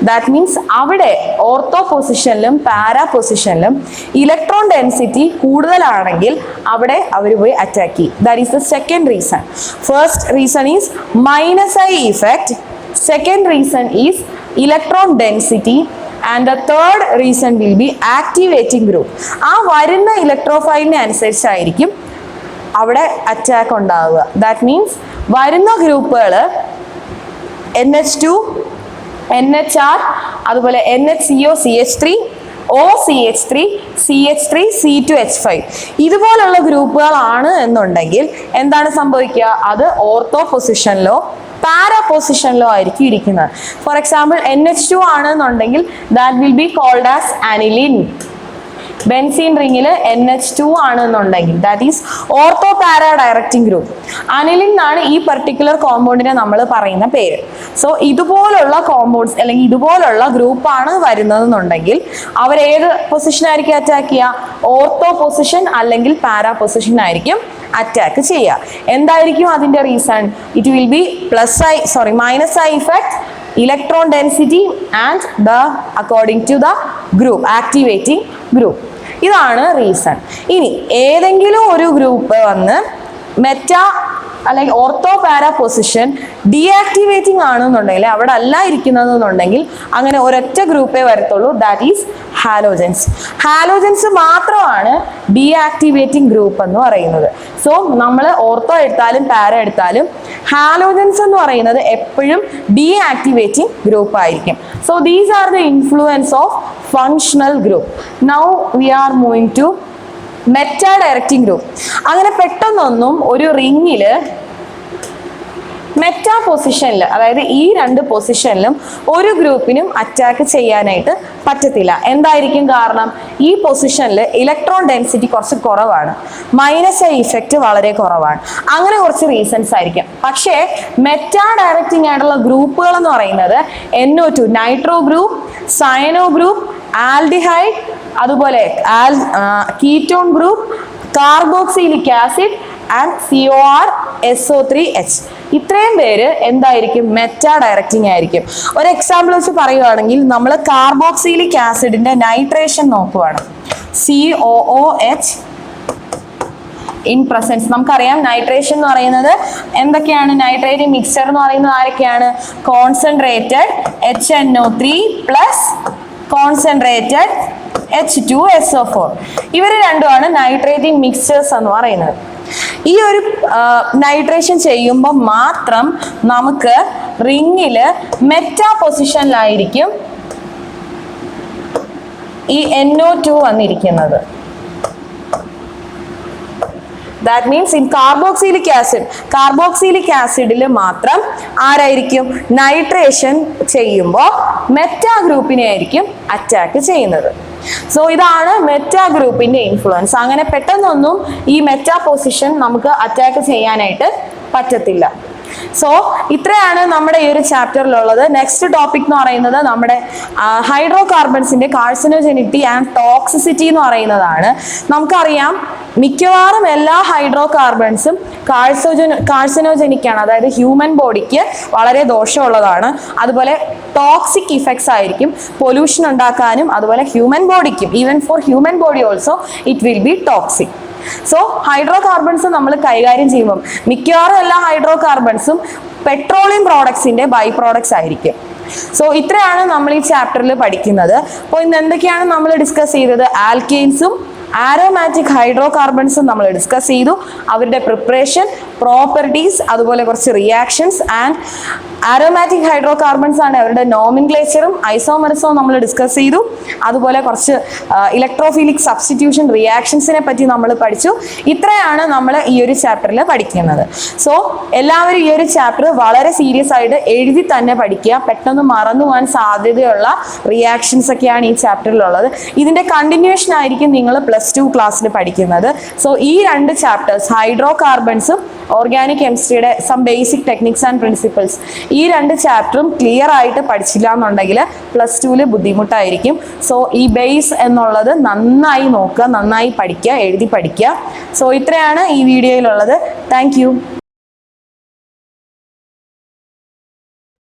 ദാറ്റ് മീൻസ് അവിടെ ഓർത്തോ പൊസിഷനിലും പാരാ പൊസിഷനിലും ഇലക്ട്രോൺ ഡെൻസിറ്റി കൂടുതലാണെങ്കിൽ അവിടെ അവർ പോയി അറ്റാക്ക് ചെയ്യും. That is the second reason. First reason is -I effect, second reason is electron density and the third reason will be activating group. ആ വരുന്ന ഇലക്ട്രോഫൈലിനെ അനുസരിച്ചായിരിക്കും അവിടെ അറ്റാക്ക് ഉണ്ടാവുക. ദാറ്റ് മീൻസ് വരുന്ന ഗ്രൂപ്പുകൾ NH2, NHR, അതുപോലെ NHCO, CH3, OCH3, CH3, C2H5 ഇതുപോലുള്ള ഗ്രൂപ്പുകളാണ് എന്നുണ്ടെങ്കിൽ എന്താണ് സംഭവിക്കുക? അത് ഓർത്തോ പൊസിഷനിലോ പാരാ പൊസിഷനിലോ ആയിരിക്കും ഇരിക്കുന്നത്. ഫോർ എക്സാമ്പിൾ NH2 ആണെന്നുണ്ടെങ്കിൽ that will be called as aniline. Benzene റിംഗിൽ NH2 ആണെന്നുണ്ടെങ്കിൽ that is ortho para directing group. Aniline എന്നാണ് ഈ പർട്ടിക്കുലർ കോമ്പൗണ്ടിനെ നമ്മൾ പറയുന്ന പേര്. സോ ഇതുപോലുള്ള കോമ്പൗണ്ട്സ് അല്ലെങ്കിൽ ഇതുപോലുള്ള ഗ്രൂപ്പാണ് വരുന്നതെന്നുണ്ടെങ്കിൽ അവർ ഏത് പൊസിഷനായിരിക്കും അറ്റാക്ക് ചെയ്യുക? ഓർത്തോ പൊസിഷൻ അല്ലെങ്കിൽ പാരാ പൊസിഷൻ ആയിരിക്കും അറ്റാക്ക് ചെയ്യുക. എന്തായിരിക്കും അതിന്റെ reason? It will be -I effect, electron density and the according to the group activating group. ഇതാണ് റീസൺ. ഇനി ഏതെങ്കിലും ഒരു ഗ്രൂപ്പ് വന്ന് മെറ്റാ അല്ലെങ്കിൽ ഓർത്തോ പാരാ പൊസിഷൻ ഡീആക്ടിവേറ്റിംഗ് ആണെന്നുണ്ടെങ്കിൽ അവിടെ അല്ല ഇരിക്കുന്നതെന്നുണ്ടെങ്കിൽ അങ്ങനെ ഒരൊറ്റ ഗ്രൂപ്പേ വരത്തുള്ളൂ. That is halogens. ഹാലോജൻസ് മാത്രമാണ് ഡീആക്ടിവേറ്റിംഗ് ഗ്രൂപ്പ് എന്ന് പറയുന്നത്. സോ നമ്മൾ ഓർത്തോ എടുത്താലും പാര എടുത്താലും ഹാലോജൻസ് എന്ന് പറയുന്നത് എപ്പോഴും ഡീആക്ടിവേറ്റിംഗ് ഗ്രൂപ്പ് ആയിരിക്കും. So these are the influence of functional group. Now we are moving to meta directing group. അങ്ങനെ പെട്ടെന്നൊന്നും ഒരു റിങ്ങില് മെറ്റാ പൊസിഷനിൽ, അതായത് ഈ രണ്ട് പൊസിഷനിലും ഒരു ഗ്രൂപ്പിനും അറ്റാക്ക് ചെയ്യാനായിട്ട് പറ്റത്തില്ല. എന്തായിരിക്കും കാരണം? ഈ പൊസിഷനിൽ ഇലക്ട്രോൺ ഡെൻസിറ്റി കുറച്ച് കുറവാണ്, മൈനസ് ഇഫക്റ്റ് വളരെ കുറവാണ്. അങ്ങനെ കുറച്ച് റീസൺസ് ആയിരിക്കും. പക്ഷേ മെറ്റാ ഡയറക്റ്റിംഗ് ആയിട്ടുള്ള ഗ്രൂപ്പുകൾ എന്ന് പറയുന്നത് NO2 nitro group, cyano group, aldehyde, അതുപോലെ ketone group, carboxylic acid and COR SO3H. ഇത്രയും പേര് എന്തായിരിക്കും? മെറ്റാ ഡയറക്റ്റിംഗ് ആയിരിക്കും. ഒരു എക്സാമ്പിൾ വെച്ച് പറയുകയാണെങ്കിൽ നമ്മൾ കാർബോക്സിലിക് ആസിഡിന്റെ നൈട്രേഷൻ നോക്കുവാണ്, COOH ഇൻ പ്രസൻസ്. നമുക്കറിയാം നൈട്രേഷൻ എന്ന് പറയുന്നത് എന്തൊക്കെയാണ്? നൈട്രേറ്റ് മിക്സ്ചർ എന്ന് പറയുന്നത് ആരൊക്കെയാണ്? Concentrated HNO3 plus concentrated H2SO4. ഇവർ രണ്ടുമാണ് നൈട്രേറ്റിംഗ് മിക്സ്ചേഴ്സ് എന്ന് പറയുന്നത്. ഈ ഒരു നൈട്രേഷൻ ചെയ്യുമ്പോൾ മാത്രം നമുക്ക് റിങ്ങില് മെറ്റാ പൊസിഷനിലായിരിക്കും ഈ NO2 വന്നിരിക്കുന്നത്. ദാറ്റ് മീൻസ് ഇൻ കാർബോക്സിലിക് ആസിഡിൽ മാത്രം ആരായിരിക്കും നൈട്രേഷൻ ചെയ്യുമ്പോൾ മെറ്റാ ഗ്രൂപ്പിനെ ആയിരിക്കും അറ്റാക്ക് ചെയ്യുന്നത്. സോ ഇതാണ് മെറ്റാ ഗ്രൂപ്പിന്റെ ഇൻഫ്ലുവൻസ്. അങ്ങനെ പെട്ടെന്നൊന്നും ഈ മെറ്റാ പൊസിഷൻ നമുക്ക് അറ്റാക്ക് ചെയ്യാനായിട്ട് പറ്റത്തില്ല. സോ ഇത്രയാണ് നമ്മുടെ ഈ ഒരു ചാപ്റ്ററിലുള്ളത്. നെക്സ്റ്റ് ടോപ്പിക് എന്ന് പറയുന്നത് നമ്മുടെ ഹൈഡ്രോ കാർബൺസിന്റെ കാർസിനോജെനിറ്റി ആൻഡ് ടോക്സിസിറ്റി എന്ന് പറയുന്നതാണ്. നമുക്കറിയാം മിക്കവാറും എല്ലാ ഹൈഡ്രോ കാർബൺസും കാർസിനോജനിക് ആണ്, അതായത് ഹ്യൂമൻ ബോഡിക്ക് വളരെ ദോഷമുള്ളതാണ്. അതുപോലെ ടോക്സിക് ഇഫക്ട്സ് ആയിരിക്കും, പൊല്യൂഷൻ ഉണ്ടാക്കാനും അതുപോലെ ഹ്യൂമൻ ബോഡിക്കും, even for human body also it will be toxic. So hydrocarbons നമ്മൾ കൈകാര്യം ചെയ്യുമ്പോൾ മിക്കവാറും എല്ലാ ഹൈഡ്രോ കാർബൺസും പെട്രോളിയം പ്രോഡക്ട്സിന്റെ ബൈ പ്രോഡക്ട്സ് ആയിരിക്കും. സോ ഇത്രയാണ് നമ്മൾ ഈ ചാപ്റ്ററിൽ പഠിക്കുന്നത്. അപ്പോൾ ഇന്ന് എന്തൊക്കെയാണ് നമ്മൾ ഡിസ്കസ് ചെയ്തത്? ആൽക്കെയിൻസും ആരോമാറ്റിക് ഹൈഡ്രോ കാർബൺസും നമ്മൾ ഡിസ്കസ് ചെയ്തു, അവരുടെ പ്രിപ്പറേഷൻ, പ്രോപ്പർട്ടീസ്, അതുപോലെ കുറച്ച് reactions. And aromatic hydro carbons ആണ് അവരുടെ നോമിൻക്ലേച്ചറും ഐസോമറിസവും നമ്മൾ ഡിസ്കസ് ചെയ്തു. അതുപോലെ കുറച്ച് ഇലക്ട്രോഫിലിക് സബ്സ്റ്റിറ്റ്യൂഷൻ റിയാക്ഷൻസിനെ പറ്റി നമ്മൾ പഠിച്ചു. ഇത്രയാണ് നമ്മൾ ഈ ഒരു ചാപ്റ്ററിൽ പഠിക്കുന്നത്. സോ എല്ലാവരും ഈ ഒരു ചാപ്റ്റർ വളരെ സീരിയസ് ആയിട്ട് എഴുതി തന്നെ പഠിക്കുക. പെട്ടെന്ന് മറന്നു പോകാൻ സാധ്യതയുള്ള റിയാക്ഷൻസ് ഒക്കെയാണ് ഈ ചാപ്റ്ററിലുള്ളത്. ഇതിന്റെ കണ്ടിന്യൂഷൻ ആയിരിക്കും നിങ്ങൾ +2 ക്ലാസ്സിൽ പഠിക്കുന്നത്. സോ ഈ രണ്ട് ചാപ്റ്റേഴ്സ്, ഹൈഡ്രോ കാർബൺസും ഓർഗാനിക് കെമിസ്ട്രിയുടെ some basic techniques and principles, ഈ രണ്ട് ചാപ്റ്ററും ക്ലിയർ ആയിട്ട് പഠിച്ചില്ല എന്നുണ്ടെങ്കിൽ +2 ബുദ്ധിമുട്ടായിരിക്കും. സോ ഈ ബേസ് എന്നുള്ളത് നന്നായി നോക്കുക, നന്നായി പഠിക്കുക, എഴുതി പഠിക്കുക. സോ ഇത്രയാണ് ഈ വീഡിയോയിലുള്ളത്. Thank you.